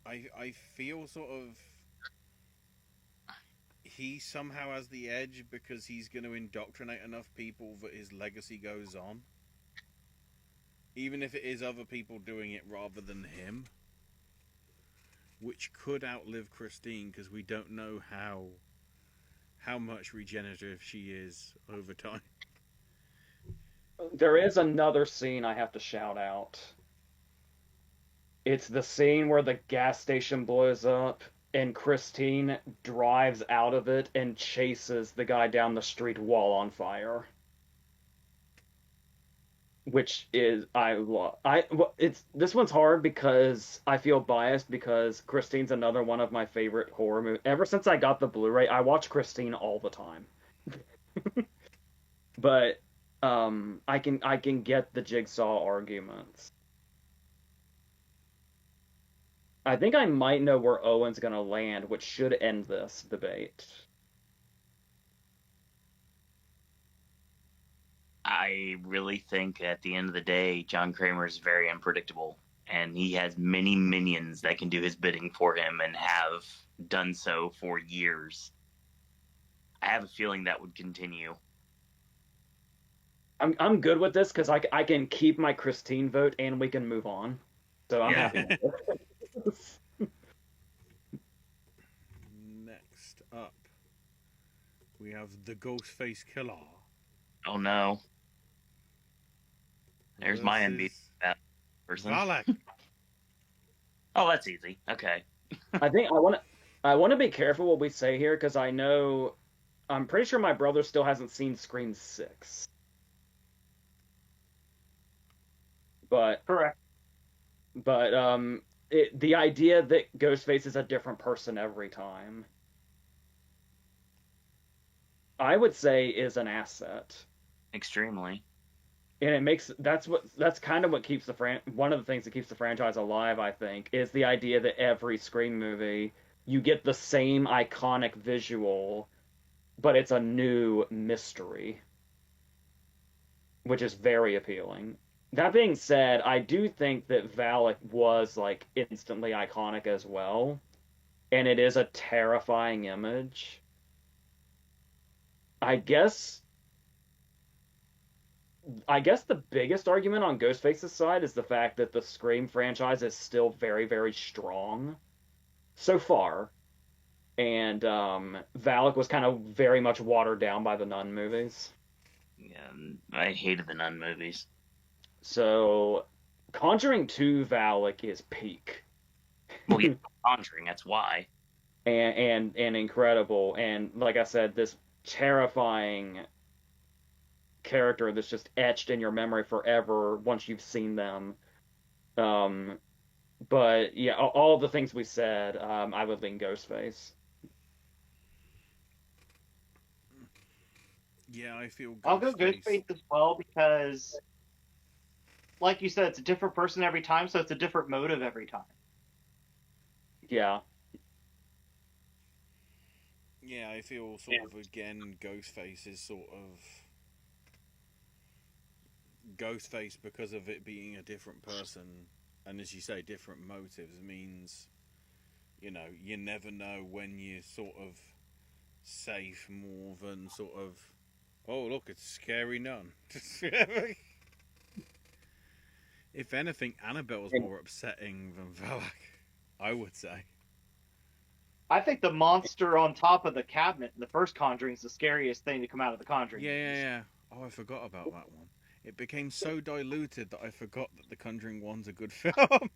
I feel sort of... He somehow has the edge because he's going to indoctrinate enough people that his legacy goes on. Even if it is other people doing it rather than him. Which could outlive Christine because we don't know how much regenerative she is over time. There is another scene I have to shout out. It's the scene where the gas station blows up and Christine drives out of it and chases the guy down the street wall on fire. Which is this one's hard because I feel biased because Christine's another one of my favorite horror movies. Ever since I got the Blu-ray, I watch Christine all the time. But I can get the Jigsaw arguments. I think I might know where Owen's gonna land, which should end this debate. I really think at the end of the day, John Kramer is very unpredictable, and he has many minions that can do his bidding for him and have done so for years. I have a feeling that would continue. I'm good with this because I can keep my Christine vote and we can move on. So I'm happy with this. Next up, we have the Ghostface Killer. Oh no. There's my MVP. That person. Valak. Oh, that's easy. Okay. I think I want to be careful what we say here because I'm pretty sure my brother still hasn't seen Scream 6. But Correct. But the idea that Ghostface is a different person every time, I would say, is an asset. Extremely. And it makes that's kind of what keeps one of the things that keeps the franchise alive, I think, is the idea that every Scream movie you get the same iconic visual, but it's a new mystery, which is very appealing. That being said, I do think that Valak was like instantly iconic as well, and it is a terrifying image. I guess the biggest argument on Ghostface's side is the fact that the Scream franchise is still very, very strong so far. And Valak was kind of very much watered down by the Nun movies. Yeah, I hated the Nun movies. So Conjuring 2 Valak is peak. Well, yeah, Conjuring, that's why. And incredible. And like I said, this terrifying character that's just etched in your memory forever once you've seen them. But yeah, all the things we said, I would lean Ghostface. Yeah, I feel I'll go Ghostface. Ghostface as well because, like you said, it's a different person every time, so it's a different motive every time. Yeah. Yeah, I feel sort of again Ghostface is sort of Ghostface because of it being a different person, and as you say, different motives means, you know, you never know when you're sort of safe more than sort of, oh look, it's a scary nun. If anything, Annabelle's more upsetting than Valak, I would say. I think the monster on top of the cabinet in the first Conjuring is the scariest thing to come out of the Conjuring. Yeah. Oh, I forgot about that one. It became so diluted that I forgot that The Conjuring 1's a good film.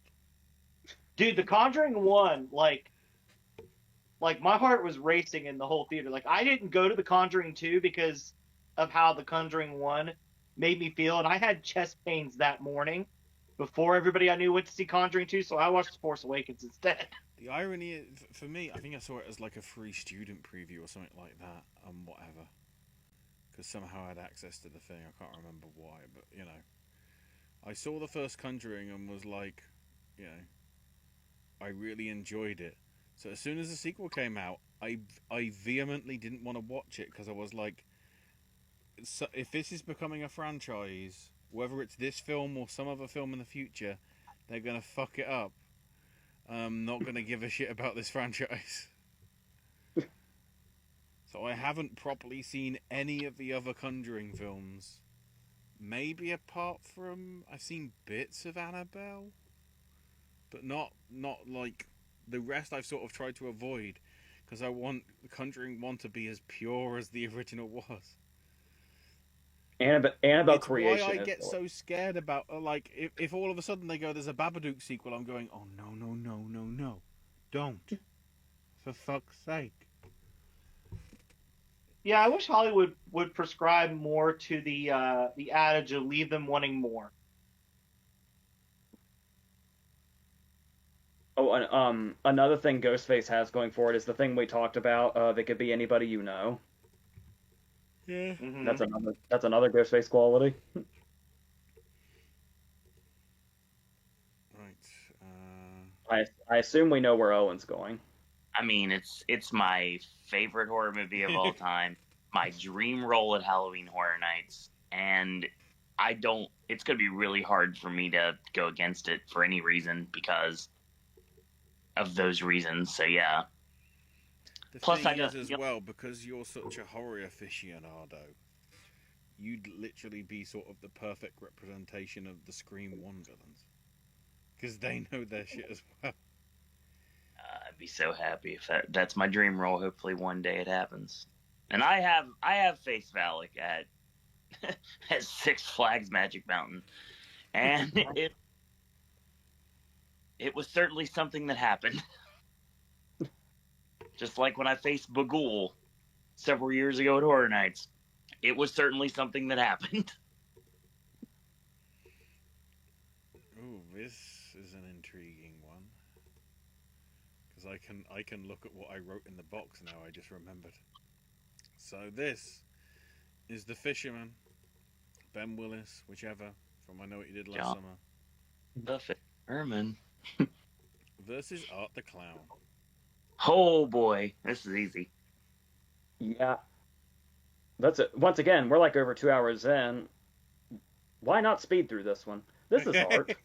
Dude, the Conjuring 1, like my heart was racing in the whole theater. Like, I didn't go to the Conjuring 2 because of how the Conjuring 1 made me feel, and I had chest pains that morning before everybody I knew went to see Conjuring 2, so I watched Force Awakens instead. The irony is, for me, I think I saw it as like a free student preview or something like that, and whatever. Because somehow I had access to the thing, I can't remember why, but, you know. I saw the first Conjuring and was like, you know, I really enjoyed it. So as soon as the sequel came out, I vehemently didn't want to watch it because I was like, so if this is becoming a franchise, whether it's this film or some other film in the future, they're gonna fuck it up. I'm not gonna give a shit about this franchise. So I haven't properly seen any of the other Conjuring films. Maybe apart from I've seen bits of Annabelle, but not like the rest. I've sort of tried to avoid because I want the Conjuring 1 to be as pure as the original was. Annabelle It's creation. why I get so scared about like if all of a sudden they go there's a Babadook sequel, I'm going, oh no, don't, for fuck's sake. Yeah, I wish Hollywood would prescribe more to the adage of leave them wanting more. Oh, and another thing Ghostface has going forward is the thing we talked about. They could be anybody you know. Yeah. Mm-hmm. That's another Ghostface quality. Right. I assume we know where Owen's going. I mean, it's my favorite horror movie of all time. My dream role at Halloween Horror Nights, and it's going to be really hard for me to go against it for any reason because of those reasons. So yeah. The Plus, thing is as well, because you're such a horror aficionado, you'd literally be sort of the perfect representation of the Scream 1 villains. Because they know their shit as well. I'd be so happy if that's my dream role. Hopefully one day it happens. And I have faced Valak at at Six Flags Magic Mountain, and it was certainly something that happened. Just like when I faced Bagul several years ago at Horror Nights, it was certainly something that happened. Ooh, this is an intriguing one. Because I can look at what I wrote in the box now. I just remembered. So this is the Fisherman, Ben Willis, whichever, from I Know What You Did Last Summer. The Fisherman. Versus Art the Clown. Oh boy, this is easy. Yeah. That's it. Once again, we're like over 2 hours in. Why not speed through this one? This is art.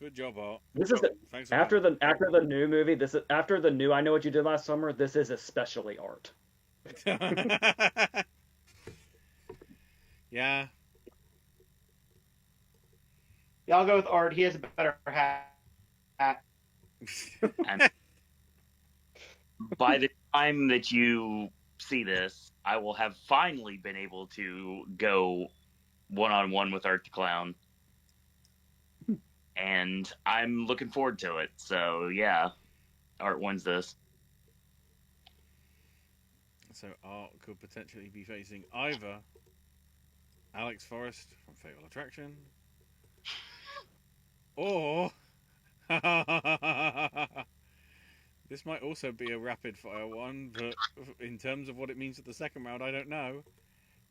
Good job, Art. This is after the new movie. This is after the new I Know What You Did Last Summer. This is especially art. Yeah. Yeah, I'll go with Art. He has a better hat. And by the time that you see this, I will have finally been able to go one-on-one with Art the Clown. And I'm looking forward to it. So, yeah, Art wins this. So Art could potentially be facing either Alex Forrest from Fatal Attraction or This might also be a rapid fire one, but in terms of what it means for the second round, I don't know.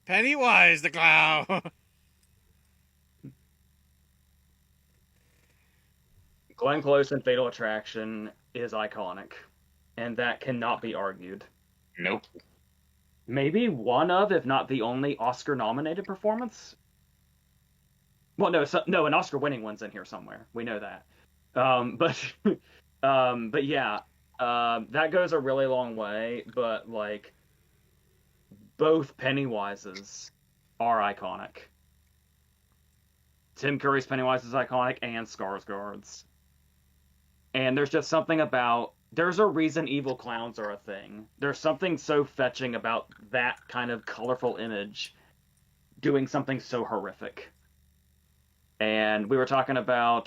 Pennywise the clown. Glenn Close in Fatal Attraction is iconic, and that cannot be argued. Nope. Maybe one of, if not the only, Oscar-nominated performance. Well, no, an Oscar-winning one's in here somewhere. We know that. But yeah, that goes a really long way. But like, both Pennywises are iconic. Tim Curry's Pennywise is iconic, and Skarsgård's. And there's just something about, there's a reason evil clowns are a thing. There's something so fetching about that kind of colorful image doing something so horrific. And we were talking about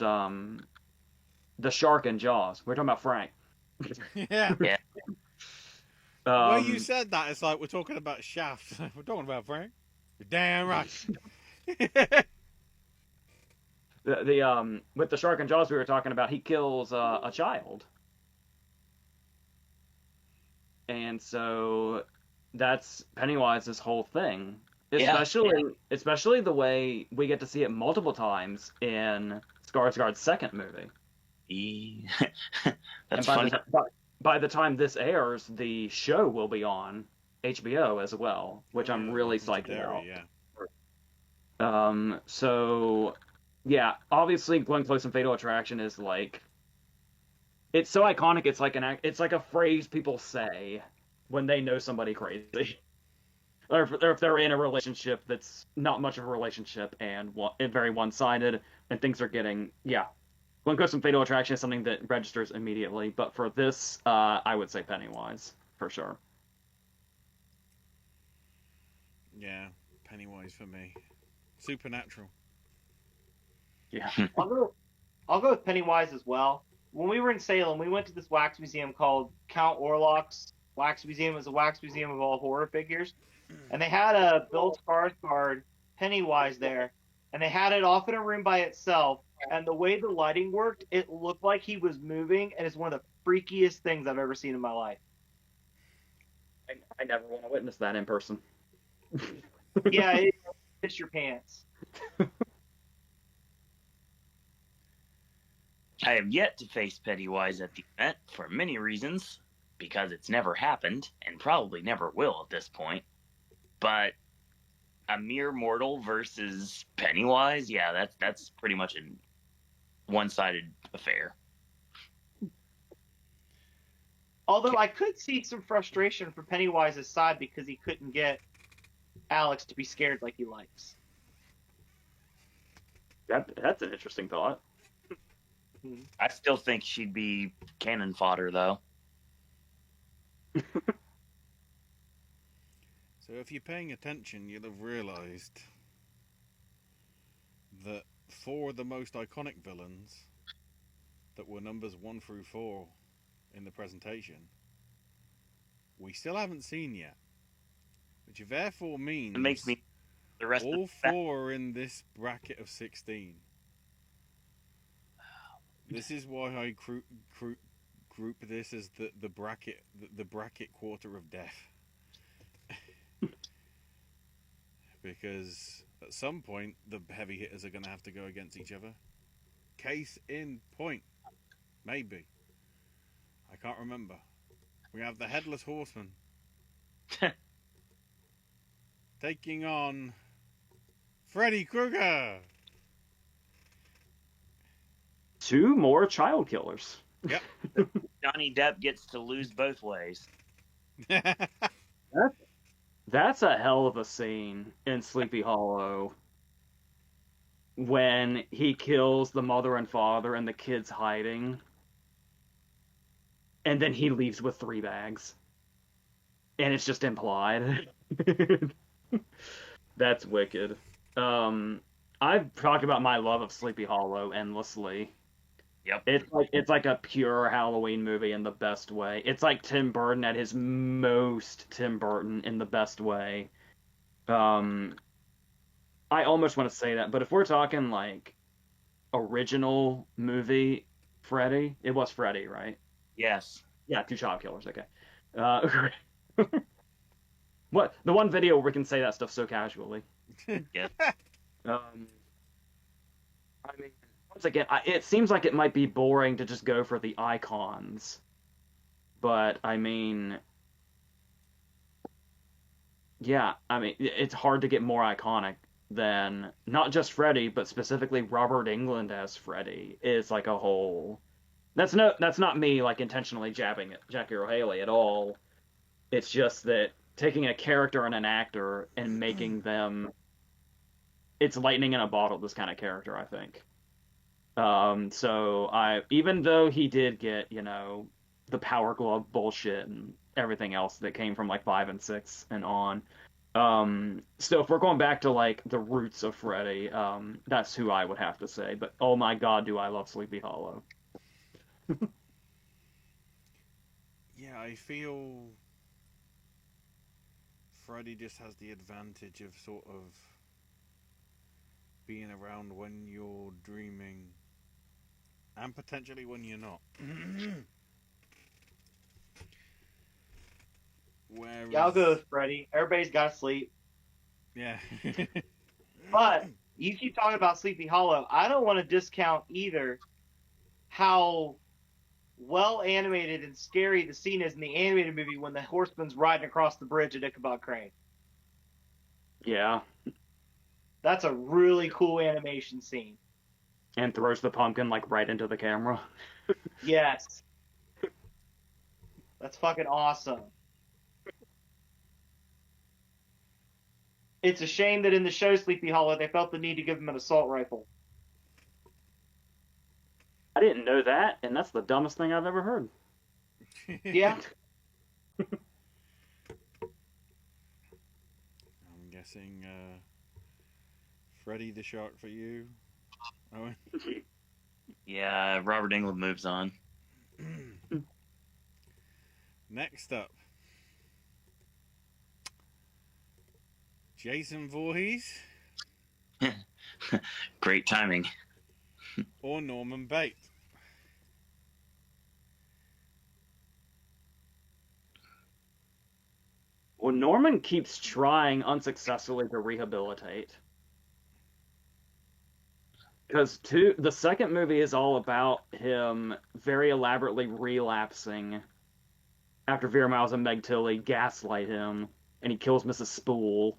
the shark in Jaws. We were talking about Frank. Yeah. Yeah. Well, you said that, it's like we're talking about Shaft. We're talking about Frank. You're damn right. The with the shark in Jaws we were talking about, he kills a child. And so that's Pennywise's whole thing. Especially the way we get to see it multiple times in Skarsgård's second movie. That's funny. By the time this airs, the show will be on HBO as well, which I'm really psyched about. Yeah. So yeah, obviously Glenn Close and Fatal Attraction is like, it's so iconic. It's like a phrase people say when they know somebody crazy, or if they're in a relationship that's not much of a relationship and very one-sided, and things are getting Glenn Close and Fatal Attraction is something that registers immediately. But for this, I would say Pennywise for sure. Yeah, Pennywise for me. Supernatural. Yeah. I'll go with Pennywise as well. When we were in Salem, we went to this wax museum called Count Orlok's Wax Museum. It was a wax museum of all horror figures. And they had a Bill Skarsgård Pennywise there. And they had it off in a room by itself. And the way the lighting worked, it looked like he was moving. And it's one of the freakiest things I've ever seen in my life. I never want to witness that in person. Yeah, it's your pants. I have yet to face Pennywise at the event for many reasons, because it's never happened and probably never will at this point. But a mere mortal versus Pennywise, yeah, that's pretty much a one-sided affair. Although I could see some frustration from Pennywise's side because he couldn't get Alex to be scared like he likes. That's an interesting thought. I still think she'd be cannon fodder, though. So if you're paying attention, you'll have realised that 4 of the most iconic villains that were numbers 1 through 4 in the presentation, we still haven't seen yet. Which therefore means It makes me the rest all of 4 are in this bracket of 16. This is why I group this as the bracket quarter of death. Because at some point the heavy hitters are going to have to go against each other. Case in point, maybe. I can't remember. We have the Headless Horseman taking on Freddy Krueger. 2 more child killers. Yep. Johnny Depp gets to lose both ways. That's a hell of a scene in Sleepy Hollow when he kills the mother and father and the kids hiding, and then he leaves with 3 bags, and it's just implied. That's wicked. I've talked about my love of Sleepy Hollow endlessly. Yep. It's like a pure Halloween movie in the best way. It's like Tim Burton at his most Tim Burton in the best way. I almost want to say that, but if we're talking like original movie Freddy, it was Freddy, right? Yes. Yeah, 2 child killers. Okay. What the one video where we can say that stuff so casually? Yeah. I mean, once again, it seems like it might be boring to just go for the icons, but I mean, yeah, I mean, it's hard to get more iconic than not just Freddy, but specifically Robert Englund as Freddy is like a whole. That's not me like intentionally jabbing at Jackie Earle Haley at all. It's just that taking a character and an actor and making them, it's lightning in a bottle. This kind of character, I think. So even though he did get, the Power Glove bullshit and everything else that came from like 5 and 6 and on. So if we're going back to like the roots of Freddy, that's who I would have to say. But oh my God, do I love Sleepy Hollow. Yeah, I feel Freddy just has the advantage of sort of being around when you're dreaming and potentially when you're not. Whereas... Yeah, I'll go with Freddy. Everybody's got to sleep. Yeah. But you keep talking about Sleepy Hollow. I don't want to discount either how well animated and scary the scene is in the animated movie when the horseman's riding across the bridge at Ichabod Crane. Yeah. That's a really cool animation scene. And throws the pumpkin like right into the camera. Yes. That's fucking awesome. It's a shame that in the show Sleepy Hollow they felt the need to give him an assault rifle. I didn't know that, and that's the dumbest thing I've ever heard. Yeah. I'm guessing Freddy the Shark for you, Owen. Yeah, Robert Englund moves on. Next up, Jason Voorhees Great timing. or Norman Bates. Well, Norman keeps trying unsuccessfully to rehabilitate. Because the second movie is all about him very elaborately relapsing after Vera Miles and Meg Tilly gaslight him, and he kills Mrs. Spool.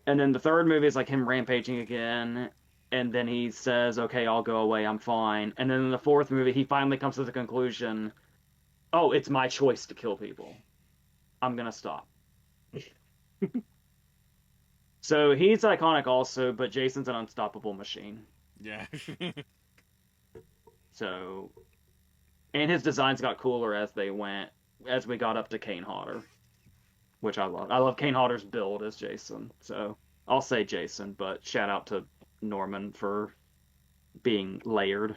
And then the third movie is like him rampaging again, and then he says, okay, I'll go away, I'm fine. And then in the fourth movie, he finally comes to the conclusion, oh, it's my choice to kill people. I'm gonna stop. So he's iconic also, but Jason's an unstoppable machine. Yeah. So, and his designs got cooler as we got up to Kane Hodder, which I love. I love Kane Hodder's build as Jason. So I'll say Jason, but shout out to Norman for being layered.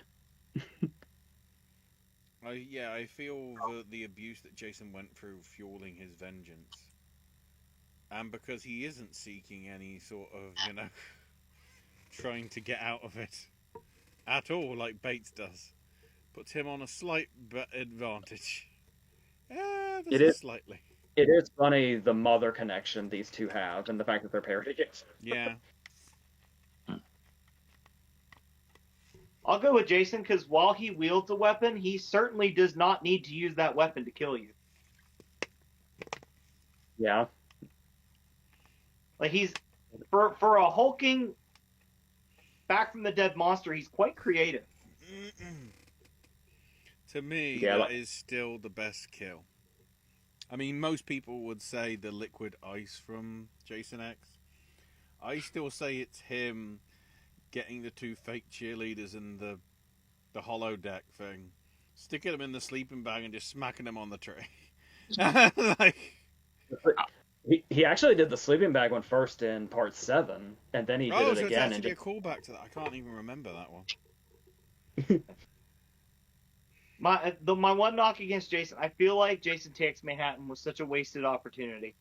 I feel the abuse that Jason went through fueling his vengeance. And because he isn't seeking any sort of, trying to get out of it at all, like Bates does, puts him on a slight advantage. Slightly. It is funny the mother connection these two have, and the fact that they're paired. Yeah. I'll go with Jason because while he wields a weapon, he certainly does not need to use that weapon to kill you. Yeah. Like he's for a hulking back from the dead monster, he's quite creative. To me, that is still the best kill. I mean, most people would say the liquid ice from Jason X. I still say it's him getting the 2 fake cheerleaders and the holodeck thing, sticking them in the sleeping bag and just smacking them on the tray. He actually did the sleeping bag one first in part 7, and then he did it so again. It's actually a callback to that. I can't even remember that one. My one knock against Jason, I feel like Jason Takes Manhattan was such a wasted opportunity.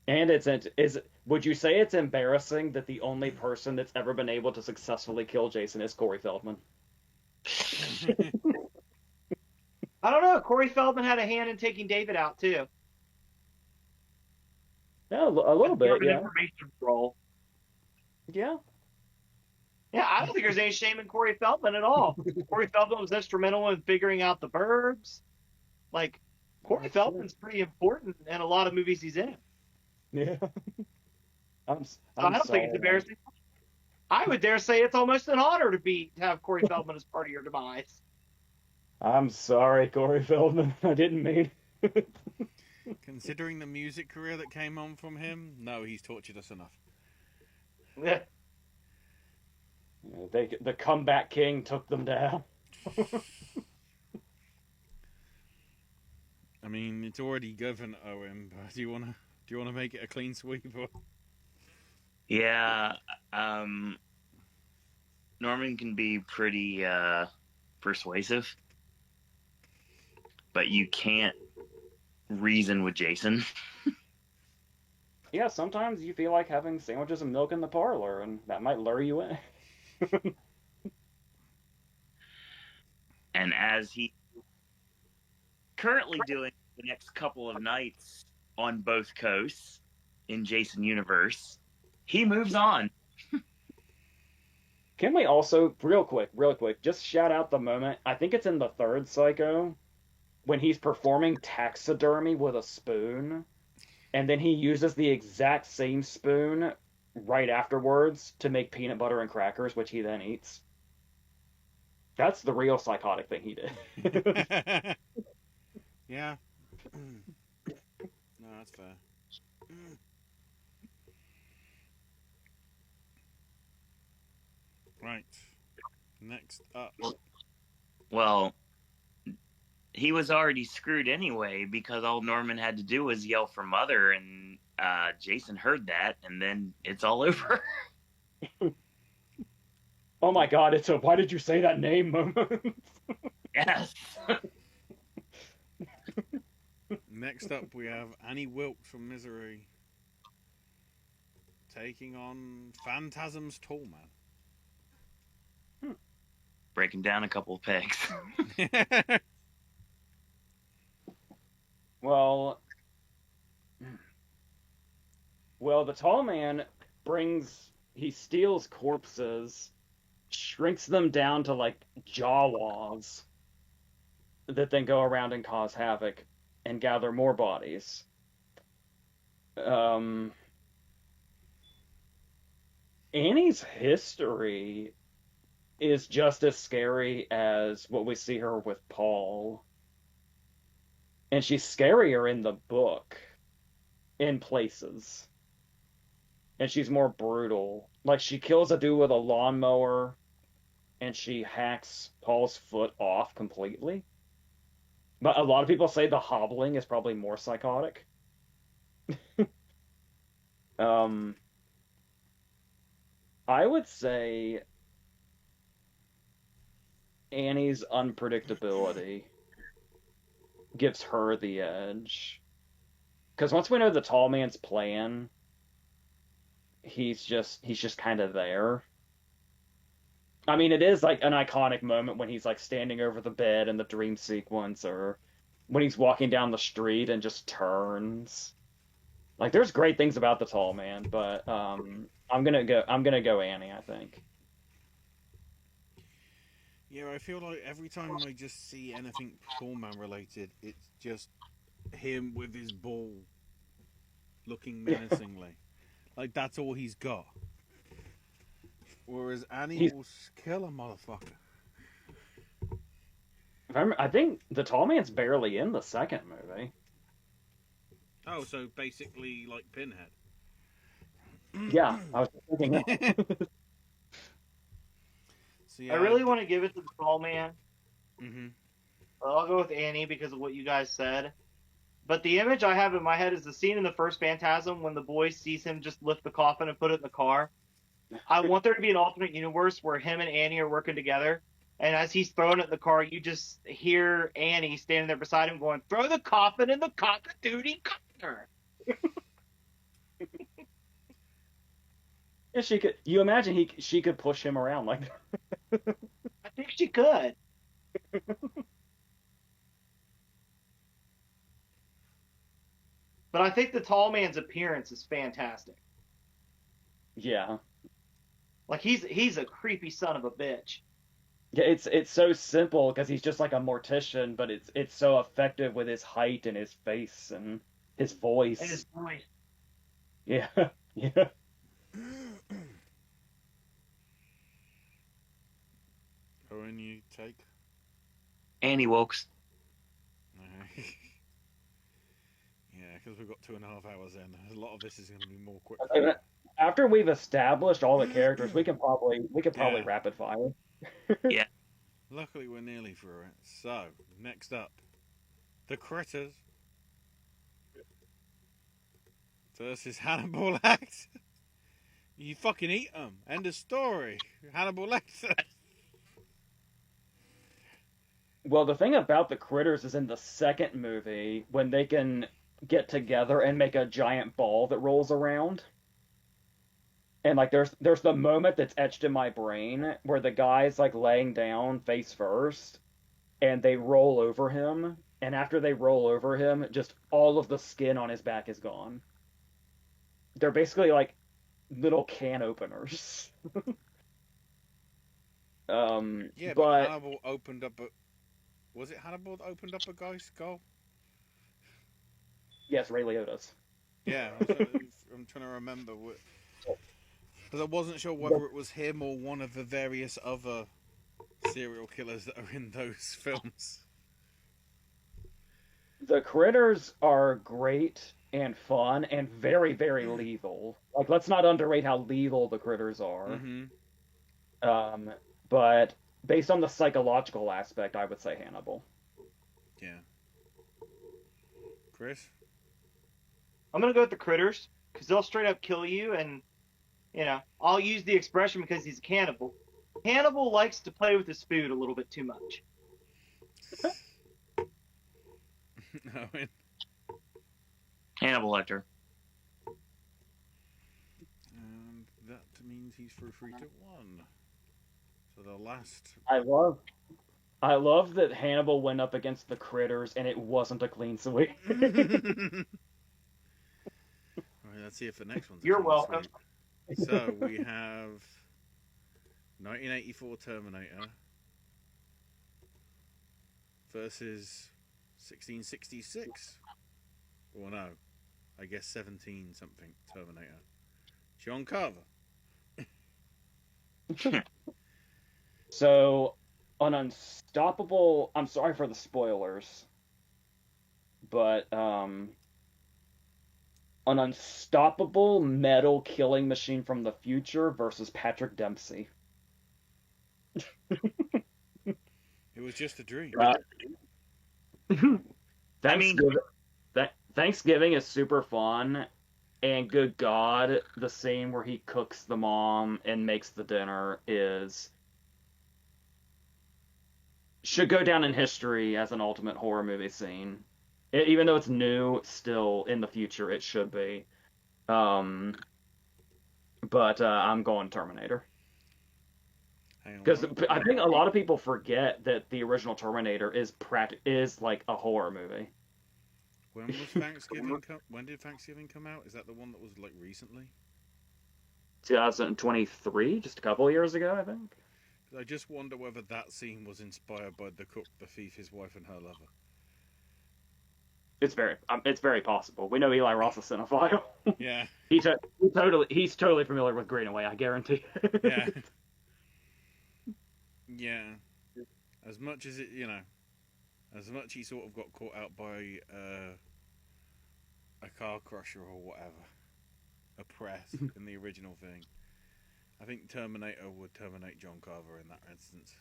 And would you say it's embarrassing that the only person that's ever been able to successfully kill Jason is Corey Feldman? I don't know. Corey Feldman had a hand in taking David out too. Yeah, a little bit, More of an yeah. information role. Yeah. Yeah, I don't think there's any shame in Corey Feldman at all. Corey Feldman was instrumental in figuring out the Burbs. Like, Corey Feldman's pretty important in a lot of movies he's in. Yeah. I'm So I don't sorry, think it's embarrassing. I would dare say it's almost an honor to have Corey Feldman as part of your demise. I'm sorry, Corey Feldman. I didn't mean. Considering the music career that came on from him, no, he's tortured us enough. Yeah. The comeback king took them down. I mean, it's already given Owen, but do you wanna make it a clean sweep? Or... Yeah, Norman can be pretty persuasive, but you can't reason with Jason. Yeah, sometimes you feel like having sandwiches and milk in the parlor, and that might lure you in. And as he's currently doing the next couple of nights on both coasts in Jason Universe, he moves on. Can we also, real quick, just shout out the moment, I think it's in the third Psycho, when he's performing taxidermy with a spoon, and then he uses the exact same spoon right afterwards to make peanut butter and crackers, which he then eats. That's the real psychotic thing he did. Yeah. No, that's fair. Right. Next up. Well, he was already screwed anyway because all Norman had to do was yell for Mother, and Jason heard that, and then it's all over. Oh my god, it's a why did you say that name moment. Yes. Next up, we have Annie Wilkes from Misery taking on Phantasm's Tall Man. Breaking down a couple of pegs. Well, the tall man he steals corpses, shrinks them down to like Jawas that then go around and cause havoc and gather more bodies. Annie's history is just as scary as what we see her with Paul. And she's scarier in the book, in places. And she's more brutal. Like, she kills a dude with a lawnmower, and she hacks Paul's foot off completely. But a lot of people say the hobbling is probably more psychotic. I would say Annie's unpredictability gives her the edge. Because once we know the tall man's plan, he's just kind of there. I mean, it is like an iconic moment when he's like standing over the bed in the dream sequence, or when he's walking down the street and just turns. Like, there's great things about the tall man, but I'm gonna go Annie, I think. Yeah, I feel like every time I just see anything Tall Man related, it's just him with his ball looking menacingly. Like, that's all he's got. Whereas Annie will kill a motherfucker. I think the tall man's barely in the second movie. Oh, so basically like Pinhead. Yeah, I was thinking that. So, yeah, I really want to give it to the tall man. Mm-hmm. I'll go with Annie because of what you guys said. But the image I have in my head is the scene in the first Phantasm when the boy sees him just lift the coffin and put it in the car. I want there to be an alternate universe where him and Annie are working together. And as he's throwing it in the car, you just hear Annie standing there beside him going, "Throw the coffin in the cock-a-doodie copter." Yeah, she could. You imagine she could push him around like that. I think she could. But I think the tall man's appearance is fantastic. Yeah. Like he's a creepy son of a bitch. Yeah, it's so simple because he's just like a mortician, but it's so effective with his height and his face and his voice. And his voice. Yeah, yeah. Owen, you take? Annie Wilkes. Yeah, because we've got 2.5 hours in. A lot of this is going to be more quick. After we've established all the characters, we can probably rapid fire. Yeah. Luckily, we're nearly through it. So, next up, the Critters versus Hannibal Lecter. You fucking eat them. End of story. Hannibal Lecter. Well, the thing about the Critters is in the second movie, when they can get together and make a giant ball that rolls around. And like there's the moment that's etched in my brain where the guy's like laying down face first and they roll over him, and after they roll over him, just all of the skin on his back is gone. They're basically like little can openers. Yeah, but Hannibal opened up a... Was it Hannibal that opened up a guy's skull? Yes, Ray Liotta's. Yeah, I'm trying to remember. Because I wasn't sure whether it was him or one of the various other serial killers that are in those films. The Critters are great and fun and very, very lethal. Like, let's not underrate how lethal the Critters are. Mm-hmm. But based on the psychological aspect, I would say Hannibal. Yeah. Chris? I'm gonna go with the Critters because they'll straight up kill you, and I'll use the expression because he's a cannibal. Hannibal likes to play with his food a little bit too much. Owen? Hannibal Lecter. And that means he's through 3-1. So the last... I love that Hannibal went up against the Critters and it wasn't a clean sweep. Alright, let's see if the next one's a You're clean welcome. sweep. So we have 1984 Terminator versus 1666. Well, no, I guess 17 something Terminator. John Carver. So, an unstoppable... I'm sorry for the spoilers, but an unstoppable metal killing machine from the future versus Patrick Dempsey. It was just a dream. Thanksgiving is super fun, and good God, the scene where he cooks the mom and makes the dinner should go down in history as an ultimate horror movie scene. Even though it's new, still in the future it should be. But I'm going Terminator. Because I think a lot of people forget that the original Terminator is like a horror movie. When was Thanksgiving? When did Thanksgiving come out? Is that the one that was like recently? 2023, just a couple of years ago, I think. I just wonder whether that scene was inspired by the cook, the thief, his wife, and her lover. It's very possible. We know Eli Roth is a cinephile. Yeah. He's totally familiar with Greenaway, I guarantee. Yeah. Yeah. As much as as much he sort of got caught out by a car crusher or whatever, a press in the original thing. I think Terminator would terminate John Carver in that instance.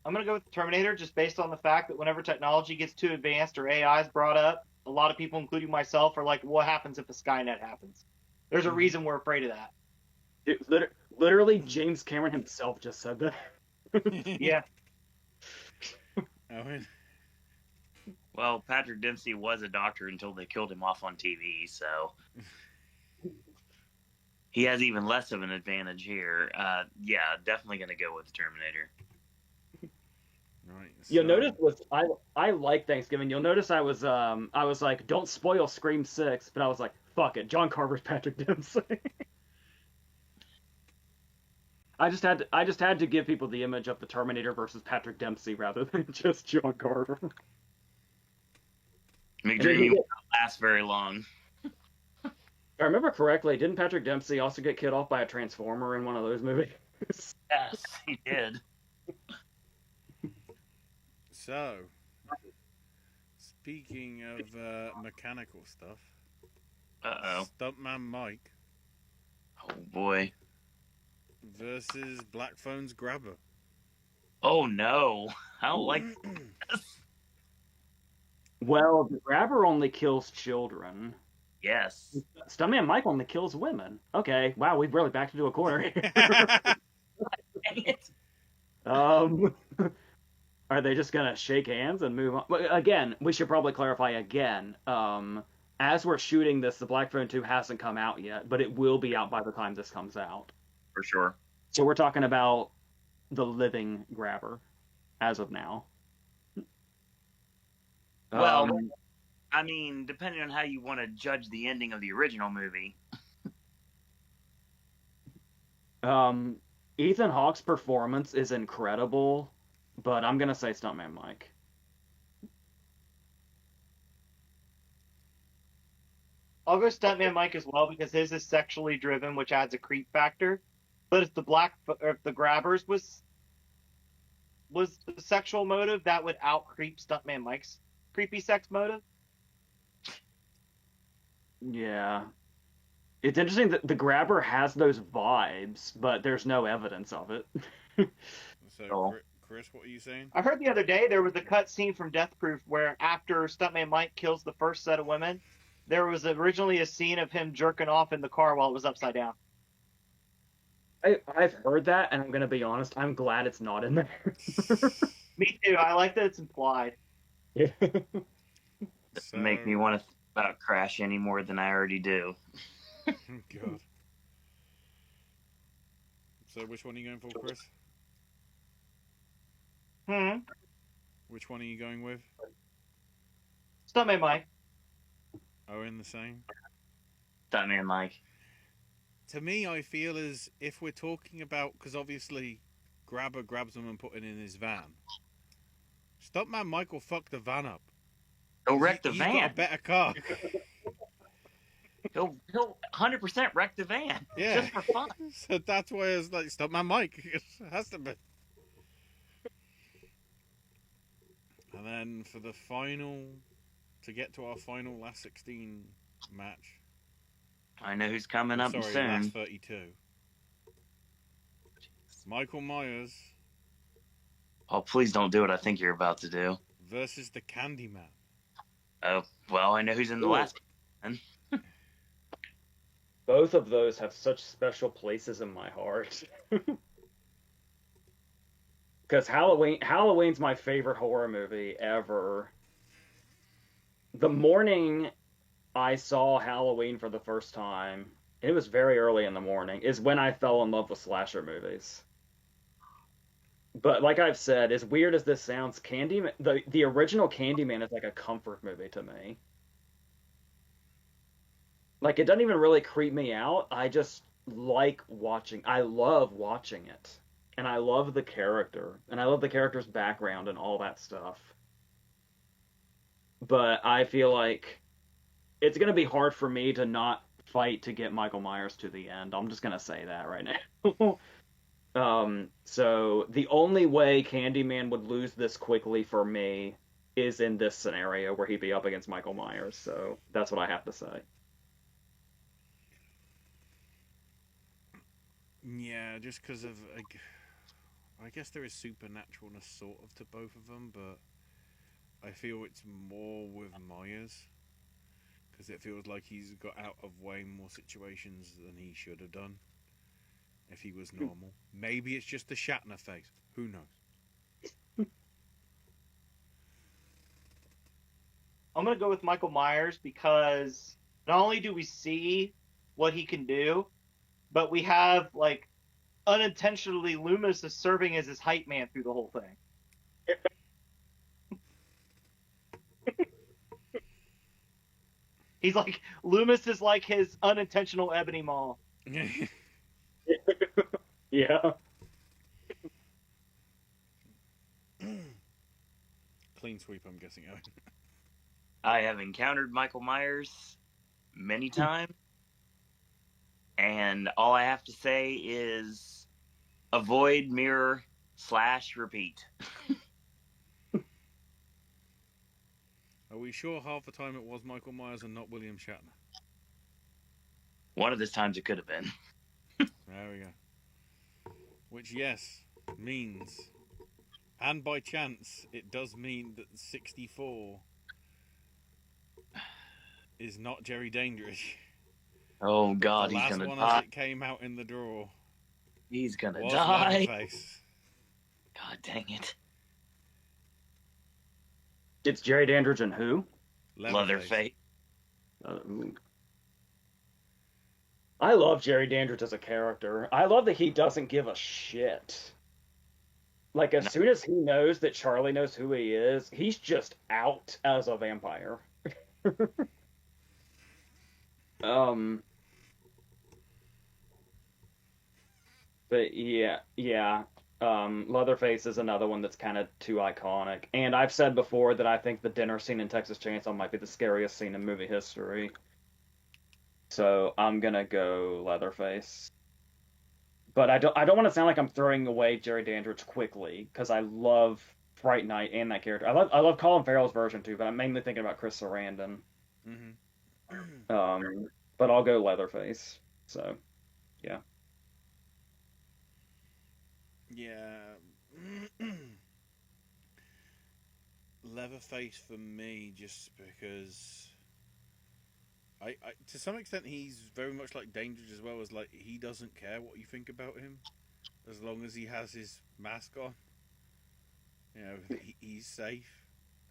I'm going to go with Terminator just based on the fact that whenever technology gets too advanced or AI is brought up, a lot of people, including myself, are like, what happens if a Skynet happens? There's a reason we're afraid of that. Literally, James Cameron himself just said that. Yeah. Owen? Well, Patrick Dempsey was a doctor until they killed him off on TV, so... he has even less of an advantage here. Yeah, definitely going to go with the Terminator. Right. You'll so- notice with I like Thanksgiving. You'll notice I was like, don't spoil Scream 6, but I was like, fuck it, John Carver's Patrick Dempsey. I just had to give people the image of the Terminator versus Patrick Dempsey rather than just John Carver. McDreamy won't last very long. If I remember correctly, didn't Patrick Dempsey also get killed off by a Transformer in one of those movies? Yes, he did. So, speaking of mechanical stuff, Uh-oh. Stuntman Mike Oh, boy. versus Black Phone's Grabber. Oh, no. I don't like this. Well, the Grabber only kills children. Yes. Stuntman Mike only kills women. Okay, wow, we've really backed into a corner here. Dang it. Are they just gonna shake hands and move on? But again, we should probably clarify again. As we're shooting this, the Black Phone 2 hasn't come out yet, but it will be out by the time this comes out. For sure. So we're talking about the living Grabber as of now. Well, I mean, depending on how you want to judge the ending of the original movie. Ethan Hawke's performance is incredible, but I'm gonna say Stuntman Mike. I'll go Stuntman Mike as well because his is sexually driven, which adds a creep factor. But if the Grabbers was the sexual motive, that would out creep Stuntman Mike's creepy sex motive. Yeah. It's interesting that the Grabber has those vibes, but there's no evidence of it. So, Oh. Chris, what are you saying? I heard the other day there was a cut scene from Death Proof where after Stuntman Mike kills the first set of women, there was originally a scene of him jerking off in the car while it was upside down. I've heard that, and I'm gonna be honest, I'm glad it's not in there. Me too. I like that it's implied. Yeah. Doesn't make me want to think about Crash any more than I already do. God. So, which one are you going for, Chris? Which one are you going with? Stuntman Mike. Owen, the same? Stuntman Mike. To me, I feel as if we're talking about, because obviously Grabber grabs him and put it in his van. Stuntman Mike will fuck the van up. He'll wreck the He's van. got a better car. He'll 100% wreck the van. Yeah. Just for fun. So that's why it's like Stuntman Mike. It has to be. And then for the final, to get to our final last 16 match. I know who's coming up Sorry, soon. last 32. Michael Myers Oh, please don't do what I think you're about to do. versus the Candyman. Oh, well, I know who's in the Ooh. last one. Both of those have such special places in my heart. Because Halloween's my favorite horror movie ever. The morning I saw Halloween for the first time, it was very early in the morning, is when I fell in love with slasher movies. But like I've said, as weird as this sounds, Candyman, the original Candyman is like a comfort movie to me. Like, it doesn't even really creep me out. I just like watching. I love watching it. And I love the character. And I love the character's background and all that stuff. But I feel like it's going to be hard for me to not fight to get Michael Myers to the end. I'm just going to say that right now. So the only way Candyman would lose this quickly for me is in this scenario where he'd be up against Michael Myers. So that's what I have to say. Yeah, just because of, I guess there is supernaturalness sort of to both of them, but I feel it's more with Myers because it feels like he's got out of way more situations than he should have done if he was normal. Maybe it's just the Shatner face. Who knows? I'm going to go with Michael Myers because not only do we see what he can do, but we have like unintentionally Loomis is serving as his hype man through the whole thing. He's like Loomis is like his unintentional Ebony Maw. Yeah. Clean sweep, I'm guessing. I have encountered Michael Myers many times, and all I have to say is avoid, mirror, / repeat. Are we sure half the time it was Michael Myers and not William Shatner? One of those times it could have been. There we go. Which, yes, means, and by chance, it does mean that 64 is not Jerry Dandridge. Oh God, The he's last gonna one die. as it came out in the draw He's gonna was die. Leatherface. God dang it. It's Jerry Dandridge and who? Leatherface. Ooh. I love Jerry Dandridge as a character. I love that he doesn't give a shit. Like, as soon as he knows that Charlie knows who he is, he's just out as a vampire. But yeah. Leatherface is another one that's kind of too iconic. And I've said before that I think the dinner scene in Texas Chainsaw might be the scariest scene in movie history. So I'm gonna go Leatherface. But I don't want to sound like I'm throwing away Jerry Dandridge quickly, because I love Fright Night and that character. I love Colin Farrell's version too, but I'm mainly thinking about Chris Sarandon. Mm-hmm. But I'll go Leatherface. So, yeah. Yeah. Leatherface for me, just because I to some extent he's very much like Dandridge as well, as like he doesn't care what you think about him as long as he has his mask on. You know, he's safe,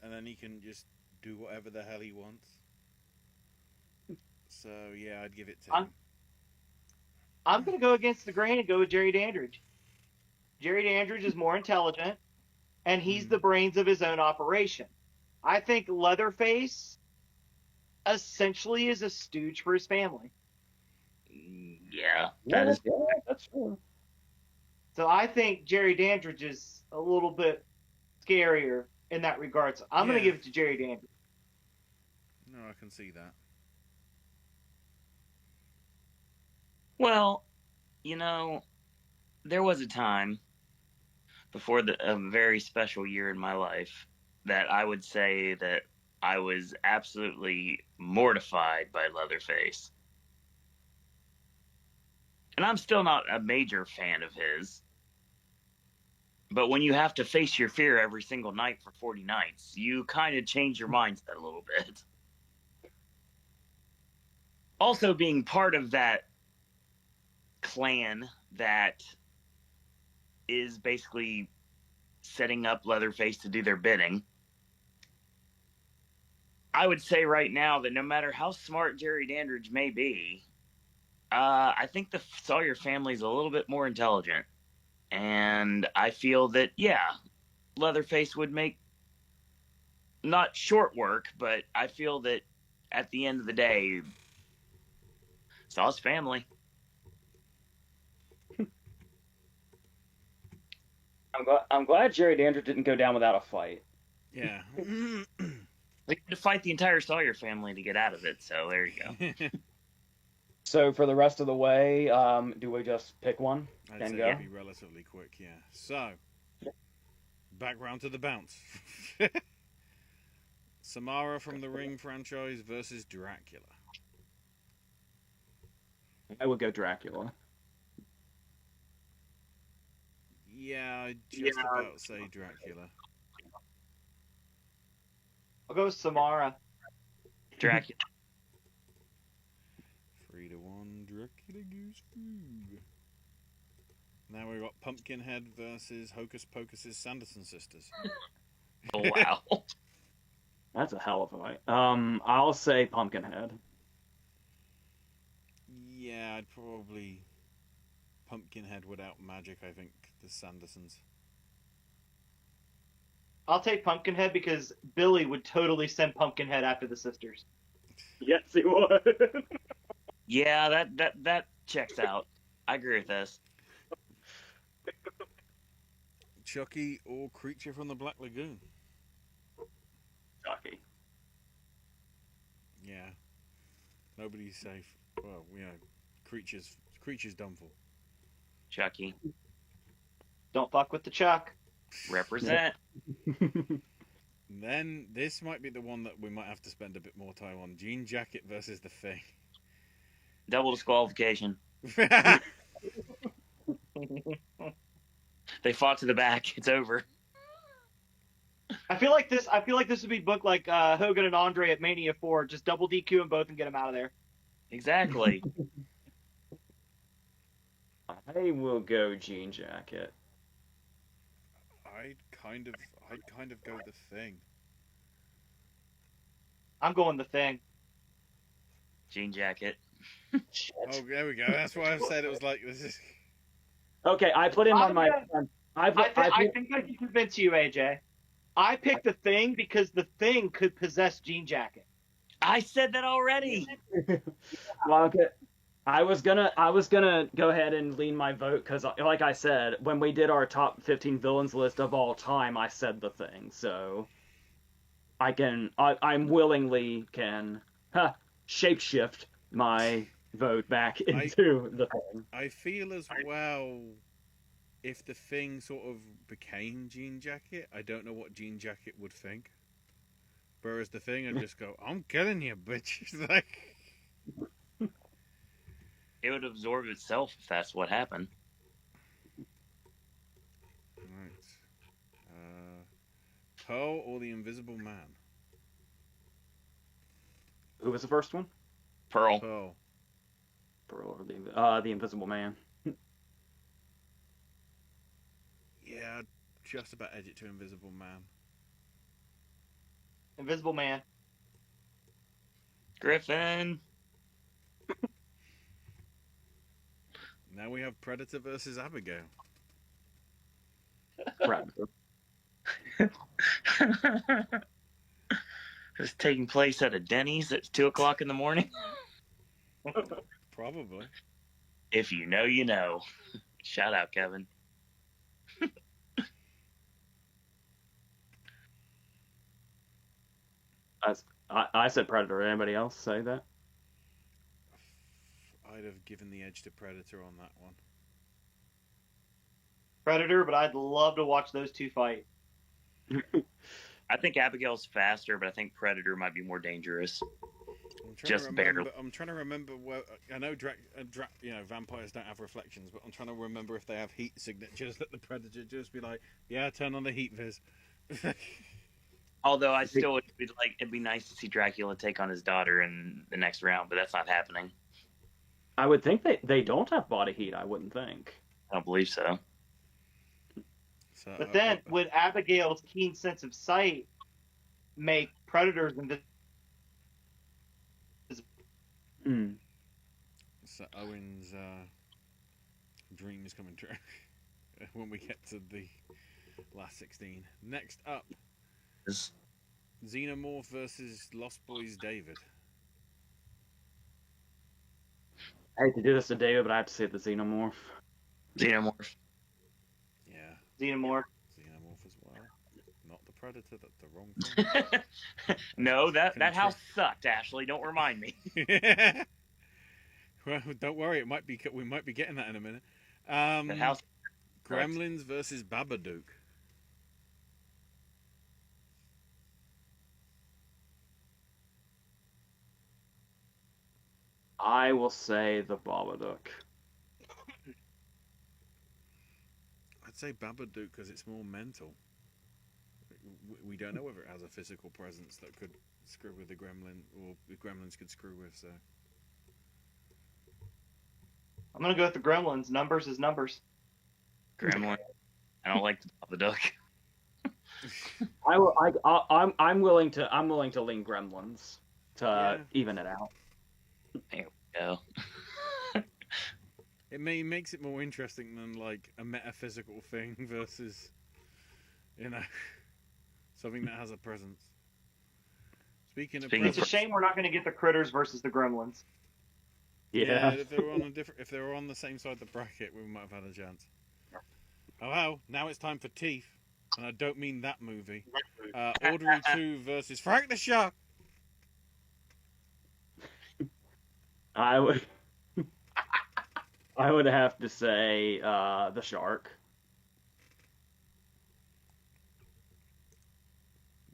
and then he can just do whatever the hell he wants. So yeah, I'd give it to him. I'm going to go against the grain and go with Jerry Dandridge. Jerry Dandridge is more intelligent, and he's the brains of his own operation. I think Leatherface essentially is a stooge for his family. Yeah, That's true. So I think Jerry Dandridge is a little bit scarier in that regard. So I'm going to give it to Jerry Dandridge. No, I can see that. Well, you know, there was a time before a very special year in my life that I would say that I was absolutely mortified by Leatherface. And I'm still not a major fan of his. But when you have to face your fear every single night for 40 nights, you kind of change your mindset a little bit. Also, being part of that clan that is basically setting up Leatherface to do their bidding, I would say right now that no matter how smart Jerry Dandridge may be, I think the Sawyer family is a little bit more intelligent. And I feel that, yeah, Leatherface would make not short work, but I feel that at the end of the day, Saw's family. I'm glad Jerry Dandridge didn't go down without a fight. Yeah. They had to fight the entire Sawyer family to get out of it, so there you go. So for the rest of the way, do we just pick one I'd and say go? it'd be relatively quick, yeah. So, back round to the bounce. Samara from the Ring franchise versus Dracula. I would go Dracula. Yeah, I'd just about say Dracula. I'll go with Samara. Dracula. 3-1, Dracula goes through. Now we've got Pumpkinhead versus Hocus Pocus's Sanderson sisters. Oh, wow. That's a hell of a fight. I'll say Pumpkinhead. Yeah, I'd probably Pumpkinhead without magic, I think the Sandersons. I'll take Pumpkinhead because Billy would totally send Pumpkinhead after the sisters. Yes, he would. Yeah, that checks out. I agree with this. Chucky or Creature from the Black Lagoon? Chucky. Yeah. Nobody's safe. Well, Creature's done for. Chucky. Don't fuck with the Chuck. Represent. Then this might be the one that we might have to spend a bit more time on. Jean Jacket versus the Thing. Double disqualification. They fought to the back. It's over. I feel like this would be booked like Hogan and Andre at Mania 4. Just double DQ them both and get them out of there. Exactly. I will go Jean Jacket. I'd kind of go the Thing. I'm going the Thing. Jean Jacket. Oh, there we go. That's why I've said it was like this is. Okay, I put him on my. I think I can convince you, AJ. I picked the Thing because the Thing could possess Jean Jacket. I said that already. Well, okay. I was gonna go ahead and lean my vote because, like I said, when we did our top 15 villains list of all time, I said the Thing. So I'm willingly can shapeshift my vote back into the Thing. I feel as well, if the Thing sort of became Jean Jacket, I don't know what Jean Jacket would think. Whereas the Thing would just go, "I'm killing you, bitch." It's like It would absorb itself if that's what happened. right. Pearl or the Invisible Man? Who was the first one? Pearl. Pearl. Pearl or the Invisible Man. Yeah, I'd just about edge it to Invisible Man. Invisible Man. Griffin. Now we have Predator versus Abigail. Predator. It's taking place at a Denny's at 2:00 in the morning. Probably. If you know, you know. Shout out, Kevin. I said Predator. Anybody else say that? I'd have given the edge to Predator on that one. Predator, but I'd love to watch those two fight. I think Abigail's faster, but I think Predator might be more dangerous. Just barely. I'm trying to remember where. I know vampires don't have reflections, but I'm trying to remember if they have heat signatures that the Predator just be like, yeah, turn on the heat viz. Although I still would be like, it'd be nice to see Dracula take on his daughter in the next round, but that's not happening. I would think they don't have body heat. I wouldn't think. I don't believe so. But then, would Abigail's keen sense of sight make Predators invisible? So Owen's dream is coming true when we get to the last 16. Next up, Xenomorph versus Lost Boys David. I hate to do this to David, but I have to say the Xenomorph. Xenomorph. Yeah. Xenomorph. Xenomorph as well. Not the Predator, that's the wrong thing. No, that house sucked, Ashley. Don't remind me. Well, don't worry, we might be getting that in a minute. That house Gremlins versus Babadook. I will say the Babadook. I'd say Babadook because it's more mental. We don't know whether it has a physical presence that could screw with the gremlin, or the gremlins could screw with, so. I'm gonna go with the Gremlins. Numbers is numbers. Gremlin. I don't like the Babadook. I'm willing to lean Gremlins to even it out. There we go. makes it more interesting than like a metaphysical thing versus, something that has a presence. Speaking of It's a shame we're not going to get the critters versus the gremlins. Yeah, if they were on the same side of the bracket, we might have had a chance. Oh well, now it's time for Teeth, and I don't mean that movie. Audrey 2 versus Frank the Shark. I would have to say the shark.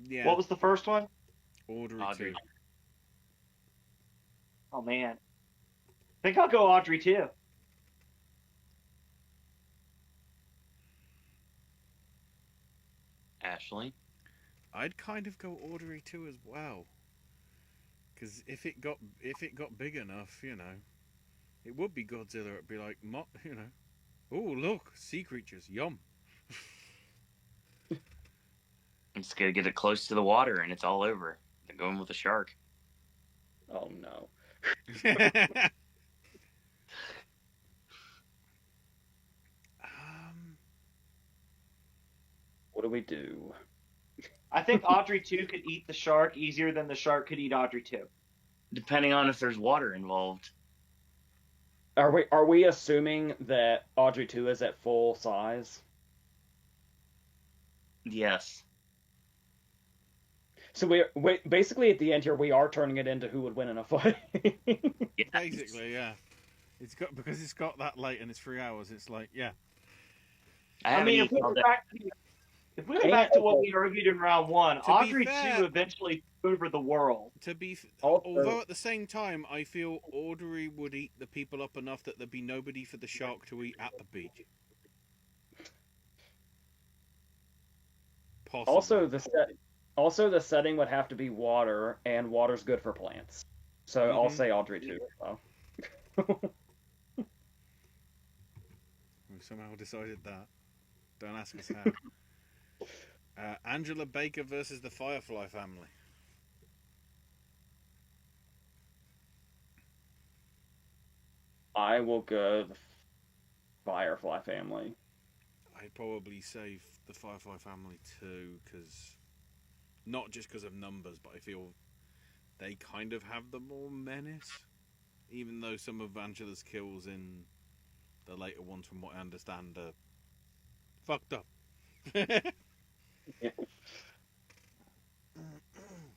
Yeah. What was the first one? Audrey 2. Oh man, I think I'll go Audrey too. Ashley? I'd kind of go Audrey 2 as well. Because if it got big enough, it would be Godzilla. It'd be like, oh look, sea creatures, yum. I'm just gonna get it close to the water and it's all over. They're going with the shark. Oh no. What do we do? I think Audrey 2 could eat the shark easier than the shark could eat Audrey 2. Depending on if there's water involved. Are we assuming that Audrey 2 is at full size? Yes. So we basically at the end here we are turning it into who would win in a fight. Yes. Basically, yeah. Because it's got that late and it's 3 hours. It's like, yeah. I mean, if we go back to what we argued in round one, Audrey 2 eventually took over the world. Although at the same time, I feel Audrey would eat the people up enough that there'd be nobody for the shark to eat at the beach. Possibly. Also, the setting would have to be water, and water's good for plants. So I'll say Audrey 2. So. We've somehow decided that. Don't ask us how. Angela Baker versus the Firefly family. I will go the Firefly family. I'd probably say the Firefly family too, not just because of numbers, but I feel they kind of have the more menace. Even though some of Angela's kills in the later ones, from what I understand, are fucked up.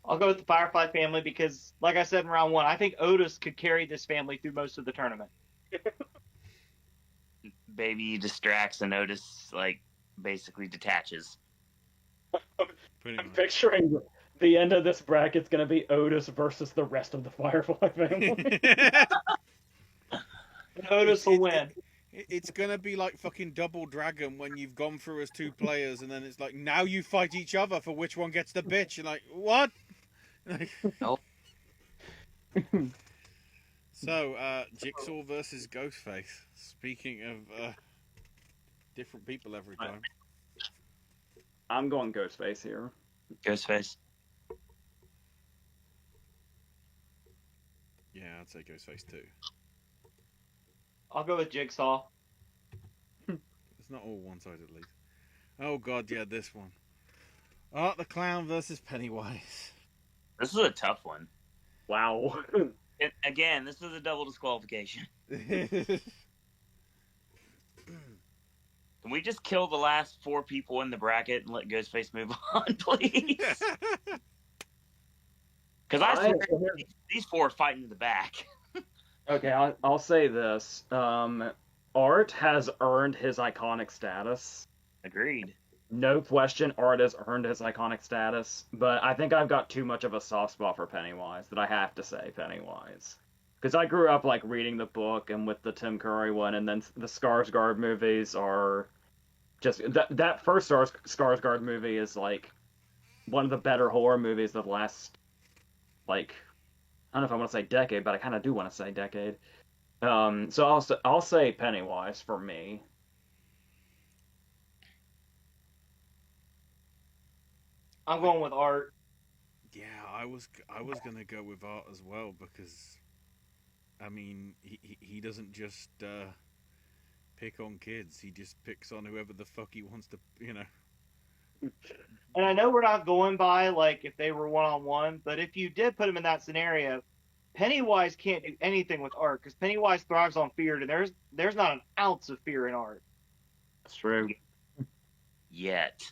I'll go with the Firefly family because, like I said in round one, I think Otis could carry this family through most of the tournament. Baby distracts and Otis, basically detaches. I'm picturing the end of this bracket's going to be Otis versus the rest of the Firefly family. Otis will win. It's going to be like fucking Double Dragon when you've gone through as two players and then it's like, now you fight each other for which one gets the bitch. You're like, what? Nope. So, Jigsaw versus Ghostface. Speaking of different people every time. I'm going Ghostface here. Ghostface. Yeah, I'd say Ghostface too. I'll go with Jigsaw. It's not all one-sided, at least. Oh god, yeah, this one. Art the Clown versus Pennywise. This is a tough one. Wow. Again, this is a double disqualification. Can we just kill the last 4 people in the bracket and let Ghostface move on, please? Because I swear these 4 are fighting in the back. Okay, I'll say this. Art has earned his iconic status. Agreed. No question, Art has earned his iconic status, but I think I've got too much of a soft spot for Pennywise that I have to say Pennywise. Because I grew up reading the book and with the Tim Curry one, and then the Skarsgård movies are just that first Skarsgård movie is one of the better horror movies of the last I don't know if I want to say decade, but I kind of do want to say decade. So I'll say Pennywise for me. I'm going with Art. Yeah, I was gonna go with Art as well because, I mean, he doesn't just pick on kids. He just picks on whoever the fuck he wants to, you know. And I know we're not going by like if they were one-on-one, but if you did put him in that scenario, Pennywise can't do anything with art because Pennywise thrives on fear, and there's not an ounce of fear in art. That's true. Yet.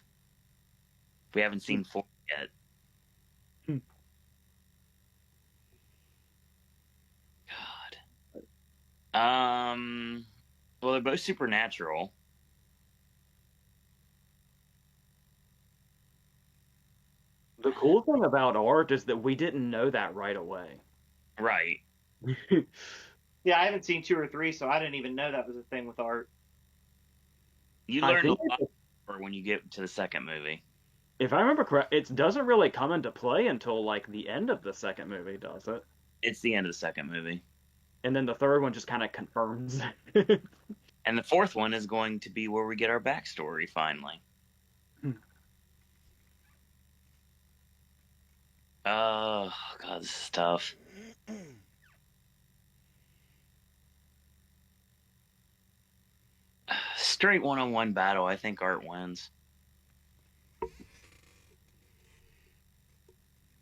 We haven't seen 4 yet. God. Well, they're both supernatural. The cool thing about art is that we didn't know that right away. Right. Yeah, I haven't seen 2 or 3, so I didn't even know that was a thing with art. You learn a lot more when you get to the second movie. If I remember correct, it doesn't really come into play until like the end of the second movie, does it? It's the end of the second movie. And then the third one just kind of confirms. And the fourth one is going to be where we get our backstory finally. Oh, God, this is tough. Straight one-on-one battle, I think art wins.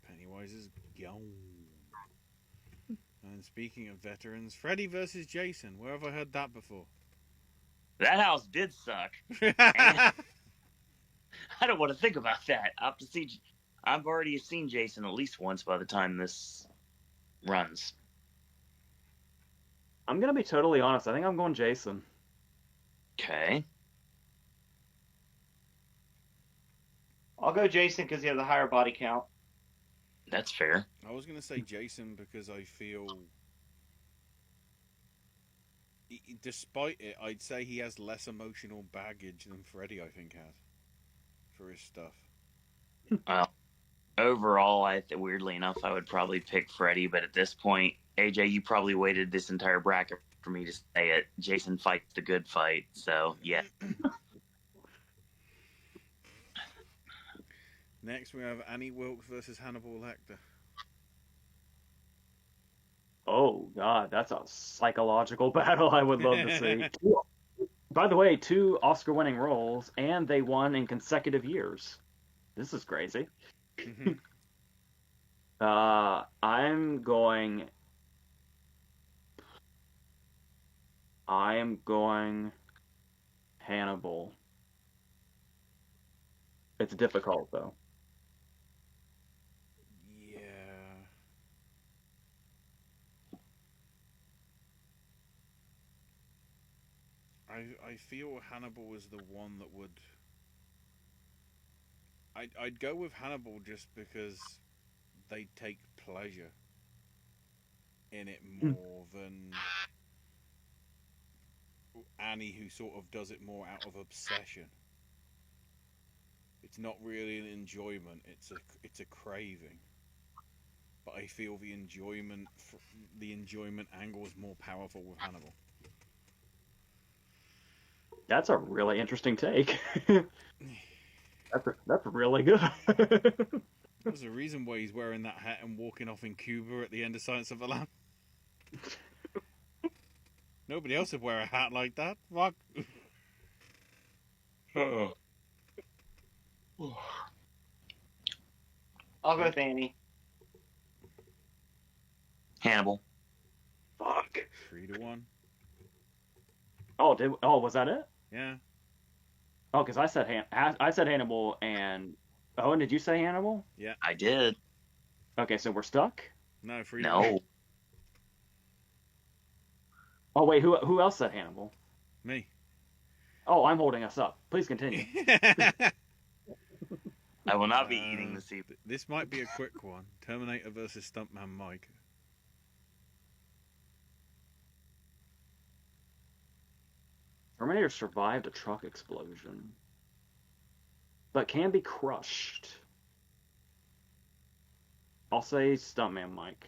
Pennywise is gone. And speaking of veterans, Freddy versus Jason. Where have I heard that before? That house did suck. I don't want to think about that. I've already seen Jason at least once by the time this runs. I'm going to be totally honest. I think I'm going Jason. Okay. I'll go Jason because he has a higher body count. That's fair. I was going to say Jason because I feel, despite it, I'd say he has less emotional baggage than Freddy, I think, has for his stuff. Well, overall, weirdly enough, I would probably pick Freddy, but at this point, AJ, you probably waited this entire bracket for me to say it. Jason fights the good fight, so yeah. Next, we have Annie Wilkes versus Hannibal Lecter. Oh, God, that's a psychological battle I would love to see. By the way, 2 Oscar-winning roles, and they won in consecutive years. This is crazy. I'm going Hannibal. It's difficult, though. Yeah. I feel Hannibal is the one that would... I'd go with Hannibal just because they take pleasure in it more than Annie, who sort of does it more out of obsession. It's not really an enjoyment; it's a craving. But I feel the enjoyment angle is more powerful with Hannibal. That's a really interesting take. That's really good. There's a reason why he's wearing that hat and walking off in Cuba at the end of Silence of the Lambs. Nobody else would wear a hat like that. Fuck. I'll go with Annie. Hannibal. Fuck. 3-1. Oh, was that it? Yeah. Oh, because I said Hannibal, and Owen, did you say Hannibal? Yeah. I did. Okay, so we're stuck? No, 3-1. No. Oh, wait, who else said Hannibal? Me. Oh, I'm holding us up. Please continue. I will not be eating this evening. This might be a quick one. Terminator versus Stuntman Mike. Terminator survived a truck explosion, but can be crushed. I'll say Stuntman Mike.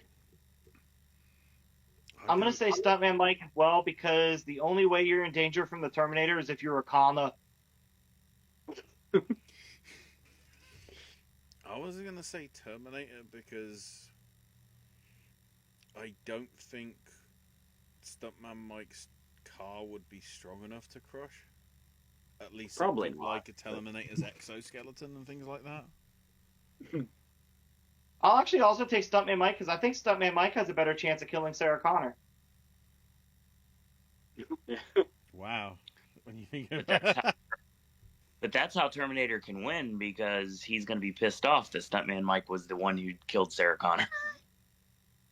I'm going to say Stuntman Mike as well because the only way you're in danger from the Terminator is if you're a comma. I was going to say Terminator because I don't think Stuntman Mike's car would be strong enough to crush. At least Probably something not, like a Terminator's exoskeleton and things like that. I'll actually also take Stuntman Mike because I think Stuntman Mike has a better chance of killing Sarah Connor. Wow. When you think But about that's how Terminator can win, because he's going to be pissed off that Stuntman Mike was the one who killed Sarah Connor.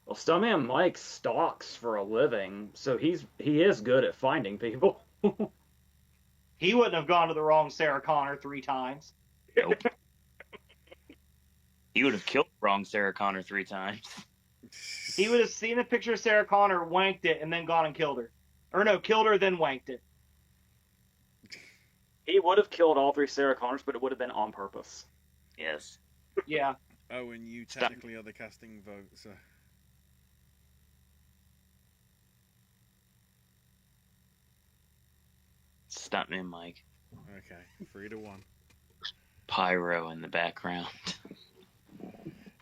Well, Stuntman Mike stalks for a living, so he is good at finding people. He wouldn't have gone to the wrong Sarah Connor 3 times. Nope. He would have killed the wrong Sarah Connor 3 times. He would have seen a picture of Sarah Connor, wanked it, and then gone and killed her. Or no, killed her, then wanked it. He would have killed all 3 Sarah Connors, but it would have been on purpose. Yes. Yeah. Oh, and you technically are the casting vote, so. Stuntman Mike. Okay, 3-1. Pyro in the background.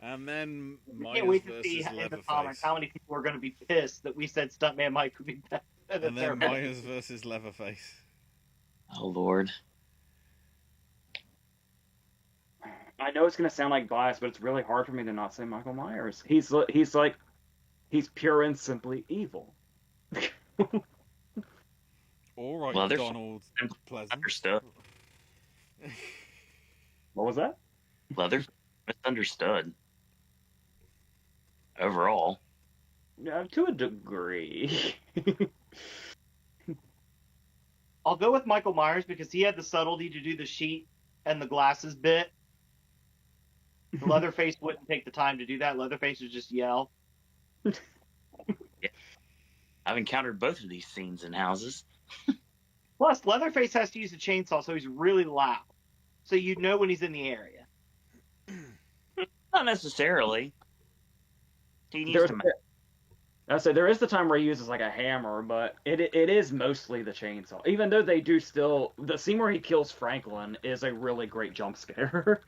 And then I Myers can't wait to versus see in the Leatherface. comments how many people are going to be pissed that we said Stuntman Mike would be better than And Sarah then Connor. Myers versus Leatherface. Oh, Lord. I know it's going to sound like bias, but it's really hard for me to not say Michael Myers. He's pure and simply evil. All right, Well, they're Donald Pleasant. Understood. What was that? Leather misunderstood. Overall. Yeah, to a degree. I'll go with Michael Myers because he had the subtlety to do the sheet and the glasses bit. Leatherface wouldn't take the time to do that. Leatherface would just yell. Yeah. I've encountered both of these scenes in houses. Plus, Leatherface has to use a chainsaw, so he's really loud. So you'd know when he's in the area. Not necessarily. He needs to. I say there is the time where he uses like a hammer, but it is mostly the chainsaw. Even though they do still, the scene where he kills Franklin is a really great jump scare.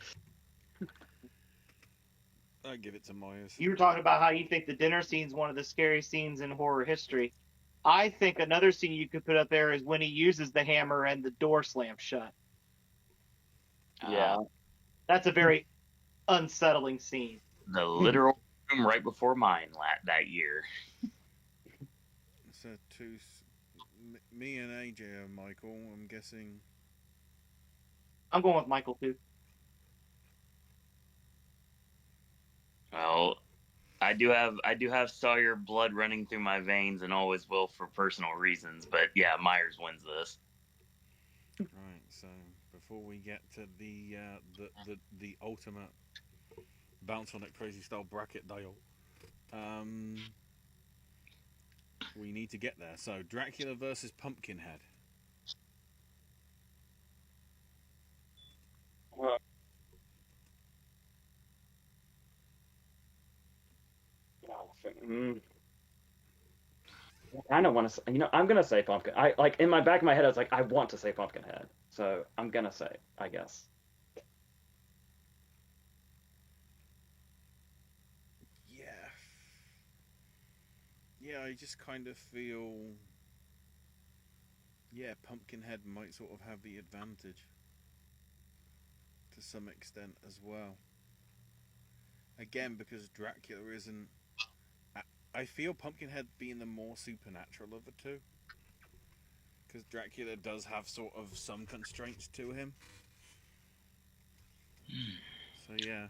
I give it to Myers. You were talking about how you think the dinner scene is one of the scariest scenes in horror history. I think another scene you could put up there is when he uses the hammer and the door slams shut. Yeah. That's a very unsettling scene. The literal room right before mine that year. So me and AJ are Michael. I'm guessing. I'm going with Michael too. Well, I do have Sawyer blood running through my veins and always will for personal reasons, but yeah, Myers wins this. Right. So before we get to the ultimate bounce on it crazy style bracket dial, we need to get there. So Dracula versus Pumpkinhead. I kind of want to say, I'm going to say Pumpkin. I like in my back of my head, I was like, I want to say Pumpkinhead. So I'm going to say, I guess. Yeah, I just kind of feel, Pumpkinhead might sort of have the advantage to some extent as well. Again, because Dracula isn't... I feel Pumpkinhead being the more supernatural of the two. Because Dracula does have sort of some constraints to him. So, yeah.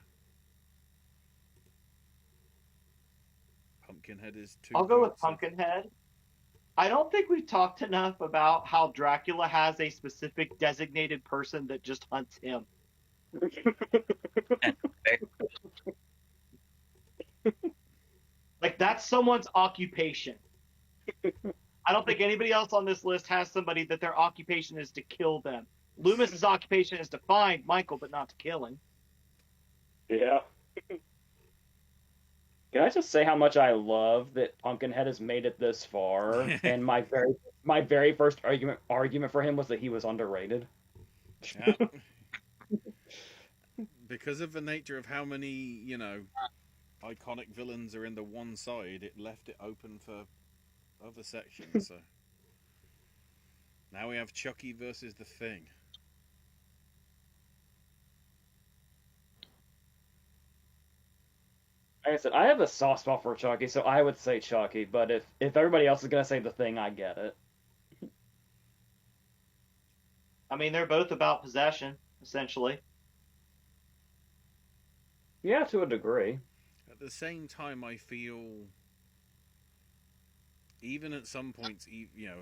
Pumpkinhead is 2 I'll go with votes. Pumpkinhead. I don't think we've talked enough about how Dracula has a specific designated person that just hunts him. Like, that's someone's occupation. I don't think anybody else on this list has somebody that their occupation is to kill them. Loomis's occupation is to find Michael, but not to kill him. Yeah. Can I just say how much I love that Pumpkinhead has made it this far? And my very first argument for him was that he was underrated. Yeah. Because of the nature of how many, iconic villains are in the one side, it left it open for other sections. So Now we have Chucky versus the Thing. Like I said, I have a soft spot for Chucky, so I would say Chucky. But if everybody else is gonna say the Thing, I get it. I mean, they're both about possession, essentially. Yeah, to a degree. At the same time, I feel even at some points,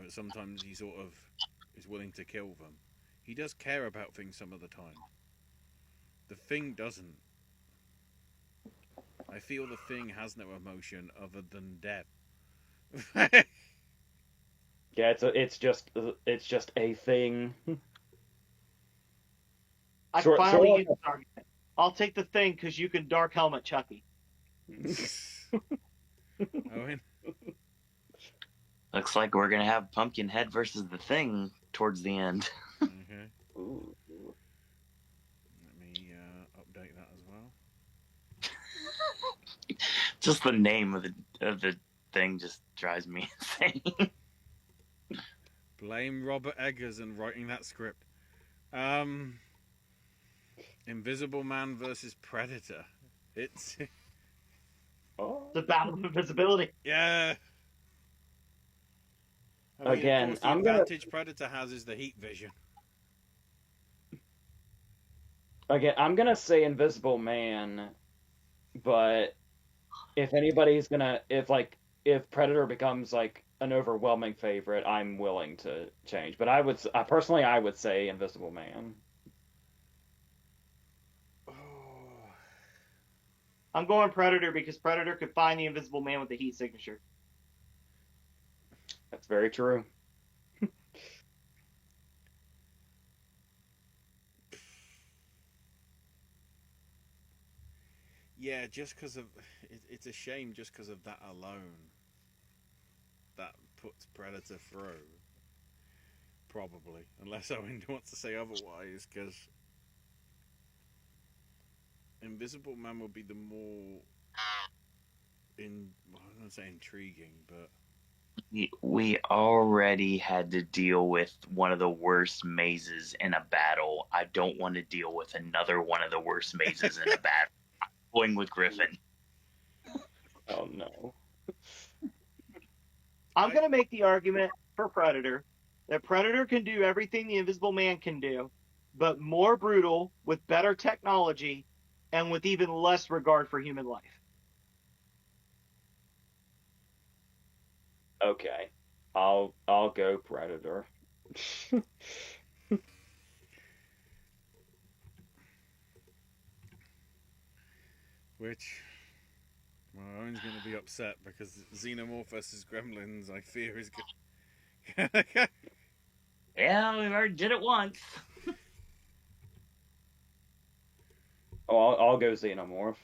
sometimes he sort of is willing to kill them. He does care about things some of the time. The Thing doesn't. I feel the Thing has no emotion other than death. Yeah, it's just a thing. I finally get this argument. I'll take the Thing because you can dark helmet Chucky. Owen? Looks like we're gonna have Pumpkinhead versus the Thing towards the end. Okay. Ooh. Let me update that as well. Just the name of the thing just drives me insane. Blame Robert Eggers and writing that script. Invisible Man versus Predator. It's The battle of invisibility. yeah. I mean, Again, of course, the I'm advantage Predator has is the heat vision. I'm gonna say Invisible Man, but if anybody's gonna if Predator becomes like an overwhelming favorite, I'm willing to change. But I would say Invisible Man. Oh. I'm going Predator because Predator could find the Invisible Man with the heat signature. That's very true. Yeah, just because of it's a shame just because of that alone. That puts Predator through. Probably, unless Owen wants to say otherwise, because Invisible Man would be the more I'm going to say intriguing, but We already had to deal with one of the worst mazes in a battle. I don't want to deal with another one of the worst mazes in a battle. I'm going with Griffin. Oh no. I'm going to make the argument for Predator that Predator can do everything the Invisible Man can do, but more brutal, with better technology, and with even less regard for human life. Okay. I'll go Predator. which well, Owen's going to be upset because Xenomorph versus Gremlins, I fear, is good. Yeah, we already did it once. Oh, I'll go Xenomorph.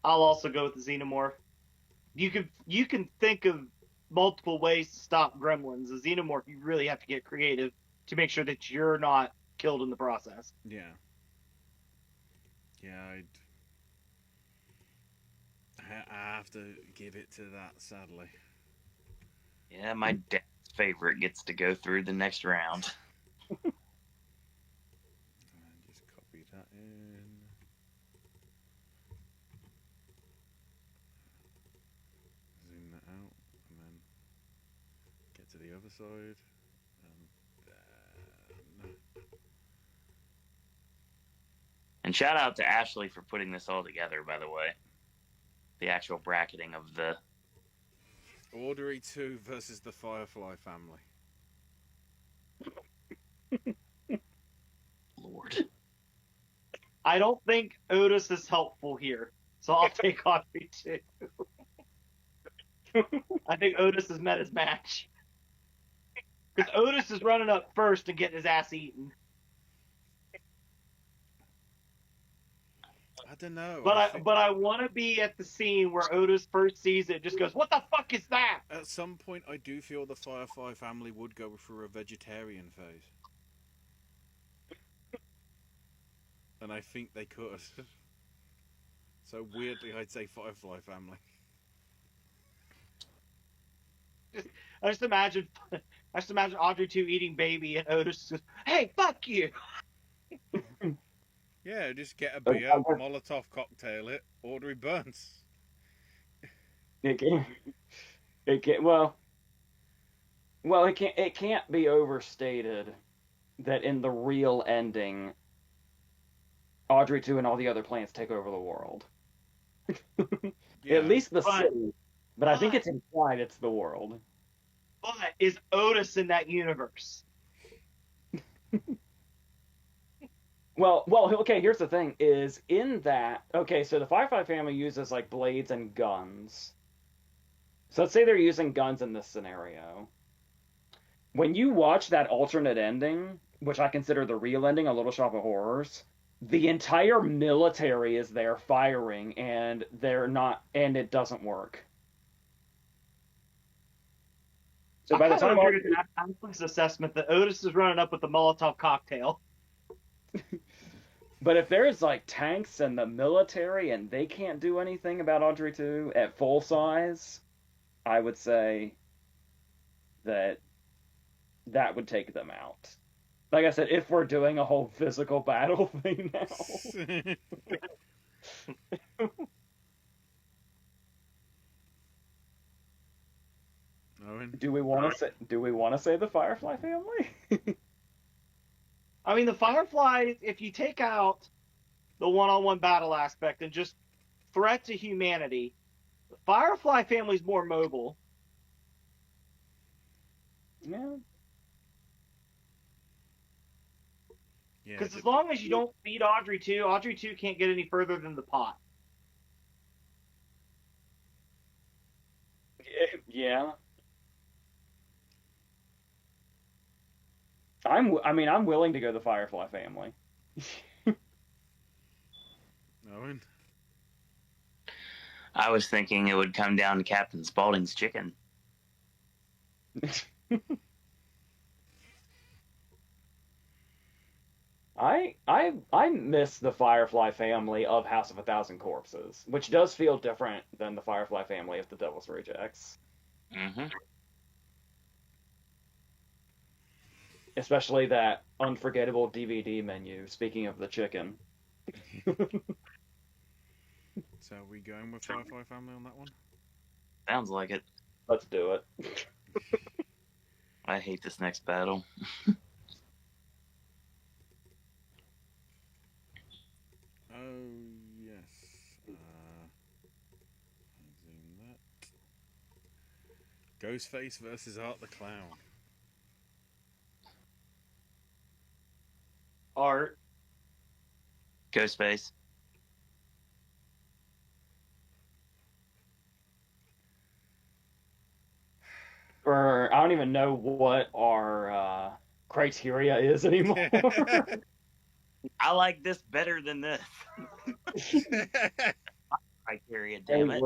I'll also go with the Xenomorph. You can think of multiple ways to stop gremlins. The Xenomorph, you really have to get creative to make sure that you're not killed in the process. Yeah. Yeah, I have to give it to that, sadly. Yeah, my dad's favorite gets to go through the next round. And just copy that in. Zoom that out, and then get to the other side, and then... And shout out to Ashley for putting this all together, by the way. The actual bracketing of the... Ordery 2 versus the Firefly family. Lord. I don't think Otis is helpful here, so I'll take Audrey 2. I think Otis has met his match. Because Otis is running up first and getting his ass eaten. I don't know. But I want to be at the scene where Otis first sees it, just goes, "What the fuck is that?" At some point, I do feel the Firefly family would go through a vegetarian phase. And I think they could. So weirdly, I'd say Firefly family. I just imagine Audrey 2 eating baby and Otis just, hey, fuck you. Yeah, just get a beer, Molotov cocktail it, order he burns. It can't be overstated that in the real ending, Audrey 2 and all the other planets take over the world. Yeah. At least the city. But I think it's implied it's the world. But is Otis in that universe? Well, okay, here's the thing, is in that, okay, so the Firefly family uses, like, blades and guns. So let's say they're using guns in this scenario. When you watch that alternate ending, which I consider the real ending, A Little Shop of Horrors, the entire military is there firing, and and it doesn't work. So by the time I agree with Alex' assessment that Otis is running up with the Molotov cocktail. But if there's like tanks and the military and they can't do anything about Audrey 2 at full size, I would say that would take them out. Like I said, if we're doing a whole physical battle thing now. Owen? Do we want to say the Firefly family? I mean, the Fireflies, if you take out the one-on-one battle aspect and just threat to humanity, the Firefly family's more mobile. Yeah. Because as long as you don't beat Audrey 2 can't get any further than the pot. Yeah. I'm willing to go the Firefly family. Owen? I was thinking it would come down to Captain Spaulding's chicken. I miss the Firefly family of House of a Thousand Corpses, which does feel different than the Firefly family of The Devil's Rejects. Mm-hmm. Especially that unforgettable DVD menu, speaking of the chicken. So are we going with Firefly family on that one? Sounds like it. Let's do it. I hate this next battle. Oh, yes. Zoom that. Ghostface versus Art the Clown. Art. Ghostface. Or I don't even know what our criteria is anymore. I like this better than this. Criteria, damn it.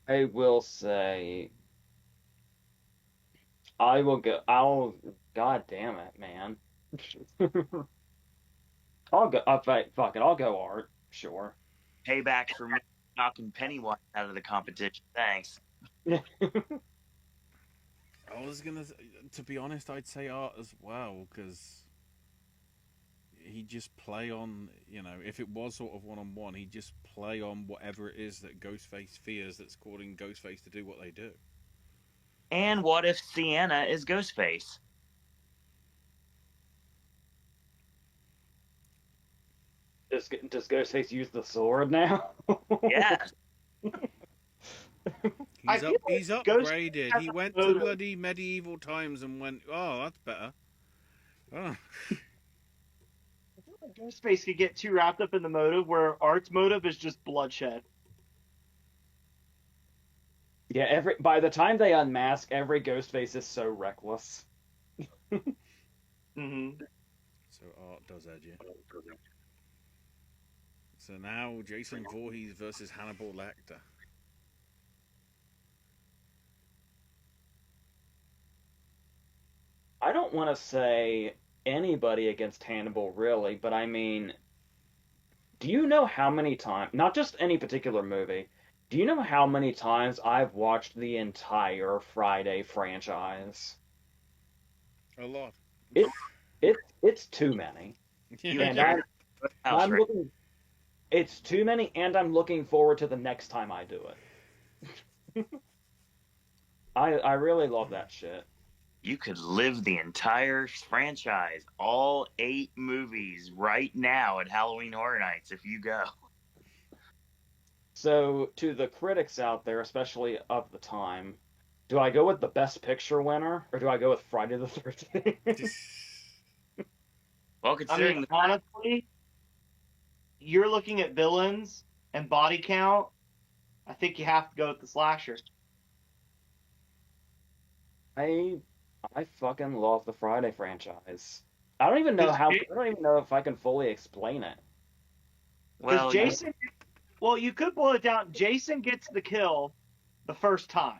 I will say God damn it, man. I'll go. Fuck it. I'll go Art. Sure. Payback for me knocking Pennywise out of the competition. Thanks. I was gonna, to be honest, I'd say Art as well, because he'd just play on, if it was sort of one-on-one, he'd just play on whatever it is that Ghostface fears that's causing Ghostface to do what they do. And what if Sienna is Ghostface? Does Ghostface use the sword now? Yes. He's upgraded. He went to bloody medieval times and went, oh, that's better. Oh. Ghostface could get too wrapped up in the motive, where Art's motive is just bloodshed. Yeah, by the time they unmask, every Ghostface is so reckless. Mm-hmm. So Art does edge it. So now Jason Voorhees versus Hannibal Lecter. I don't want to say anybody against Hannibal, really, but I mean, do you know how many times, not just any particular movie, Do you know how many times I've watched the entire Friday franchise? A lot. It, it's too many, You and enjoy the house, I'm right? looking. It's too many, and I'm looking forward to the next time I do it. I really love that shit. You could live the entire franchise, all 8 movies, right now at Halloween Horror Nights if you go. So, to the critics out there, especially of the time, do I go with the Best Picture winner, or do I go with Friday the 13th? Well, I considering mean, honestly, you're looking at villains and body count. I think you have to go with the slasher. I I fucking love the Friday franchise. I don't even know how. I don't even know if I can fully explain it. Because well, Jason, well, you could boil it down. Jason gets the kill the first time.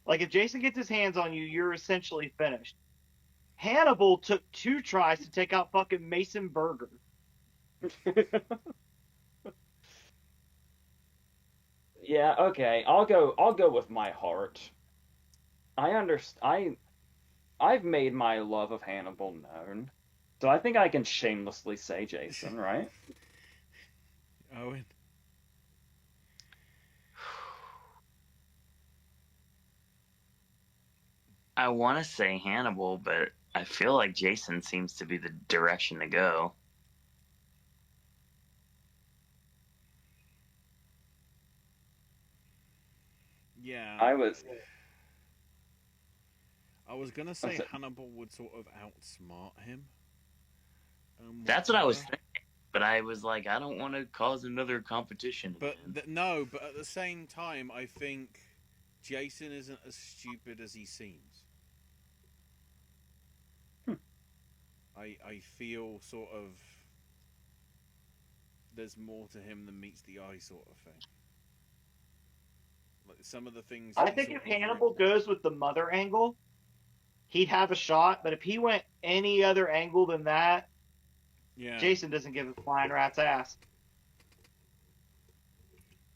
Like, if Jason gets his hands on you, you're essentially finished. Hannibal took 2 tries to take out fucking Mason Berger. Yeah, okay. I'll go with my heart. I understand. I've made my love of Hannibal known. So I think I can shamelessly say Jason, right? Owen. I want to say Hannibal, but I feel like Jason seems to be the direction to go. Yeah. I was I was gonna say Hannibal would sort of outsmart him. That's what I was thinking, but I was like, I don't want to cause another competition. But no, but at the same time, I think Jason isn't as stupid as he seems. I feel sort of there's more to him than meets the eye, sort of thing. Like some of the things. I think if Hannibal goes with the mother angle, he'd have a shot. But if he went any other angle than that, yeah, Jason doesn't give a flying rat's ass.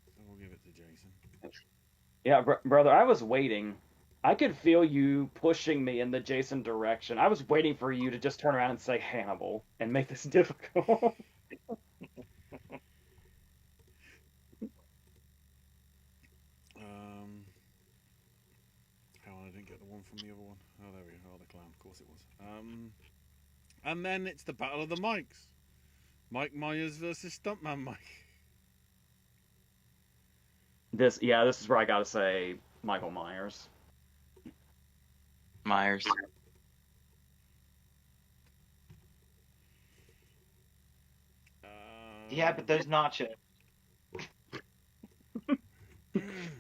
So we'll give it to Jason. Yeah, brother, I was waiting. I could feel you pushing me in the Jason direction. I was waiting for you to just turn around and say Hannibal and make this difficult. I didn't get the one from the other one. Oh, there we go. Oh, the clown. Of course it was. And then it's the battle of the mics. Mike Myers versus Stuntman Mike. This is where I gotta say Michael Myers. Myers. Yeah, but those nachos.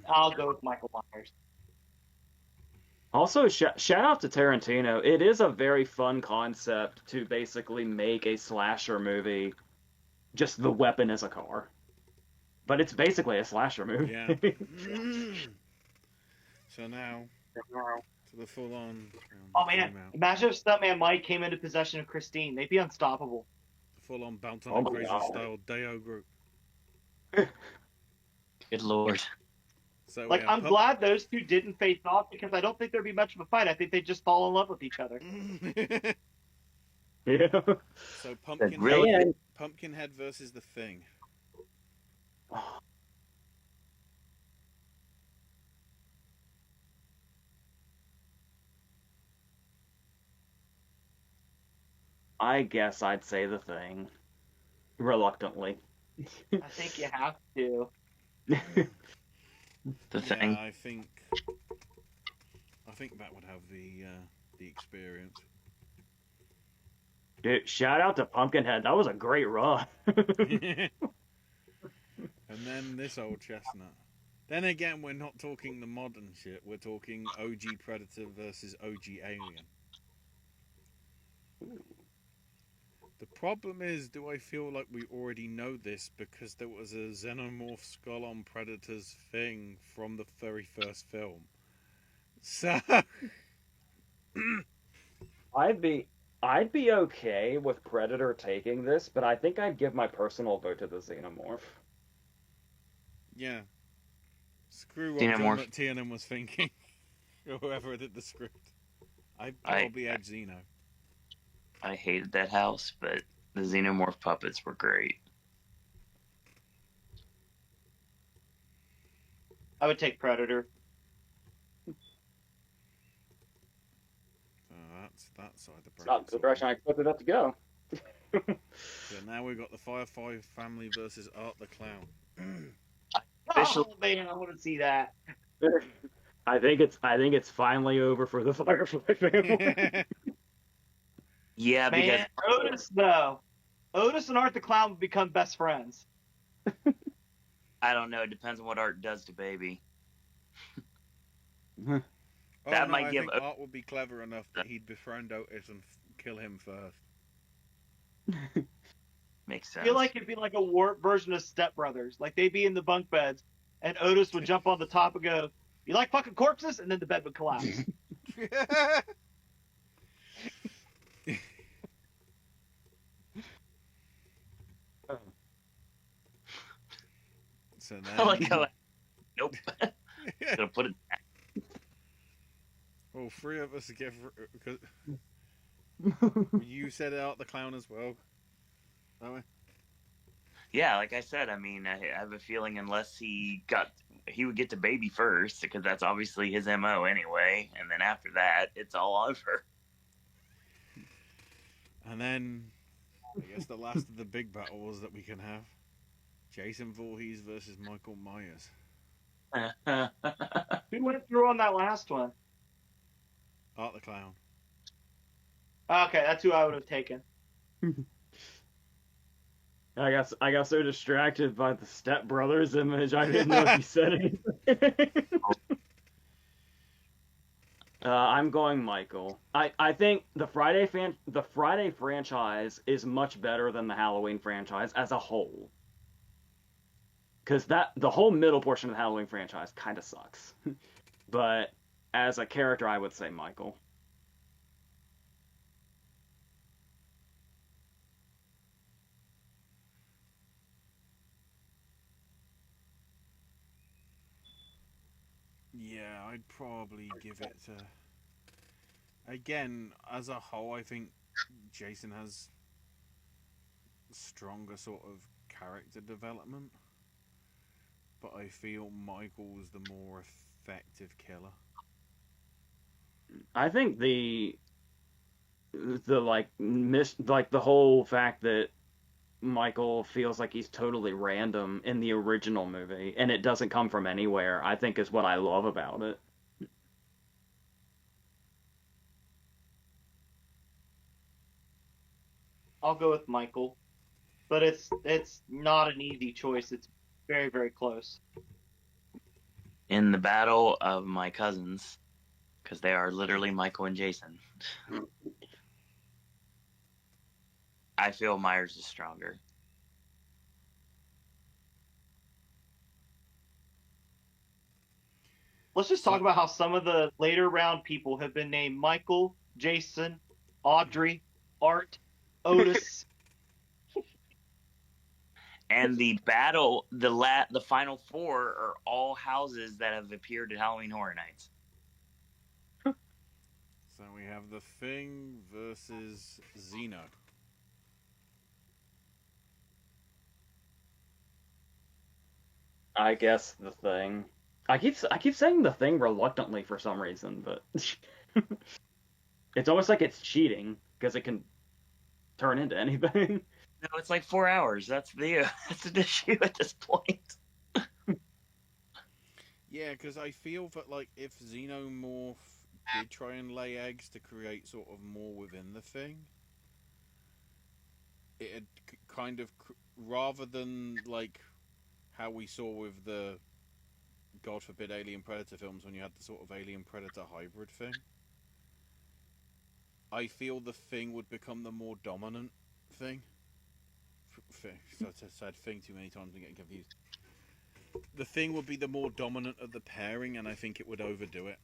I'll go with Michael Myers. Also, shout out to Tarantino. It is a very fun concept to basically make a slasher movie, just the weapon is a car. But it's basically a slasher movie. Yeah. So now, to the full-on. Oh man, imagine if Stuntman Mike came into possession of Christine. They'd be unstoppable. The full-on Bounce on the Crazy style Deo group. Good lord. So like, I'm glad those two didn't face off because I don't think there'd be much of a fight. I think they'd just fall in love with each other. Yeah. So Pumpkinhead versus the Thing. I guess I'd say the Thing. Reluctantly. I think you have to. The Thing. Yeah, I think that would have the experience. Dude, shout out to Pumpkinhead. That was a great run. And then this old chestnut. Then again, we're not talking the modern shit. We're talking OG Predator versus OG Alien. The problem is, do I feel like we already know this because there was a xenomorph skull on Predator's thing from the very first film? So I'd be okay with Predator taking this, but I think I'd give my personal vote to the Xenomorph. yeah, Screw what John Xenomorph. McTiernan was thinking. Or whoever did the script. I'd probably add Xeno. I hated that house, but the Xenomorph puppets were great. I would take Predator. That side of the It's not bracket. the direction I expected that to go. So now we've got the Firefly family versus Art the Clown. Officially- Oh man, I want to see that. I think it's finally over for the Firefly family. Yeah, Man, Otis though. Otis and Art the Clown would become best friends. because I don't know. It depends on what Art does to Baby. Oh, That no, might I give think a- Art would be clever enough that he'd befriend Otis and kill him first. Makes I sense. feel like it'd be like a warped version of Step Brothers. Like they'd be in the bunk beds, and Otis would jump on the top and go, "You like fucking corpses?" And then the bed would collapse. So I like then, how nope. Gonna put it back. well, three of us give because you said Art the Clown as well. That way. Yeah, like I said, I mean, I have a feeling unless he would get to Baby first, because that's obviously his MO anyway, and then after that, it's all over. And then, I guess the last of the big battles that we can have. Jason Voorhees versus Michael Myers. Who went through on that last one? Art the Clown. Okay, that's who I would have taken. I got so distracted by the Step Brothers image, I didn't know if you said anything. I'm going Michael. I think the Friday franchise is much better than the Halloween franchise as a whole. Because the whole middle portion of the Halloween franchise kind of sucks. But as a character, I would say Michael. Yeah, I'd probably give it to... Again, as a whole, I think Jason has stronger sort of character development. But I feel Michael's the more effective killer. I think the whole fact that Michael feels like he's totally random in the original movie and it doesn't come from anywhere, I think is what I love about it. I'll go with Michael, but it's not an easy choice. It's very, very close. In the battle of my cousins, because they are literally Michael and Jason, I feel Myers is stronger. Let's just talk about how some of the later round people have been named Michael, Jason, Audrey, Art, Otis. And the battle, the final four are all houses that have appeared at Halloween Horror Nights. So we have The Thing versus Xeno. I guess The Thing. I keep saying The Thing reluctantly for some reason, but it's almost like it's cheating because it can turn into anything. No, it's like 4 hours. That's an issue at this point. Yeah, because I feel that like if Xenomorph did try and lay eggs to create sort of more within the Thing, it'd kind of rather than like how we saw with the God forbid Alien Predator films when you had the sort of Alien Predator hybrid thing. I feel the Thing would become the more dominant thing. So I said Thing too many times and getting confused. The Thing would be the more dominant of the pairing, and I think it would overdo it.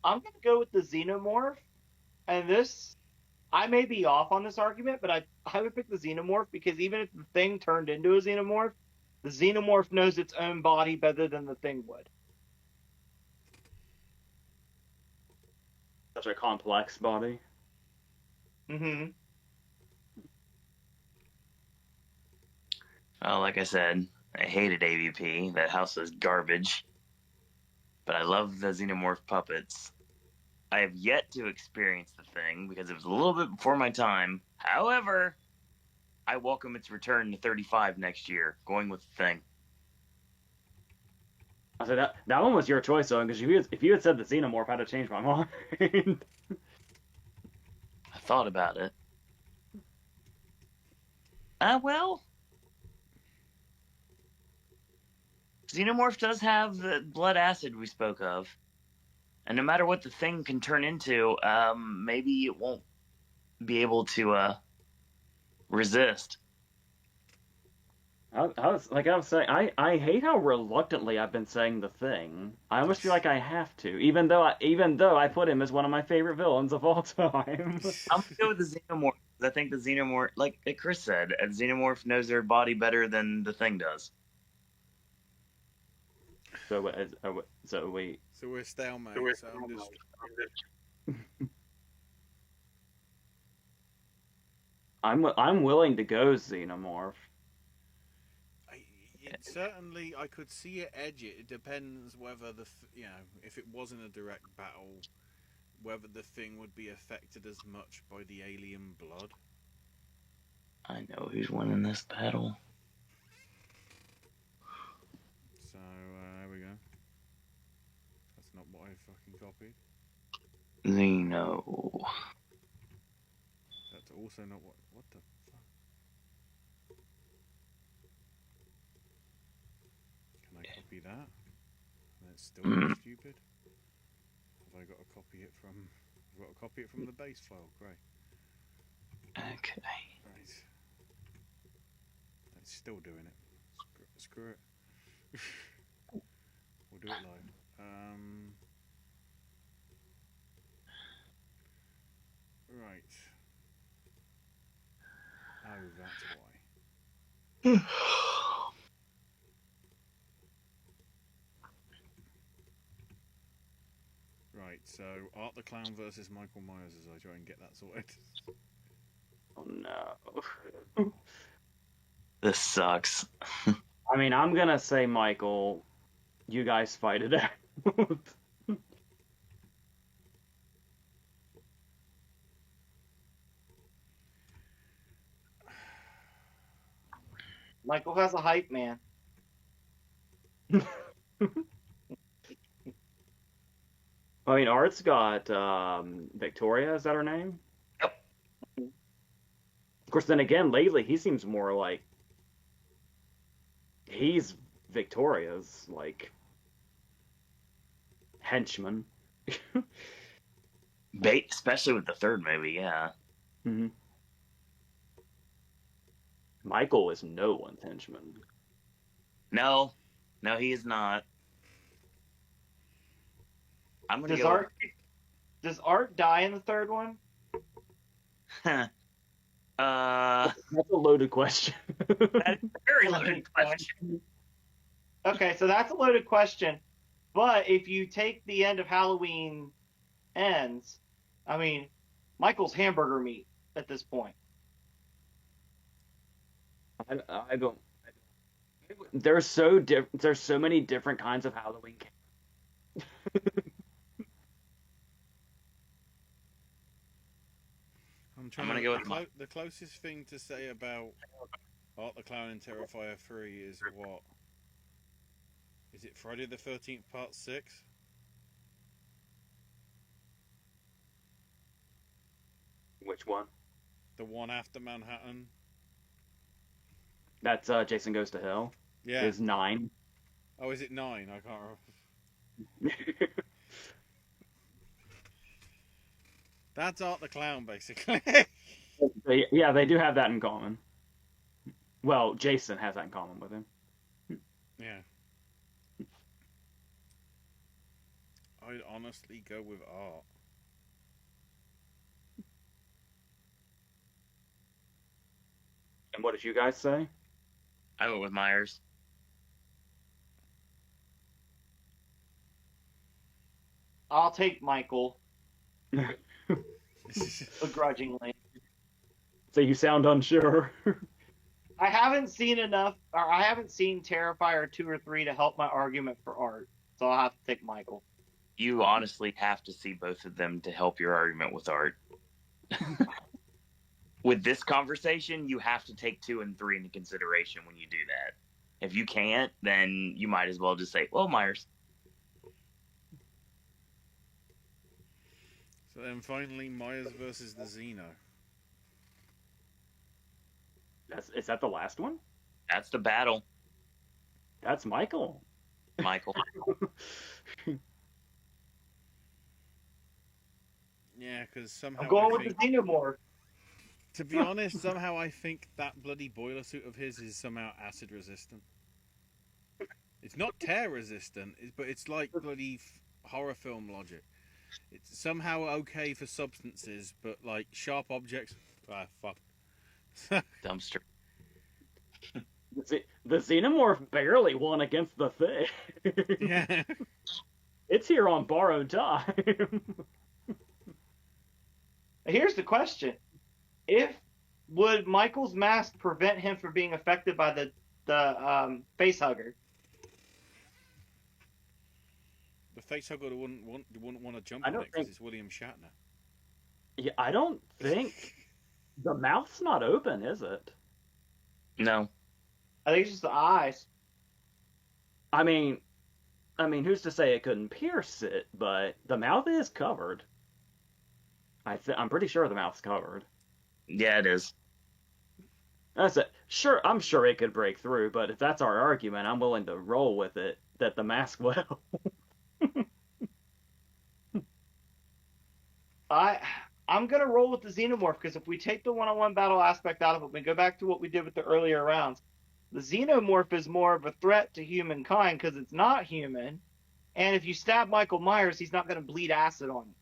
I'm gonna go with the Xenomorph, and this I may be off on this argument, but I would pick the Xenomorph because even if the Thing turned into a Xenomorph, the Xenomorph knows its own body better than the Thing would. Such a complex body. Mm-hmm. Well, like I said, I hated AVP. That house was garbage. But I love the Xenomorph puppets. I have yet to experience the Thing because it was a little bit before my time. However, I welcome its return to 35 next year, going with the Thing. I said that one was your choice, though, because if you had said the Xenomorph, I'd have changed my mind. I thought about it. Well, Xenomorph does have the blood acid we spoke of. And no matter what the Thing can turn into, maybe it won't be able to resist. I was saying, I hate how reluctantly I've been saying the Thing. I almost feel like I have to, even though I put him as one of my favorite villains of all time. I'm gonna go with the Xenomorph. I think the Xenomorph, like Chris said, a Xenomorph knows their body better than the Thing does. So wait. So we're stalemate. So I'm just... I'm willing to go Xenomorph. Certainly, I could see it edge it. It depends whether if it wasn't a direct battle, whether the Thing would be affected as much by the alien blood. I know who's winning this battle. So, there we go. That's not what I fucking copied. Xeno. That's also not what the fuck? Can I copy that? That's still stupid. Have I got to copy it from... I've got to copy it from the base file. Great. Okay. Right. That's still doing it. Screw it. We'll do it live. Right. Oh, that's why. Right, so Art the Clown versus Michael Myers as I try and get that sorted. Oh no. This sucks. I mean, I'm gonna say Michael. You guys fight it out. Michael has a hype man. I mean, Art's got Victoria. Is that her name? Yep. Of course, then again, lately he seems more like he's Victoria's like henchman. Especially with the third movie, yeah. Mm-hmm. Michael is no one's henchman. No, he is not. I'm gonna Does Art die in the third one? That's a loaded question. That's a very loaded question. Okay, so that's a loaded question. But if you take the end of Halloween ends, I mean, Michael's hamburger meat at this point. I don't. There's so many different kinds of Halloween. I'm gonna go with the closest thing to say about Art the Clown in Terrifier 3 is what? Is it Friday the 13th Part 6? Which one? The one after Manhattan. That's Jason Goes to Hell. Yeah. Is 9. Oh, is it 9? I can't remember. That's Art the Clown, basically. Yeah, they do have that in common. Well, Jason has that in common with him. Yeah. I'd honestly go with Art. And what did you guys say? I went with Myers. I'll take Michael. Begrudgingly. So you sound unsure. I haven't seen enough, or I haven't seen Terrifier 2 or 3 to help my argument for Art. So I'll have to take Michael. You honestly have to see both of them to help your argument with Art. With this conversation, you have to take 2 and 3 into consideration when you do that. If you can't, then you might as well just say, well, Myers. So then finally, Myers versus the Xeno. Is that the last one? That's the battle. That's Michael. Michael. Yeah, because somehow I'm going I with think, the Xenomorph. to be honest, somehow I think that bloody boiler suit of his is somehow acid resistant. It's not tear resistant, but it's like bloody horror film logic. It's somehow okay for substances, but like sharp objects, fuck. Dumpster. The Xenomorph barely won against the Thing. Yeah. It's here on borrowed time. Here's the question: would Michael's mask prevent him from being affected by the face hugger? The face hugger wouldn't want to jump on it because it's William Shatner. Yeah, I don't think the mouth's not open, is it? No. I think it's just the eyes. I mean, who's to say it couldn't pierce it? But the mouth is covered. I'm pretty sure the mouth's covered. Yeah, it is. That's it. Sure, I'm sure it could break through, but if that's our argument, I'm willing to roll with it that the mask will. I'm gonna roll with the Xenomorph because if we take the one-on-one battle aspect out of it, we go back to what we did with the earlier rounds. The Xenomorph is more of a threat to humankind because it's not human, and if you stab Michael Myers, he's not gonna bleed acid on you.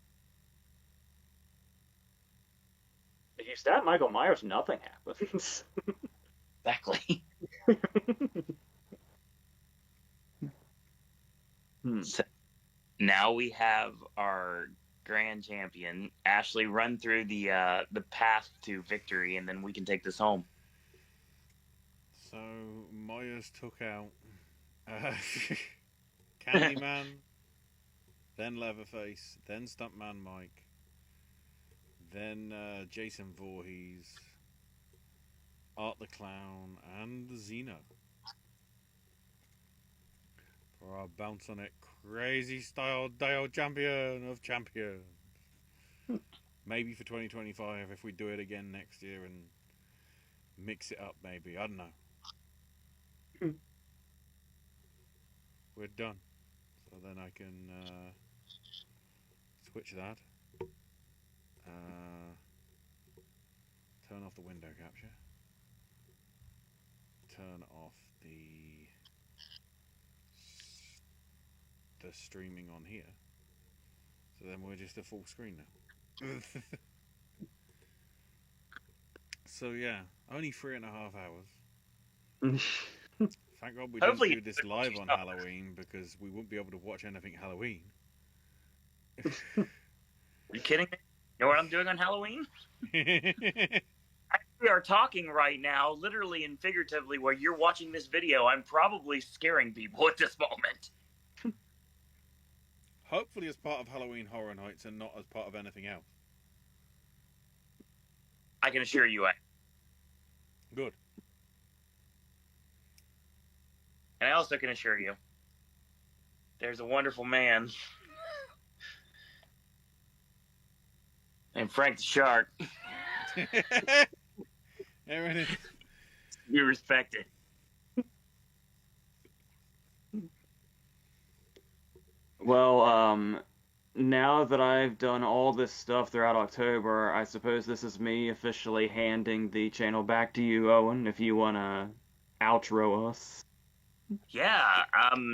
If you stab Michael Myers, nothing happens. Exactly. So now we have our grand champion, Ashley, run through the path to victory, and then we can take this home. So Myers took out Candyman, then Leatherface, then Stuntman Mike, then Jason Voorhees, Art the Clown, and the Xeno. For our bounce on it crazy style Dale champion of champions. Maybe for 2025 if we do it again next year and mix it up maybe. I don't know. We're done. So then I can switch that. Turn off the window capture. Turn off the streaming on here. So then we're just a full screen now. So yeah, only 3.5 hours. Thank God we didn't do this live on Halloween because we wouldn't be able to watch anything Halloween. Are you kidding me? You know what I'm doing on Halloween? We are talking right now, literally and figuratively, where you're watching this video. I'm probably scaring people at this moment. Hopefully as part of Halloween Horror Nights and not as part of anything else. I can assure you I... Good. And I also can assure you, there's a wonderful man named Frank the Shark. There it is. You respect it. Well, now that I've done all this stuff throughout October, I suppose this is me officially handing the channel back to you, Owen, if you want to outro us. Yeah,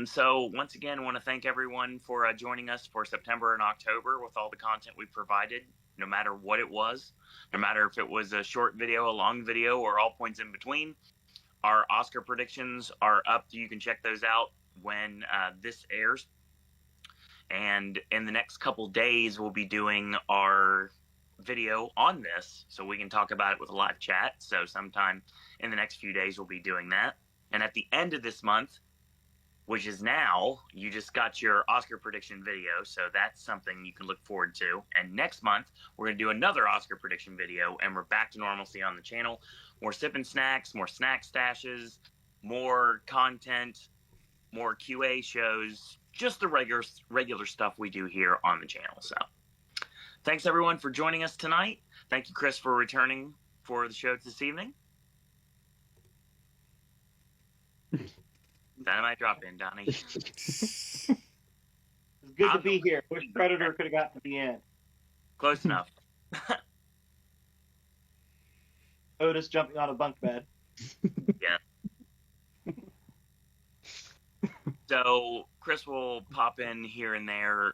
so once again, I want to thank everyone for joining us for September and October with all the content we provided. no matter what it was, no matter if it was a short video, a long video, or all points in between. Our Oscar predictions are up. You can check those out when this airs. And in the next couple days, we'll be doing our video on this, so we can talk about it with a live chat. So sometime in the next few days, we'll be doing that. And at the end of this month, which is now, you just got your Oscar prediction video, so that's something you can look forward to. And next month, we're going to do another Oscar prediction video, and we're back to normalcy on the channel. More sipping snacks, more snack stashes, more content, more QA shows, just the regular stuff we do here on the channel. So thanks, everyone, for joining us tonight. Thank you, Chris, for returning for the show this evening. Dynamite drop in, Donnie. It's good to be here. Wish Predator could have gotten to the end. Close enough. Otis jumping on a bunk bed. Yeah. So Chris will pop in here and there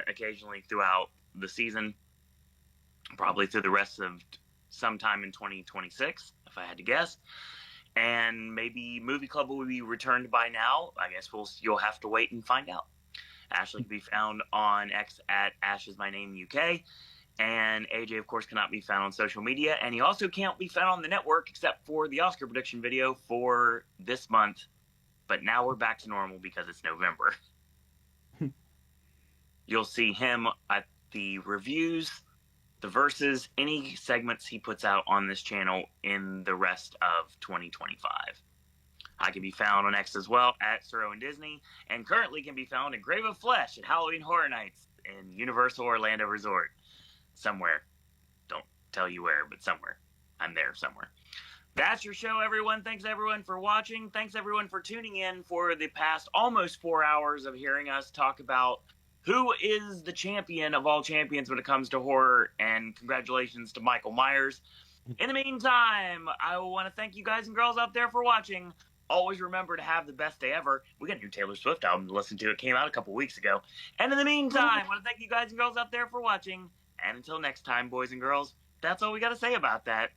occasionally throughout the season, probably through the rest of sometime in 2026, if I had to guess. And maybe Movie Club will be returned by now. I guess you'll have to wait and find out. Ashley can be found on X at AshIsMyNameUK. And AJ, of course, cannot be found on social media. And he also can't be found on the network except for the Oscar prediction video for this month. But now we're back to normal because it's November. You'll see him at the reviews, the verses, any segments he puts out on this channel in the rest of 2025. I can be found on X as well at Sir Owen Disney, and currently can be found at Grave of Flesh at Halloween Horror Nights in Universal Orlando Resort. Somewhere. Don't tell you where, but somewhere. I'm there somewhere. That's your show, everyone. Thanks, everyone, for watching. Thanks, everyone, for tuning in for the past almost 4 hours of hearing us talk about who is the champion of all champions when it comes to horror, and congratulations to Michael Myers. In the meantime, I want to thank you guys and girls out there for watching. Always remember to have the best day ever. We got a new Taylor Swift album to listen to. It came out a couple weeks ago. And in the meantime, I want to thank you guys and girls out there for watching. And until next time, boys and girls, that's all we got to say about that.